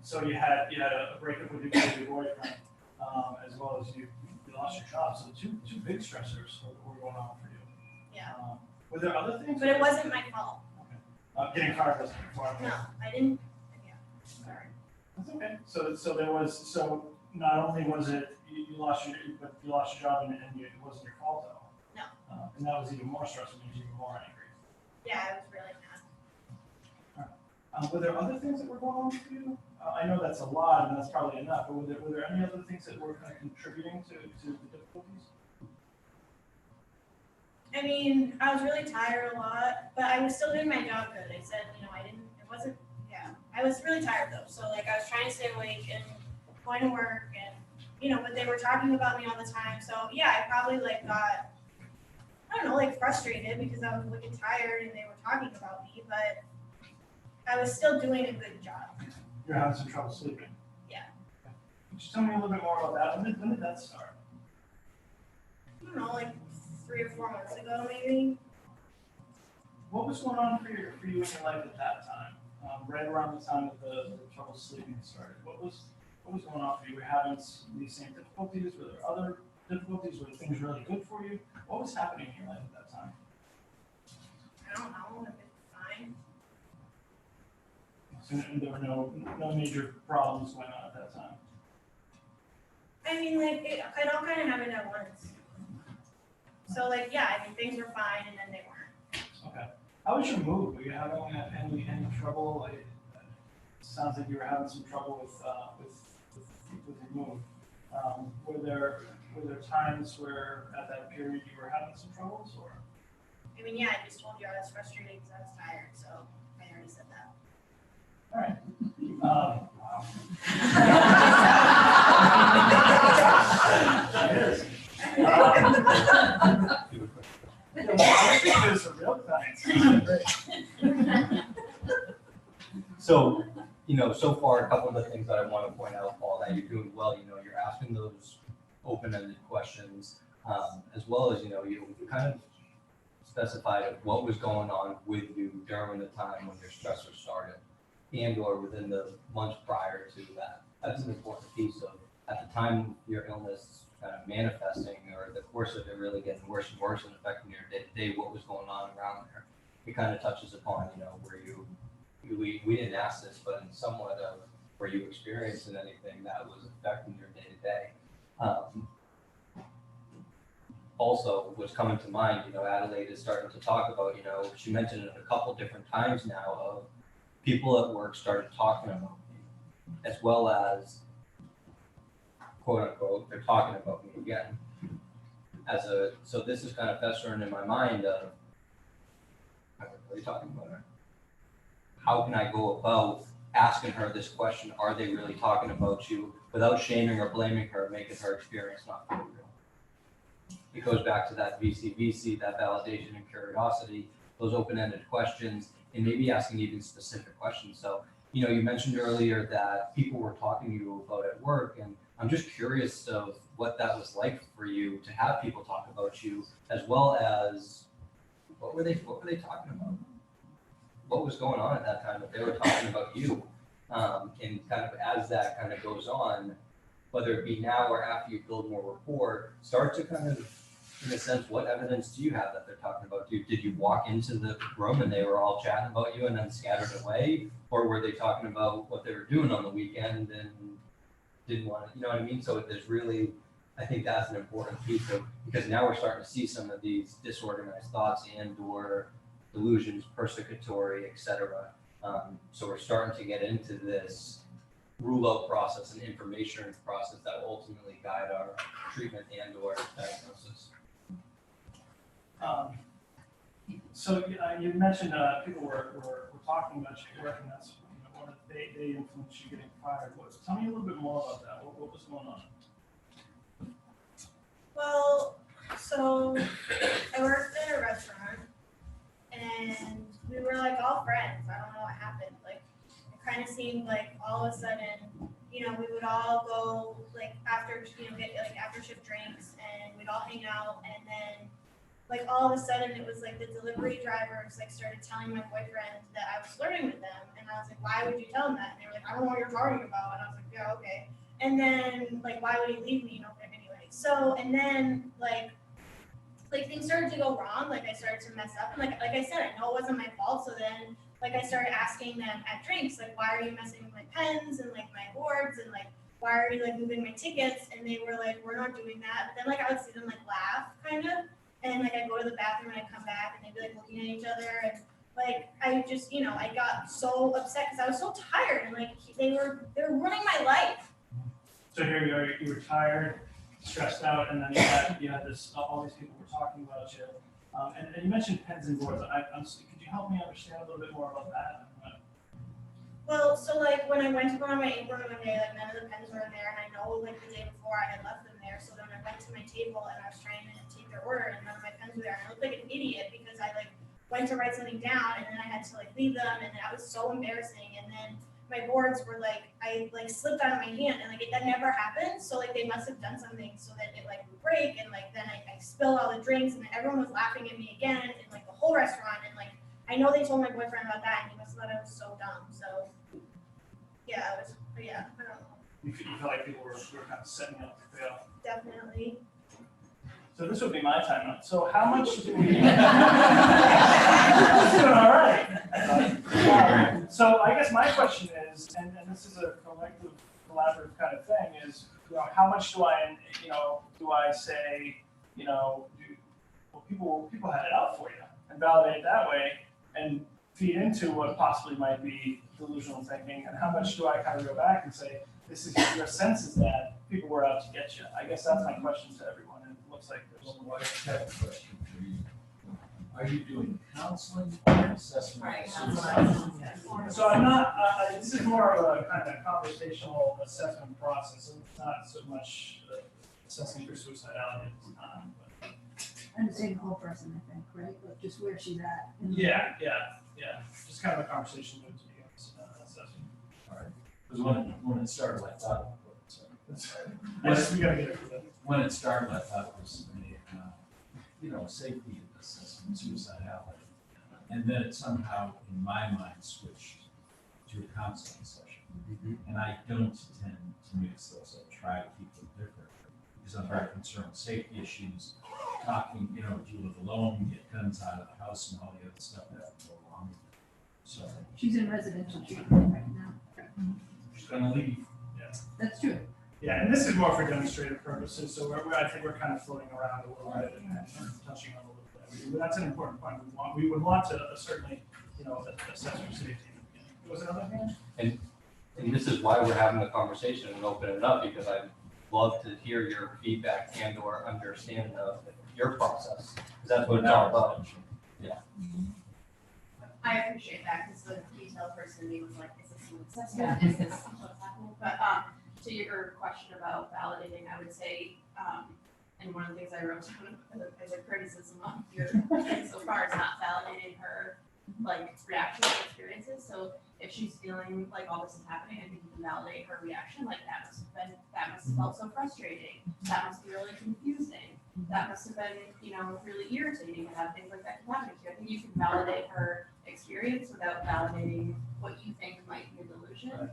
So you had a breakup with your boyfriend, as well as you lost your job. So two big stressors were going on for you. Yeah. Were there other things? But it wasn't my fault. Getting fired wasn't your fault. No, I didn't, yeah, sorry. That's okay. So not only was it you lost your job and it wasn't your fault though. No. And that was even more stressful, made you even more angry. Yeah, I was really mad. Were there other things that were going on for you? I know that's a lot and that's probably enough, but were there any other things that were kind of contributing to the difficulties? I mean, I was really tired a lot, but I was still doing my job good. I said, I was really tired though. So like I was trying to stay awake and going to work and, but they were talking about me all the time. So yeah, I probably like got, I don't know, like frustrated because I was looking tired and they were talking about me, but I was still doing a good job. You're having some trouble sleeping. Yeah. Could you tell me a little bit more about that? When did that start? I don't know, like 3 or 4 months ago maybe. What was going on for you in your life at that time? Right around the time that the trouble sleeping started. What was going on for you? Were you having these same difficulties? Were there other difficulties? Were things really good for you? What was happening in your life at that time? I don't know, if it's fine. So there were no major problems going on at that time. I mean, like, it all kind of happened at once. So, like, yeah, I mean, things were fine, and then they weren't. Okay. How was your mood? Were you having any trouble? It sounds like you were having some trouble with your mood. Were there times where at that period you were having some troubles, or? I mean, yeah, I just told you I was frustrated because I was tired, so I already said that. All right. Wow. It is. There's a real thing. So, so far, a couple of the things that I want to point out, Paul, that you're doing well, you're asking those open-ended questions, as well as, you kind of specified of what was going on with you during the time when your stressor started and or within the months prior to that. That's an important piece of, at the time your illness kind of manifesting or the course of it really getting worse and worse and affecting your day-to-day, what was going on around there. It kind of touches upon, where we didn't ask this, but in somewhat of were you experiencing anything that was affecting your day-to-day. Also, what's coming to mind, Adelaide is starting to talk about, she mentioned it a couple different times now of people at work started talking about me, as well as, quote unquote, they're talking about me again. So this is kind of festering in my mind of, are they really talking about her? How can I go about asking her this question, are they really talking about you, without shaming or blaming her, making her experience not feel real? It goes back to that VC, that validation and curiosity, those open-ended questions, and maybe asking even specific questions. So, you mentioned earlier that people were talking to you about at work, and I'm just curious of what that was like for you to have people talk about you, as well as what were they talking about? What was going on at that time that they were talking about you? And kind of as that kind of goes on, whether it be now or after you build more rapport, start to kind of, in a sense, what evidence do you have that they're talking about you? Did you walk into the room and they were all chatting about you and then scattered away? Or were they talking about what they were doing on the weekend and didn't want to, you know what I mean? So there's really, I think that's an important piece of, because now we're starting to see some of these disorganized thoughts and or delusions, persecutory, et cetera. So we're starting to get into this rule out process and information process that will ultimately guide our treatment and or diagnosis. So you mentioned people were talking about you work, and that's one of they influenced you getting fired. Tell me a little bit more about that. What was going on? Well, so I worked at a restaurant and we were like all friends. I don't know what happened. Like it kind of seemed like all of a sudden, we would all go like after, get like after shift drinks and we'd all hang out and then like all of a sudden it was like the delivery drivers like started telling my boyfriend that I was flirting with them, and I was like, why would you tell him that? And they were like, I don't know what you're talking about, and I was like, yeah, okay. And then like, why would he leave me? Anyway. So and then like things started to go wrong. Like I started to mess up, and like I said, I know it wasn't my fault. So then like I started asking them at drinks, like, why are you messing with my pens and like my boards, and like why are you like moving my tickets? And they were like, we're not doing that. But then like I would see them like laugh kind of, and like I go to the bathroom and I come back and they'd be like looking at each other, and like I just I got so upset because I was so tired, and like they were ruining my life. So here you were tired, stressed out, and then you had this all these people were talking about you, and you mentioned pens and boards. Could you help me understand a little bit more about that? Well, so like when I went to put on my apron one day, like none of the pens were in there, and I know like the day before I had left them there. So then I went to my table and I was trying to take their order, and none of my pens were there. And I looked like an idiot because I like went to write something down, and then I had to like leave them, and that was so embarrassing. And then my boards were like I like slipped out of my hand, and like that never happened. So like they must have done something so that it like would break, and like then I spilled all the drinks, and everyone was laughing at me again, and like the whole restaurant, and like I know they told my boyfriend about that, and he must have thought I was so dumb. So. Yeah, it was, I don't know. You feel like people were kind of setting you up to fail? Definitely. So this would be my time now. So how much do we? Doing all right. So I guess my question is, and this is a collective, collaborative kind of thing, is how much do I say, people had it out for you and validate it that way and feed into what possibly might be delusional thinking, and how much do I kind of go back and say, this is your sense is that people were out to get you? I guess that's my question to everyone, and it looks like there's Well, I have a question for you. Are you doing counseling or assessment? Right, So I'm not, this is more of a kind of conversational assessment process, so it's not so much assessing for suicidality at this time. But. Understanding the whole person, I think, right? Like just where she's at. Yeah. Just kind of a conversation with you guys, assessment. All right. Because when it started, I thought, We gotta get it for that. when it started, I thought it was a safety assessment, suicidality. And then it somehow, in my mind, switched to a counseling session. And I don't tend to mix those. I try to keep them different because I'm very concerned with safety issues. Talking, do you live alone, get guns out of the house and all the other stuff that go along. So She's in residential treatment right now. she's gonna leave. Yeah. That's true. Yeah, and this is more for demonstrative purposes, so I think we're kind of floating around a little bit and touching on a little bit. But that's an important point. We would want to certainly, assess for safety. Was there another thing? And this is why we're having the conversation and opening it up, because I'd love to hear your feedback and or understanding of your process, because that's what it's all about. Yeah. I appreciate that because the detail person in me was like, is this an assessment? Is this what's happening? But to your question about validating, I would say, and one of the things I wrote down as a criticism of your so far is not validating her like reaction to experiences. So if she's feeling like all this is happening, I think you can validate her reaction. Like that must have felt so frustrating. That must be really confusing. That must have been, really irritating to have things like that happen to you. I think you can validate her experience without validating what you think might be a delusion.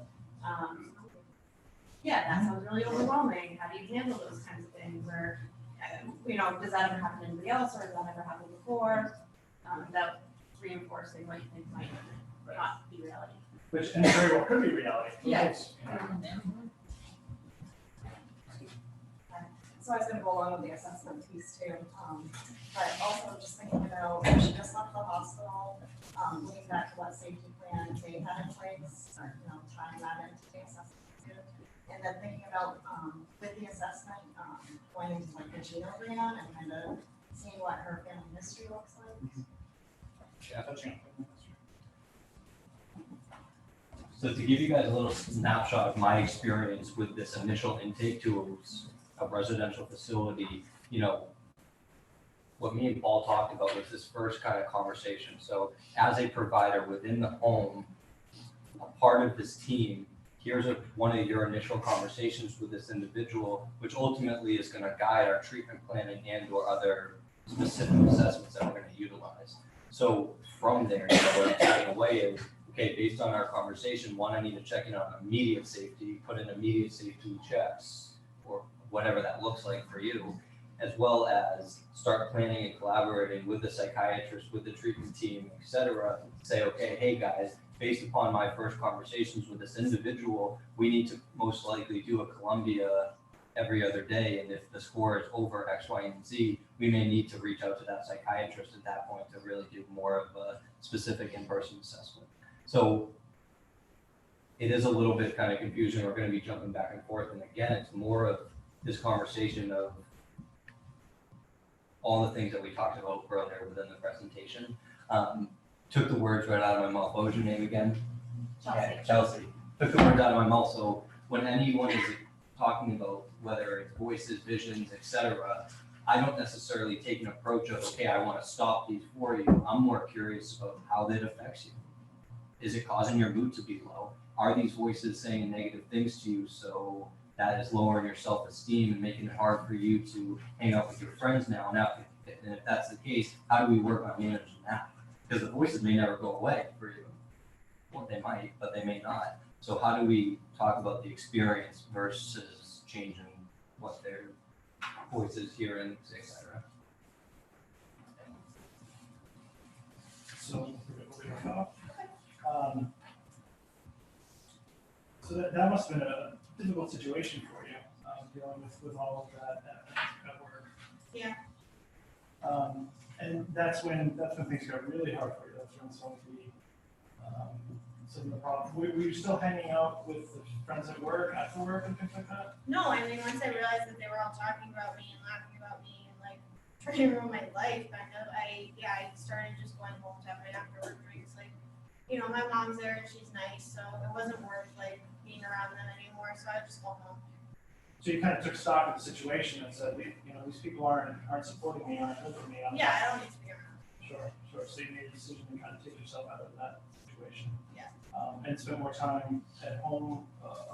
That sounds really overwhelming. How do you handle those kinds of things? Or, does that ever happen to anybody else, or has that ever happened before? Without reinforcing what you think might not be reality. Which very well could be reality. Yes. So I was going to go along with the assessment piece too, but also just thinking about when she just left the hospital, looking back to what safety plan they had in place, tying that into the assessment too. And then thinking about with the assessment, going into like the genogram and kind of seeing what her family history looks like. Yeah. So to give you guys a little snapshot of my experience with this initial intake to a residential facility, what me and Paul talked about was this first kind of conversation. So as a provider within the home, a part of this team, here's one of your initial conversations with this individual, which ultimately is going to guide our treatment planning and or other specific assessments that we're going to utilize. So from there, what I'm taking away is, okay, based on our conversation, one, I need to check in on immediate safety, put in immediate safety checks, or whatever that looks like for you, as well as start planning and collaborating with the psychiatrist, with the treatment team, et cetera. Say, okay, hey guys, based upon my first conversations with this individual, we need to most likely do a Columbia every other day. And if the score is over X, Y, and Z, we may need to reach out to that psychiatrist at that point to really do more of a specific in-person assessment. So it is a little bit kind of confusing. We're going to be jumping back and forth. And again, it's more of this conversation of all the things that we talked about earlier within the presentation. Took the words right out of my mouth. What was your name again? Chelsea. Okay, Chelsea. Took the words out of my mouth. So when anyone is talking about whether it's voices, visions, etc., I don't necessarily take an approach of, okay, I want to stop these for you. I'm more curious about how that affects you. Is it causing your mood to be low? Are these voices saying negative things to you, so that is lowering your self-esteem and making it hard for you to hang out with your friends now? And if that's the case, how do we work on managing that? Because the voices may never go away for you. Well, they might, but they may not. So how do we talk about the experience versus changing what their voices, hearing, etc.? So, so that must have been a difficult situation for you, dealing with all of that at work. Yeah. And that's when things got really hard for you. That's when some of the problems. Were you still hanging out with the friends at work, after work, and things like that? No, I mean, once I realized that they were all talking about me and laughing about me and like trying to ruin my life, kind of, I started just going home to have my after work drinks. Like, you know, my mom's there and she's nice, so it wasn't worth like being around them anymore. So I just go home. So you kind of took stock of the situation and said, these people aren't supporting me, aren't good for me. Yeah, I don't need to be around. Sure. So you made a decision to kind of take yourself out of that situation. Yeah. And spend more time at home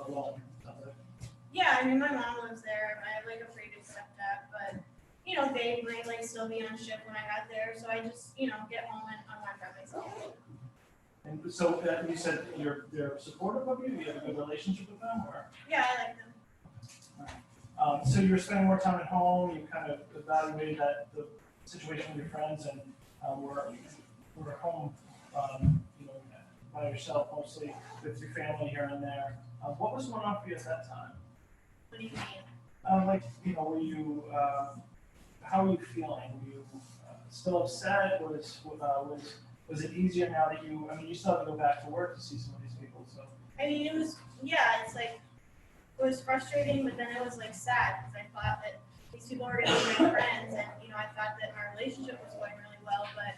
alone. Yeah, I mean, my mom lives there. I have like a previous stepdad, but you know, they might like still be on shift when I got there, so I just get home and unwind by myself. And so you said they're supportive of you. Do you have a good relationship with them, or? Yeah, I like them. So you were spending more time at home. You kind of evaluated the situation with your friends, and were at home, by yourself mostly with your family here and there. What was going on for you at that time? What do you mean? Were you? How were you feeling? Were you still upset? Was it easier now that you? I mean, you still have to go back to work to see some of these people. So. I mean, it was it's like. It was frustrating, but then it was like sad because I thought that these people were going to be my friends, and I thought that my relationship was going really well. But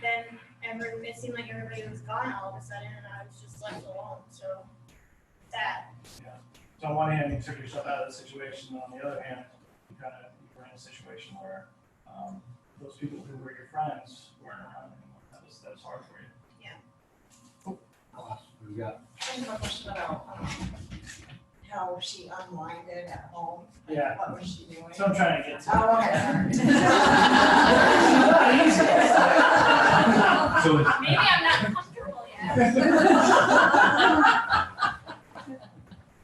then it seemed like everybody was gone all of a sudden, and I was just left alone. So sad. Yeah. So on one hand, you took yourself out of the situation, and on the other hand, you were in a situation where those people who were your friends weren't around anymore. That was hard for you. Yeah. Cool. What do we got? I have a question about how she unwinded at home. Yeah. What was she doing? So I'm trying to get to. Oh, okay. So Maybe I'm not comfortable yet.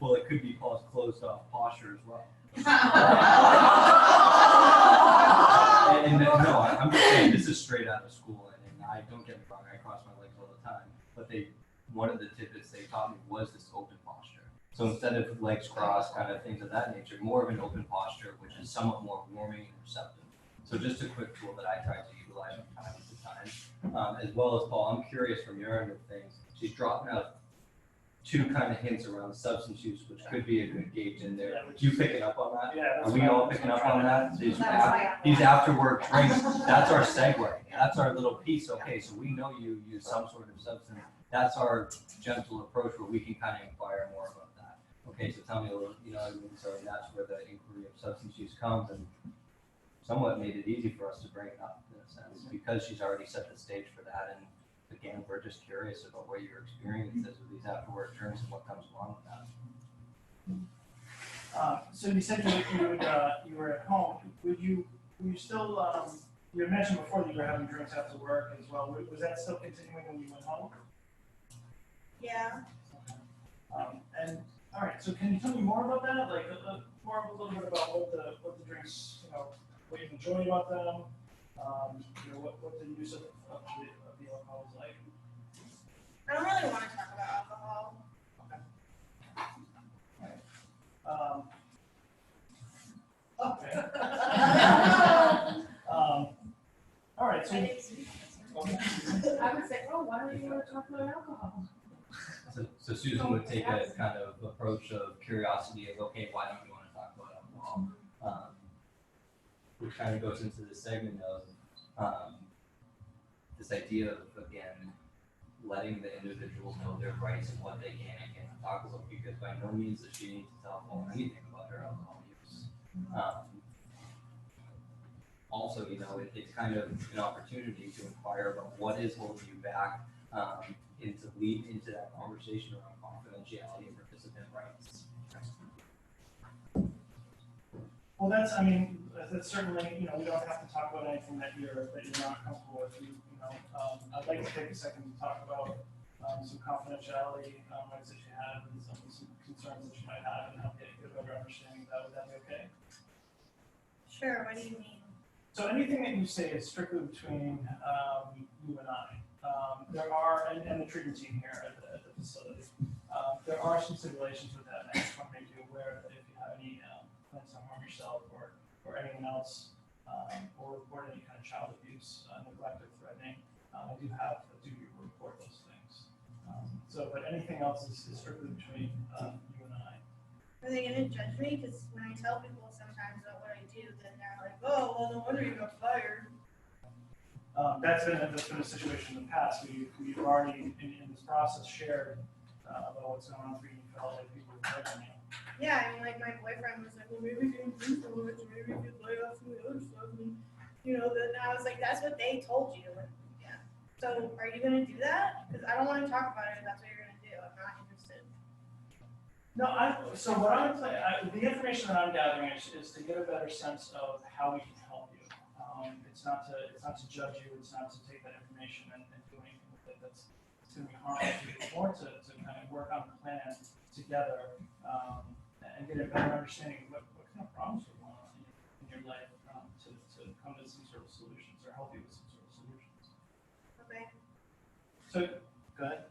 well, it could be closed off posture as well. and no, I'm just saying this is straight out of school, and I don't get me wrong, I cross my legs all the time. But one of the tidbits they taught me was this open posture. So instead of legs crossed, kind of things of that nature, more of an open posture, which is somewhat more warming and receptive. So just a quick tool that I try to utilize from time to time. As well as Paul, I'm curious from your end of things. She's dropping out two kind of hints around substance use, which could be a good gauge in there. You picking up on that? Yeah. Are we all picking up on that? These after work drinks, that's our segue. That's our little piece. Okay, so we know you use some sort of substance. That's our gentle approach where we can kind of inquire more about that. Okay, so tell me a little, so that's where the inquiry of substance use comes, and somewhat made it easy for us to bring it up in a sense, because she's already set the stage for that. And again, we're just curious about what your experience is with these after work drinks and what comes along with that. So you said you were at home. Were you still You had mentioned before that you were having drinks after work as well. Was that still continuing when you went home? Yeah. And all right, so can you tell me more about that? Like more a little bit about what the drinks, what you enjoy about them. What the use of the alcohol is like. I don't really want to talk about alcohol. Okay. All right, so. I would say, oh, why don't you want to talk about alcohol? So Susan would take a kind of approach of curiosity of, okay, why don't you want to talk about alcohol? Which kind of goes into the segment of this idea of, again, letting the individuals know their rights and what they can and cannot talk about, because by no means does she need to tell Paul anything about her alcohol use. Also, it's kind of an opportunity to inquire about what is holding you back, and to lead into that conversation around confidentiality and participant rights. Well, that's certainly, we don't have to talk about anything that you're not comfortable with. I'd like to take a second to talk about some confidentiality rights that you have and some concerns that you might have, and help get a better understanding of that. Would that be okay? Sure, what do you mean? So anything that you say is strictly between you and I. There are, and the treatment team here at the facility, there are some stipulations with that, and I just want to make you aware that if you have any plans to harm yourself or anyone else, or report any kind of child abuse, neglect, or threatening, I do have a duty to report those things. But anything else is strictly between you and I. Are they going to judge me? Because when I tell people sometimes about what I do, then they're like, oh, well, no wonder you got fired. That's been a situation in the past. We've already, in this process, shared about what's going on for you. You felt like people were judging you. Yeah, I mean, like my boyfriend was like, well, maybe we can do some of it, maybe we could lay off some of the other stuff. And, then I was like, that's what they told you. And, yeah. So are you going to do that? Because I don't want to talk about it if that's what you're going to do. I'm not interested. No, so what I would say, the information that I'm gathering is to get a better sense of how we can help you. It's not to judge you. It's not to take that information and do anything with it that's going to be harmful to you. It's more to kind of work on a plan together and get a better understanding of what kind of problems are going on in your life to come to some sort of solutions or help you with some sort of solutions. Okay. So, go ahead.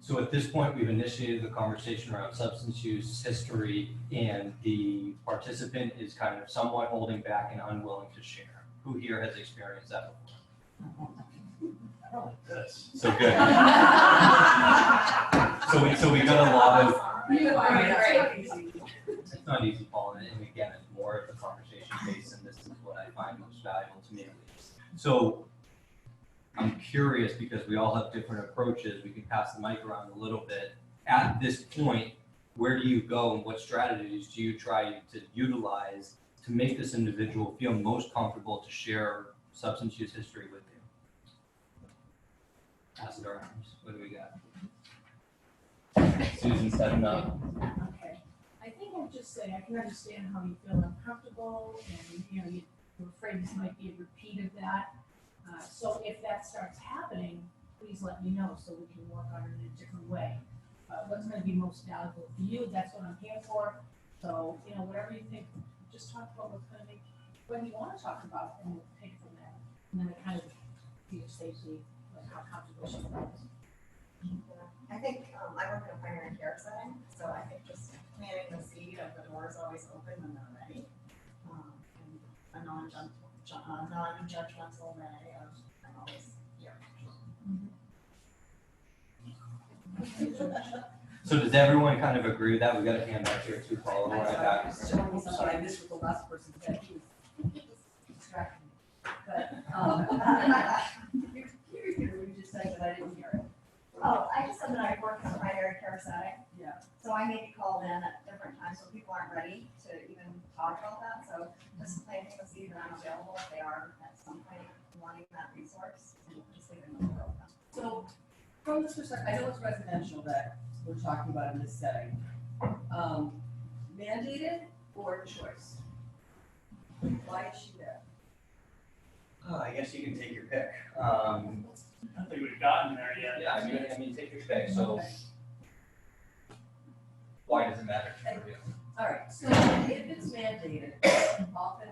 So at this point, we've initiated the conversation around substance use history, and the participant is kind of somewhat holding back and unwilling to share. Who here has experienced that before? I don't like this. So good. so we got a lot of. It's not easy, Paul, and again, it's more of the conversation base, and this is what I find most valuable to me at least. So I'm curious, because we all have different approaches. We can pass the mic around a little bit. At this point, where do you go and what strategies do you try to utilize to make this individual feel most comfortable to share substance use history with you? Pass it around. What do we got? Susan setting up. Okay. I think I'll just say I can understand how you feel uncomfortable and you're afraid this might be a repeat of that. So if that starts happening, please let me know so we can work on it in a different way. What's going to be most valuable for you, that's what I'm here for. So, whatever you think, just talk about what's going to make, what you want to talk about, and we'll take it from there. And then it kind of be your safety, like how comfortable she feels. I think I work in a primary care setting, so I think just planting the seed of the door is always open when they're ready. And a non-judgmental way of I'm always here. So does everyone kind of agree with that? We've got a hand back here too, Paul. Right back. I missed what the last person said. He was distracting me. But you repeated what you just said, but I didn't hear it. Oh, I just said that I work in a primary care setting. Yeah. So I may be called in at different times when people aren't ready to even talk about that. So just planting the seed that I'm available if they are at some point wanting that resource, and just leaving them open. So from this perspective, I know it's residential that we're talking about in this setting. Mandated or choice? Why is she there? I guess you can take your pick. I don't think we've gotten there yet. Yeah, I mean, take your pick. So, why does it matter for you? All right, so if it's mandated, often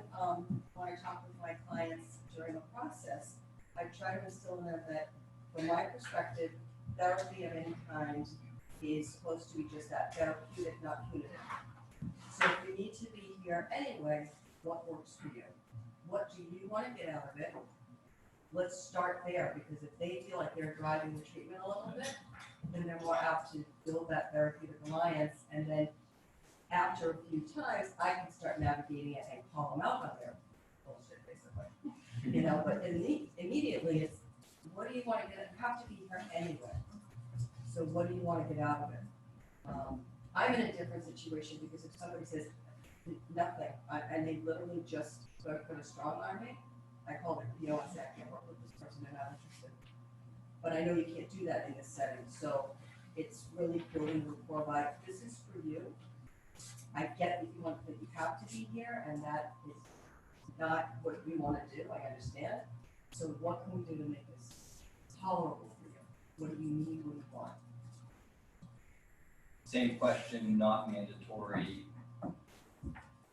when I talk with my clients during the process, I try to instill in them that, from my perspective, therapy of any kind is supposed to be just that, therapeutic, not punitive. So if you need to be here anyway, what works for you? What do you want to get out of it? Let's start there, because if they feel like they're driving the treatment a little bit, then they're more apt to build that therapeutic alliance, and then after a few times, I can start navigating it and call them out on their bullshit, basically. You know, but immediately it's, what do you want to get? You have to be here anyway. So what do you want to get out of it? I'm in a different situation, because if somebody says nothing, and they literally just put a strong arm me, I call it, you know, I say, I can't work with this person, they're not interested. But I know you can't do that in this setting, so it's really building rapport by, this is for you. I get that you want, that you have to be here, and that is not what you want to do, I understand. So what can we do to make this tolerable for you? What do you need, what do you want? Same question, not mandatory.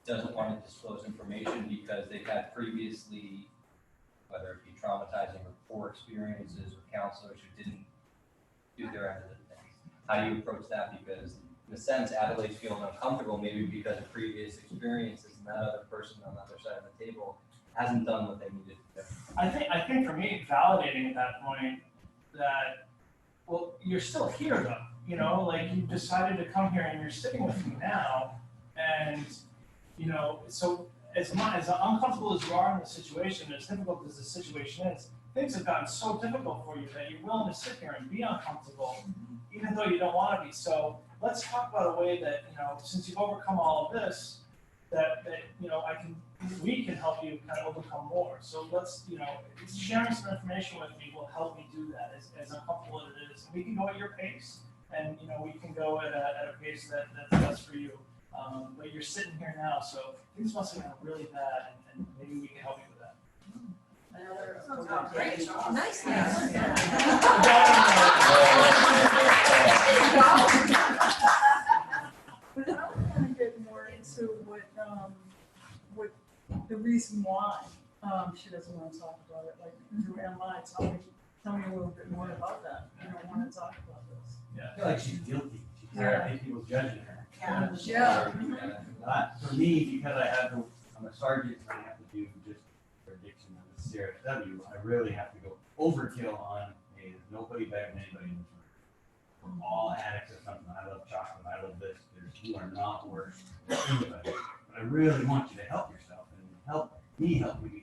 Doesn't want to disclose information because they've had previously, whether it be traumatizing or poor experiences with counselors who didn't do their end of the thing. How do you approach that? Because in a sense, Adelaide's feeling uncomfortable maybe because of previous experiences, and that other person on the other side of the table hasn't done what they needed to do. I think for me, validating at that point that, well, you're still here though, you know, like you decided to come here and you're sitting with me now, and you know, so as uncomfortable as you are in the situation, as difficult as the situation is, things have gotten so difficult for you that you're willing to sit here and be uncomfortable, even though you don't want to be. So let's talk about a way that, you know, since you've overcome all of this, that you know, we can help you kind of overcome more. So let's, you know, sharing some information with me will help me do that, as uncomfortable as it is. And we can go at your pace, and you know, we can go at a pace that's best for you. But you're sitting here now, so things must have gone really bad, and maybe we can help you with that. Great job. Nice. But I want to get more into what the reason why she doesn't want to talk about it. Like through MI, tell me a little bit more about that. You don't want to talk about this. Yeah. I feel like she's guilty. She's tired of people judging her. Yeah. For me, because I'm a sergeant and I have to do just addiction and the CRSW, I really have to go overkill on, hey, there's nobody better than anybody in this room. We're all addicts of something. I love chocolate. I love this. You are not worse than anybody. But I really want you to help yourself and help me help you to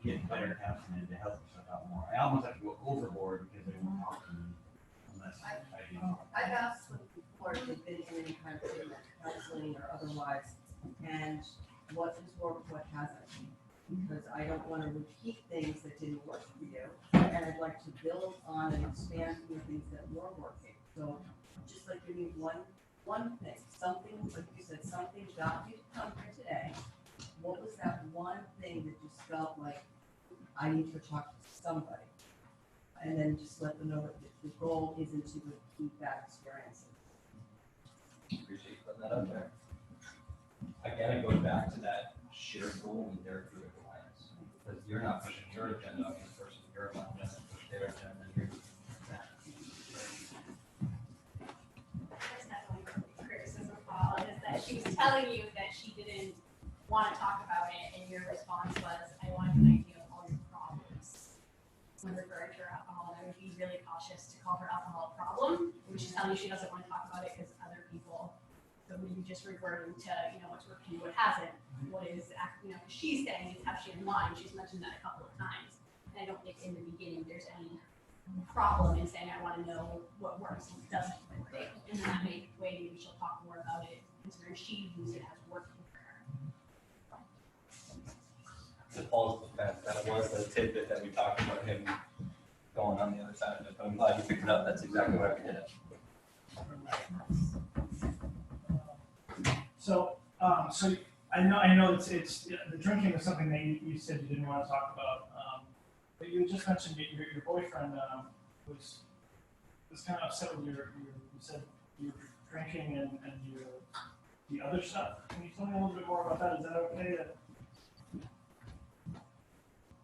get better counseling and to help yourself out more. I almost have to go overboard because they won't talk to me unless I do. I've asked them before if they've been in any kind of treatment, counseling or otherwise, and what has worked, what hasn't. Because I don't want to repeat things that didn't work for you, and I'd like to build on and expand the things that were working. So just like give me one thing, something, like you said, something got you to come here today. What was that one thing that just felt like I need to talk to somebody? And then just let them know that the goal isn't to repeat that experience. Appreciate you putting that up there. Again, it goes back to that shared goal and therapeutic alliance. Because you're not pushing your agenda on this person, you're allowing them to push their agenda. There's definitely criticism, Paul, is that she was telling you that she didn't want to talk about it, and your response was, I want an idea of all your problems. When referring to her alcohol, I would be really cautious to call her alcohol a problem, which is telling you she doesn't want to talk about it because other people. So maybe just reverting to, you know, what's working, what hasn't, what is, you know, she's saying is how she in line. She's mentioned that a couple of times. And I don't think in the beginning there's any problem in saying I want to know what works and doesn't work. And in that way, maybe she'll talk more about it, considering she views it as working for her. To Paul's defense, that was the tidbit that we talked about him going on the other side of it. But I'm glad you picked it up. That's exactly why we did it. So I know the drinking was something that you said you didn't want to talk about, but you just mentioned your boyfriend was kind of upset with you said you were drinking and the other stuff. Can you tell me a little bit more about that? Is that okay?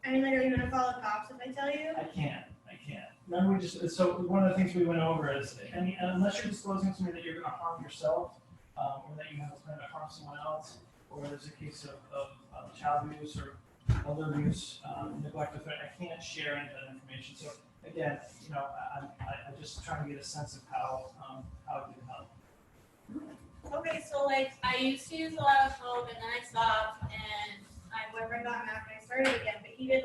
I mean, like, are you gonna call the cops if I tell you? I can't. Remember so one of the things we went over is unless you're disclosing to me that you're gonna harm yourself, or that you have a plan to harm someone else, or there's a case of child abuse or elder abuse, neglect of it, I can't share any of that information. So again, I'm just trying to get a sense of how it can help. Okay, so like I used to use a lot of smoke and then I stopped and my boyfriend got mad when I started again, but he did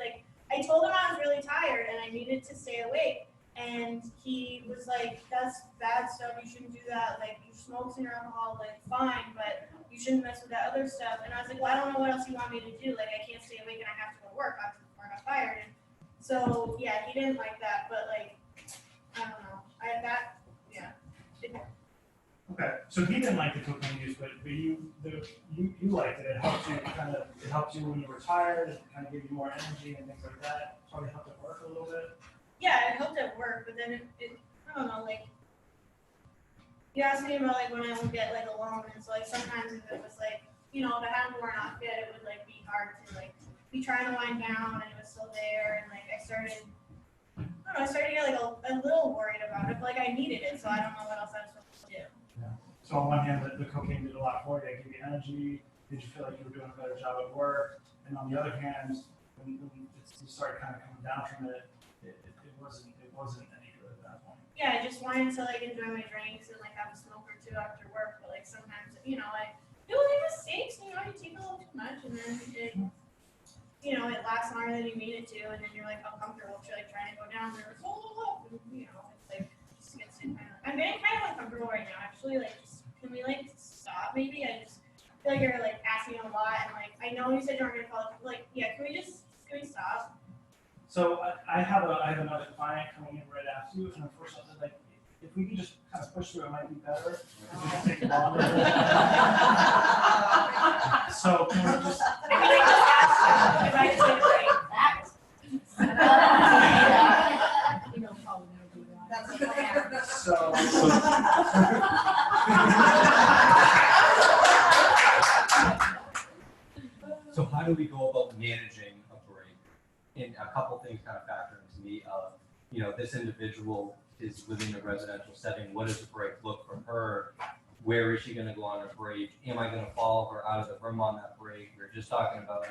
I told him I was really tired and I needed to stay awake. And he was like, that's bad stuff, you shouldn't do that, like you smoke and alcohol, like fine, but you shouldn't mess with that other stuff. And I was like, well, I don't know what else you want me to do, like I can't stay awake and I have to go to work, obviously before I got fired. And so yeah, he didn't like that, but like, I don't know, Okay, so he didn't like the cocaine use, but you liked it. It helped you when you were tired. It kind of gave you more energy and things like that. Probably helped it work a little bit. yeah, it helped at work, but then it I don't know, like, you asked me about when I would get alone, and so sometimes if it was if I hadn't worn off yet, it would be hard to be trying to wind down, and it was still there, and I started to get a little worried about it, but I needed it, so I don't know what else I was supposed to do. Yeah. So on one hand, the cocaine did a lot for you. It gave you energy. Did you feel like you were doing a better job at work? And on the other hand, when you started kind of coming down from it, it wasn't any good at that point. Yeah, I just wanted to enjoy my drinks and have a smoke or two after work, but sometimes I do mistakes. You take a little too much, and then it lasts longer than you need it to, and then you're uncomfortable if you're trying to go down there. And, it's just gets I'm getting kind of uncomfortable right now. Actually, can we stop? Maybe I just feel you're asking a lot, and I know you said you weren't gonna call it. Yeah, can we stop? So I have another client coming in right after you, and unfortunately, if we could just kind of push through, it might be better. If we just take longer. So can we just? If I just break. So how do we go about managing a break? And a couple things kind of factor into me of, this individual is within a residential setting. What does a break look for her? Where is she going to go on a break? Am I going to follow her out of the room on that break? We're just talking about,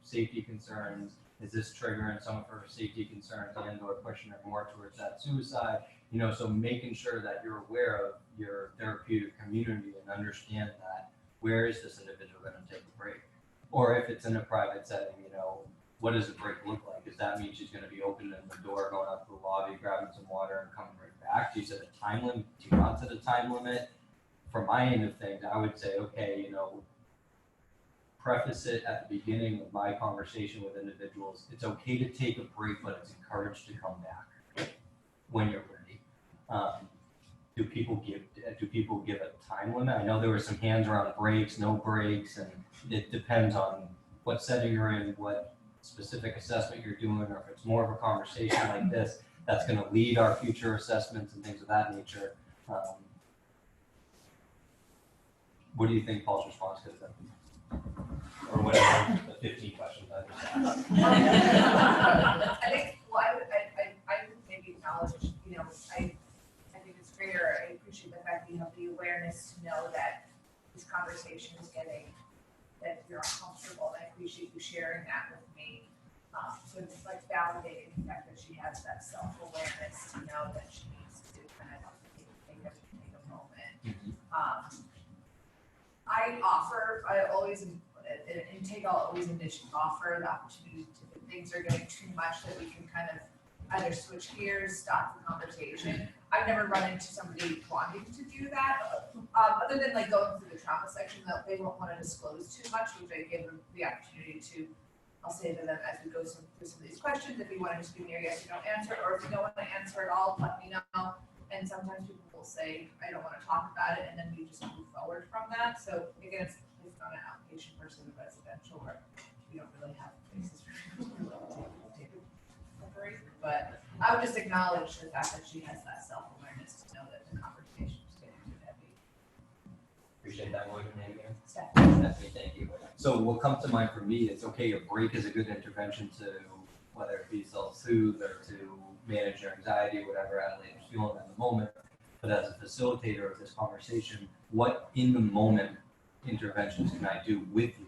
safety concerns. Is this triggering some of her safety concerns and or pushing her more towards that suicide? So making sure that you're aware of your therapeutic community and understand that where is this individual going to take a break? Or if it's in a private setting, what does the break look like? Does that mean she's going to be opening the door, going up to the lobby, grabbing some water, and coming right back? Do you set a time limit? Do you not set a time limit? From my end of things, I would say, okay, preface it at the beginning of my conversation with individuals. It's okay to take a break, but it's encouraged to come back when you're ready. Do people give a time limit? I know there were some hands around breaks, no breaks, and it depends on what setting you're in, what specific assessment you're doing, or if it's more of a conversation like this that's going to lead our future assessments and things of that nature. What do you think Paul's response could have been? Or whatever, the 15 questions I just asked. I think, I would maybe acknowledge, I think it's greater. I appreciate the fact that you have the awareness to know that this conversation is that you're uncomfortable. And I appreciate you sharing that with me. So it's validating the fact that she has that self-awareness to know that she needs to kind of take a moment. I always, in intake, I'll always initially offer the opportunity to, if things are getting too much, that we can kind of either switch gears, stop the conversation. I've never run into somebody wanting to do that, other than going through the trauma section that they won't want to disclose too much, which I give them the opportunity to. I'll say to them as we go through some of these questions, if you want to just give me your yes or no answer, or if you don't want to answer at all, let me know. And sometimes people will say, I don't want to talk about it, and then we just move forward from that. So again, it's not an outpatient versus a residential where we don't really have places for people to take a break. But I would just acknowledge the fact that she has that self-awareness to know that the conversation's getting too heavy. Appreciate that. What was your name again? Stephanie. Stephanie, thank you. So what comes to mind for me, it's okay, a break is a good intervention to, whether it be self-soothe or to manage your anxiety, whatever Adelaide is feeling at the moment. But as a facilitator of this conversation, what in the moment interventions can I do with you?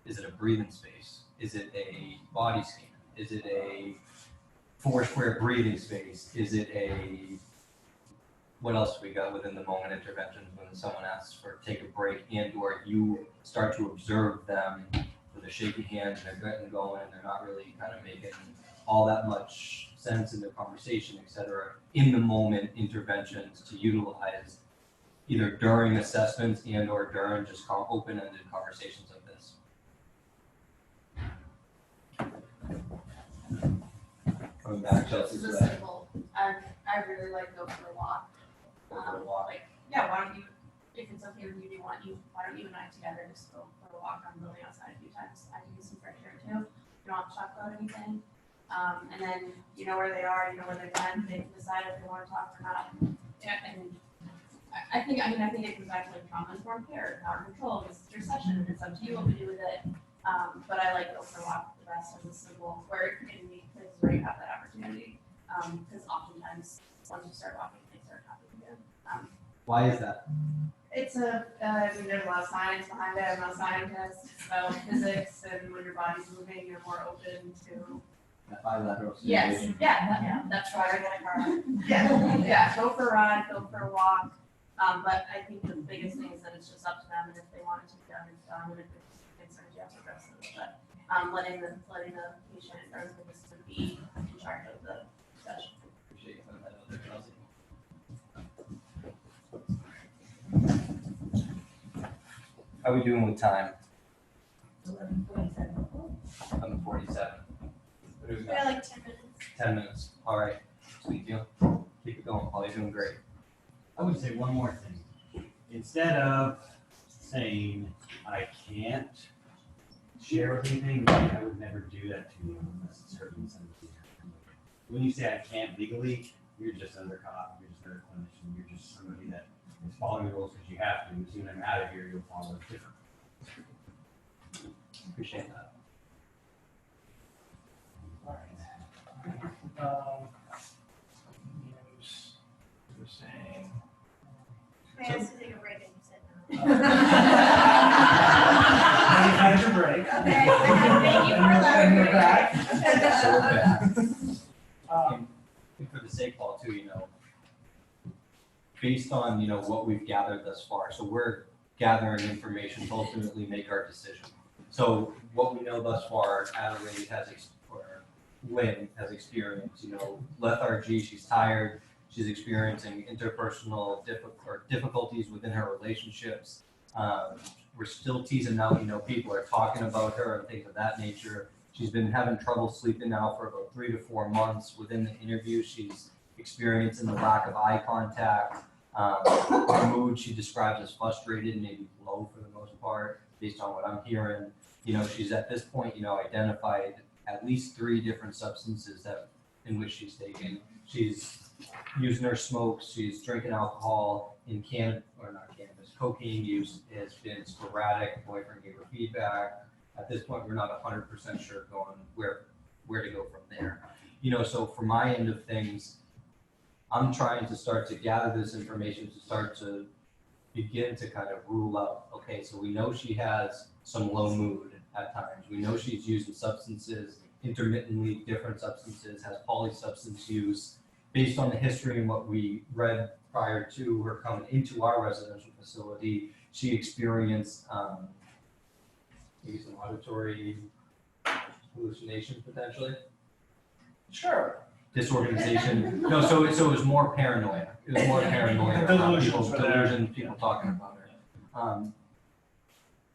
Is it a breathing space? Is it a body scan? Is it a 4-square breathing space? Is it a, what else do we got within the moment interventions when someone asks for take a break and or you start to observe them with a shaky hand and they're getting going and they're not really kind of making all that much sense in the conversation, et cetera, in the moment interventions to utilize either during assessments and or during just open-ended conversations like this. Coming back to This is a simple, I really like go for a walk. Like, yeah, why don't you, if it's okay with you, why don't you and I together just go for a walk on building outside a few times? I can get some fresh air too. You don't have to talk about anything. And then you know where they are, you know where they've been, they can decide if they want to talk or not. Yeah, and I think it comes back to like trauma-informed care, power control, this is your session, it's up to you what we do with it. But I like go for a walk the rest of the simple where it can be places where you have that opportunity. Because oftentimes once you start walking, things start happening again. Why is that? It's there's a lot of science behind it. I'm not a scientist, so physics and when your body's moving, you're more open to. Bilateral Yes, stimulation. yeah, that's right. Yeah, go for a ride, go for a walk. But I think the biggest thing is that it's just up to them, and if they want it to be done, it's done. And if there's concerns, you have to address them. But letting the patient or the participant be in charge of the session. Appreciate you putting that out there, Chelsea. How are we doing with time? 11:47. What do we got? Like 10 minutes. 10 minutes. All right. Sweet deal. Keep it going, Paul. You're doing great. I would say one more thing. Instead of saying, I can't share anything, I would never do that to you unless it's hurting somebody. When you say I can't legally, you're just under cop, you're just under clinician, you're just somebody that is following the rules because you have to. As soon as I'm out of here, you'll follow it different. Appreciate that. All right. News, we're saying. I asked to take a break and you said no. You had your break. Okay, thank you for allowing me to back. And for the sake, Paul, too, based on, what we've gathered thus far, so we're gathering information to ultimately make our decision. So what we know thus far, Adelaide or Lynn has experienced, lethargy, she's tired, she's experiencing interpersonal difficulties within her relationships. We're still teasing out, people are talking about her and things of that nature. She's been having trouble sleeping now for about 3 to 4 months. Within the interview, she's experiencing the lack of eye contact. Her mood she describes as frustrated, maybe low for the most part, based on what I'm hearing. She's at this point, identified at least 3 different substances in which she's taking. She's using her smokes, she's drinking alcohol, cocaine use has been sporadic. Boyfriend gave her feedback. At this point, we're not 100% sure going where to go from there. So for my end of things, I'm trying to start to gather this information to start to begin to kind of rule out, okay, so we know she has some low mood at times. We know she's using substances, intermittently different substances, has polysubstance use. Based on the history and what we read prior to her coming into our residential facility, she experienced maybe some auditory hallucinations potentially. Sure. Disorganization. No, so it was more paranoia. It was more paranoia about people talking about her.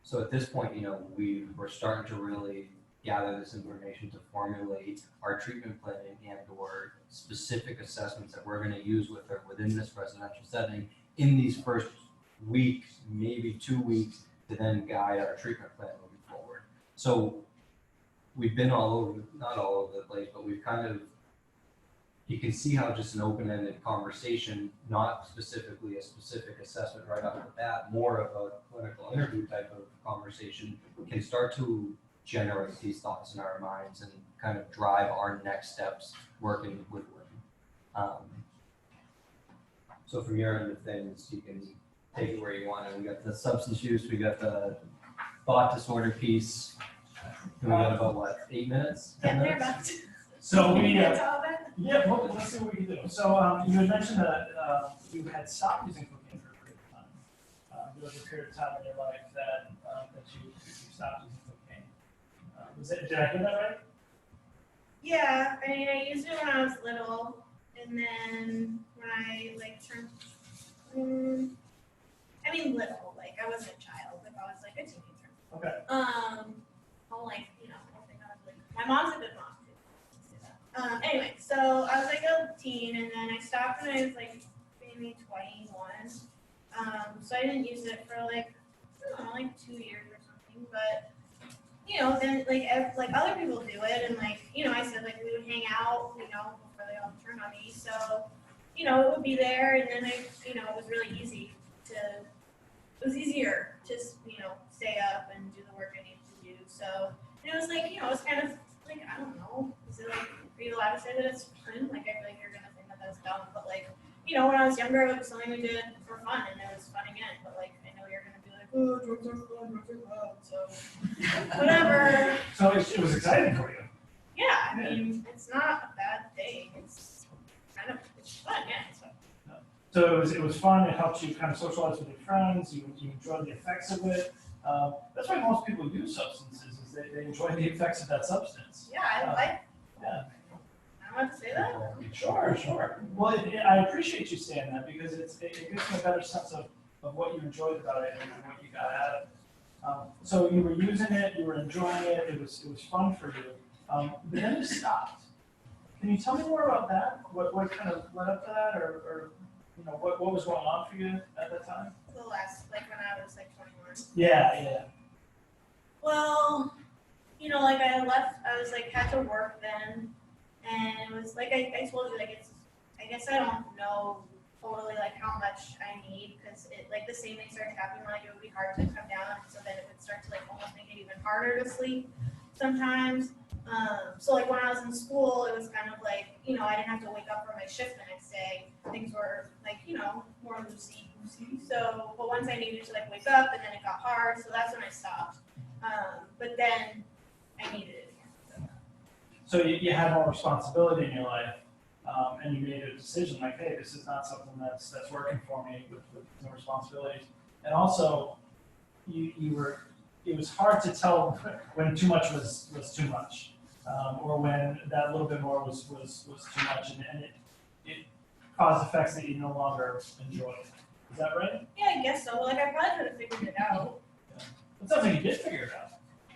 So at this point, we're starting to really gather this information to formulate our treatment planning and or specific assessments that we're going to use with her within this residential setting in these first weeks, maybe 2 weeks, to then guide our treatment plan moving forward. So we've been all over, not all over the place, but we've kind of, you can see how just an open-ended conversation, not specifically a specific assessment right off the bat, more of a clinical interview type of conversation, can start to generate these thoughts in our minds and kind of drive our next steps working with women. So from your end of things, you can take it where you want. And we got the substance use, we got the thought disorder piece. And we got about what, 8 minutes? 10 minutes? So we, well, let's see what we can do. So you had mentioned that you had stopped using cocaine for a period of time. There was a period of time in your life that you stopped using cocaine. Did I hear that right? Yeah, I mean, I used it when I was little, and then when I like turned, I mean little, like I wasn't a child, like I was like a teenager. Okay. I'm like, you know, I think I was like, my mom's a good mom too. Anyway, so I was like a teen, and then I stopped when I was like maybe 21. So I didn't use it for like, I don't know, like 2 years or something, but you know, then like other people do it, and like, you know, I said like we would hang out, you know, before they all turned on me. So, you know, it would be there, and then you know, it was really easy it was easier to, you know, stay up and do the work I needed to do. So, and it was like, you know, it's kind of like, I don't know, is it like, are you allowed to say that it's fun? Like, I feel like you're gonna think that that's dumb, but like, you know, when I was younger, it was something we did for fun, and it was fun again. But like, I know you're gonna be like, oh, drugs are fun, drugs are fun, so whatever. So it was exciting for you. Yeah, I mean, it's not a bad thing. It's kind of, it's fun, yeah, it's fun. So it was fun. It helped you kind of socialize with your friends. You enjoyed the effects of it. That's why most people use substances, is they enjoy the effects of that substance. Yeah, I like. Yeah. I want to say that. Sure. Well, I appreciate you saying that, because it gives me a better sense of what you enjoyed about it and what you got out of it. So you were using it, you were enjoying it. It was fun for you. But then you stopped. Can you tell me more about that? What kind of led up to that, or you know, what was going on for you at that time? The last, like when I was like 21. Yeah. Well, you know, like I left, I was like had to work then, and it was like I told you, like I guess I don't know totally like how much I need, because it like the same thing started happening, like it would be hard to come down, so then it would start to like almost make it even harder to sleep sometimes. So like when I was in school, it was kind of like, you know, I didn't have to wake up for my shift the next day. Things were like, you know, more loosey. So, but once I needed to like wake up, and then it got hard, so that's when I stopped. But then I needed it again. So you had more responsibility in your life, and you made a decision like, hey, this is not something that's working for me with no responsibilities. And also, it was hard to tell when too much was too much, or when that little bit more was too much, and it caused effects that you no longer enjoy. Is that right? Yeah, I guess so. Like I probably could have figured it out. It sounds like you did figure it out.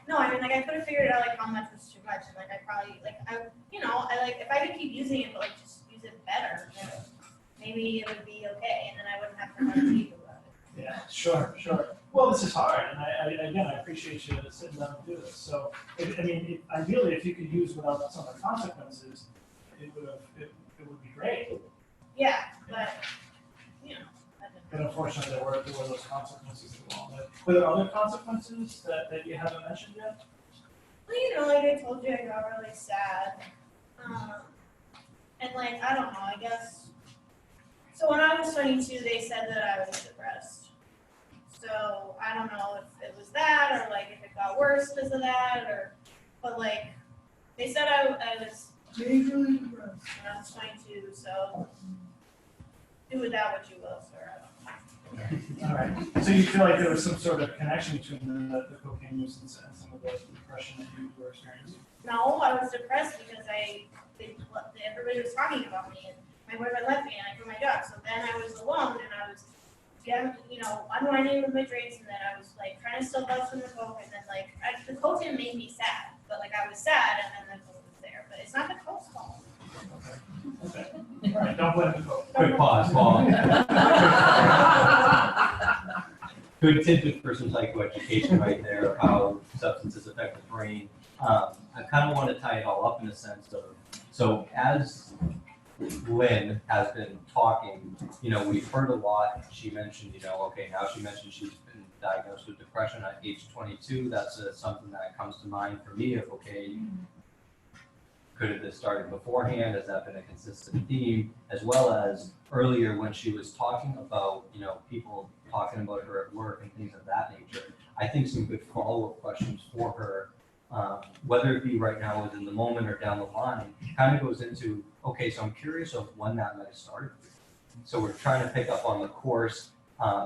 No, I mean, like I could have figured out like how much was too much, and like I probably you know, I like if I could keep using it, but like just use it better, then maybe it would be okay, and then I wouldn't have to run deep about it. Yeah, sure. Well, this is hard, and I appreciate you sitting down and do this. So, ideally, if you could use without some of the consequences, it would be great. Yeah, but you know. But unfortunately, there were those consequences as well. But were there other consequences that you haven't mentioned yet? Well, you know, like I told you, I got really sad, and like I don't know, I guess. So when I was 22, they said that I was depressed. So I don't know if it was that, or like if it got worse because of that, but like they said I was majorly depressed when I was 22. So do with that what you will, sir. All right. So you feel like there was some sort of connection between the cocaine use and some of the depression that you were experiencing? No, I was depressed because everybody was talking about me, and my boyfriend left me, and I quit my job. So then I was alone, and I was, you know, unwinding with my drinks, and then I was like trying to still bust in the coke, and then like the coke didn't make me sad, but like I was sad, and then the coke was there. But it's not the coke's fault. Okay. All right. Don't blame the coke. Quick pause, Paul. good tidbit for some psychoeducation right there of how substances affect the brain. I kind of want to tie it all up in a sense of, so as Lynn has been talking, we've heard a lot. She mentioned, okay, now she mentioned she's been diagnosed with depression at age 22. That's something that comes to mind for me of, okay, could have this started beforehand? Has that been a consistent theme? As well as earlier when she was talking about, people talking about her at work and things of that nature, I think some good follow-up questions for her, whether it be right now within the moment or down the line, kind of goes into, okay, so I'm curious of when that might have started. So we're trying to pick up on the course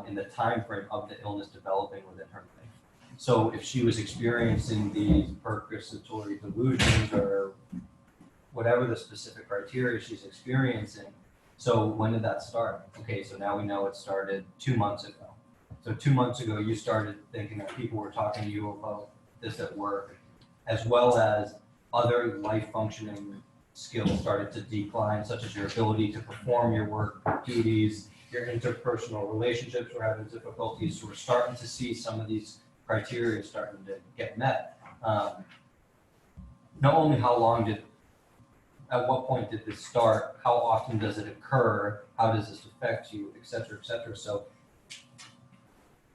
in the time frame of the illness developing within her life. So if she was experiencing these persecutory delusions or whatever the specific criteria she's experiencing, so when did that start? Okay, so now we know it started 2 months ago. So 2 months ago, you started thinking that people were talking to you about this at work, as well as other life functioning skills started to decline, such as your ability to perform your work duties, your interpersonal relationships were having difficulties. So we're starting to see some of these criteria starting to get met. Not only how long at what point did this start, how often does it occur, how does this affect you, et cetera, et cetera. So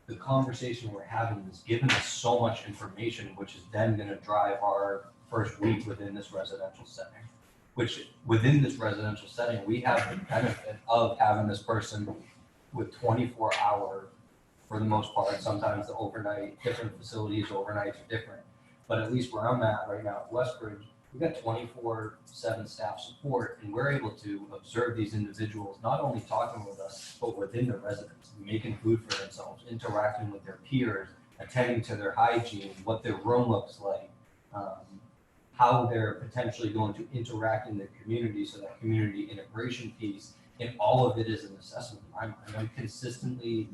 the conversation we're having is giving us so much information, which is then going to drive our first week within this residential setting, which within this residential setting, we have the benefit of having this person with 24-hour, for the most part, sometimes the overnight, different facilities overnights are different, but at least where I'm at right now at Westbridge, we've got 24/7 staff support, and we're able to observe these individuals, not only talking with us, but within the residence, making food for themselves, interacting with their peers, attending to their hygiene, what their room looks like, how they're potentially going to interact in the community, so that community integration piece, and all of it is an assessment. I'm consistently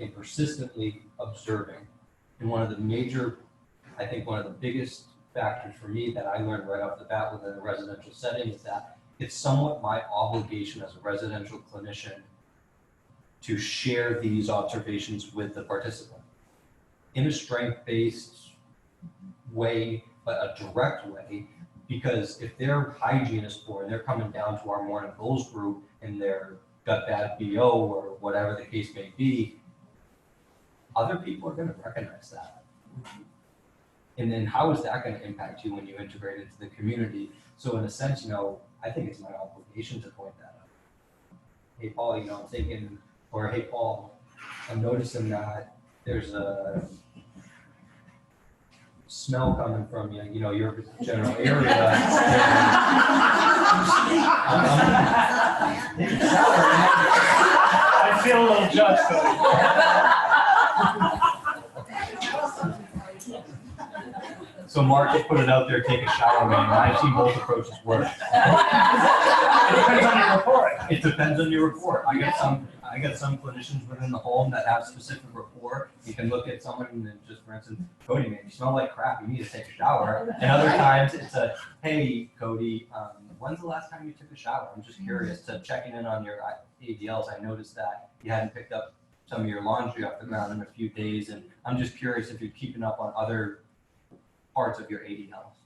and persistently observing. And one of the biggest factors for me that I learned right off the bat within a residential setting is that it's somewhat my obligation as a residential clinician to share these observations with the participant in a strength-based way, but a direct way, because if their hygiene is poor and they're coming down to our morning goals group and they're got bad BO or whatever the case may be, other people are going to recognize that. And then how is that going to impact you when you integrate into the community? So in a sense, I think it's my obligation to point that out. Hey, Paul, I'm thinking, or hey, Paul, I'm noticing that there's a smell coming from you, your general area. I feel a little judged, So Mark just put it out there, take a shower, man. I've seen both approaches work. It depends on your report. It depends on your report. I got some clinicians within the home that have specific rapport. You can look at someone and just, for instance, Cody, man, you smell like crap. You need to take a shower. And other times it's a, hey, Cody, when's the last time you took a shower? I'm just curious to checking in on your ADLs. I noticed that you hadn't picked up some of your laundry off the ground in a few days. And I'm just curious if you're keeping up on other parts of your ADLs.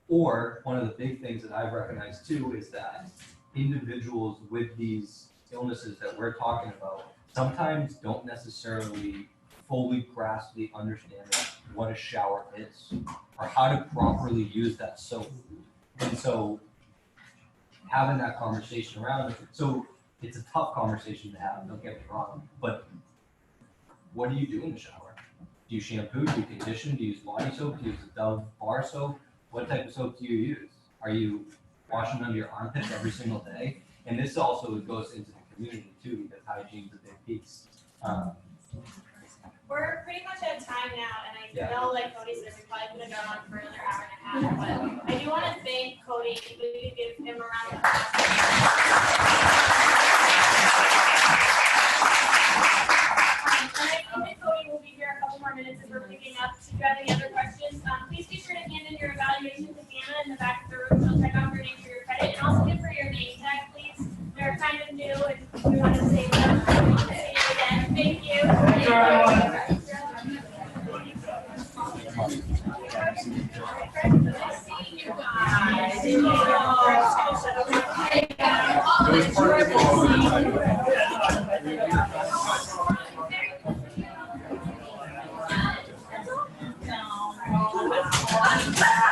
Or one of the big things that I've recognized too is that individuals with these illnesses that we're talking about sometimes don't necessarily fully grasp the understanding of what a shower is or how to properly use that soap. And so having that conversation around it, so it's a tough conversation to have, don't get me wrong, but what do you do in the shower? Do you shampoo? Do you condition? Do you use body soap? Do you use a Dove bar soap? What type of soap do you use? Are you washing under your armpits every single day? And this also goes into the community too, because hygiene's a big piece. We're pretty much at time now, and I know, like Cody said, we probably could have gone on for another hour and a half, but I do want to thank Cody. We could give him a round of applause. And I think Cody will be here a couple more minutes as we're picking up. If you have any other questions, please be sure to hand in your evaluation to Hannah in the back of the room. She'll check out your name for your credit, and also give her your name tag, please. They're kind of new, and we want to say them. We want to say it again. Thank you. Thank you, everyone. Guys.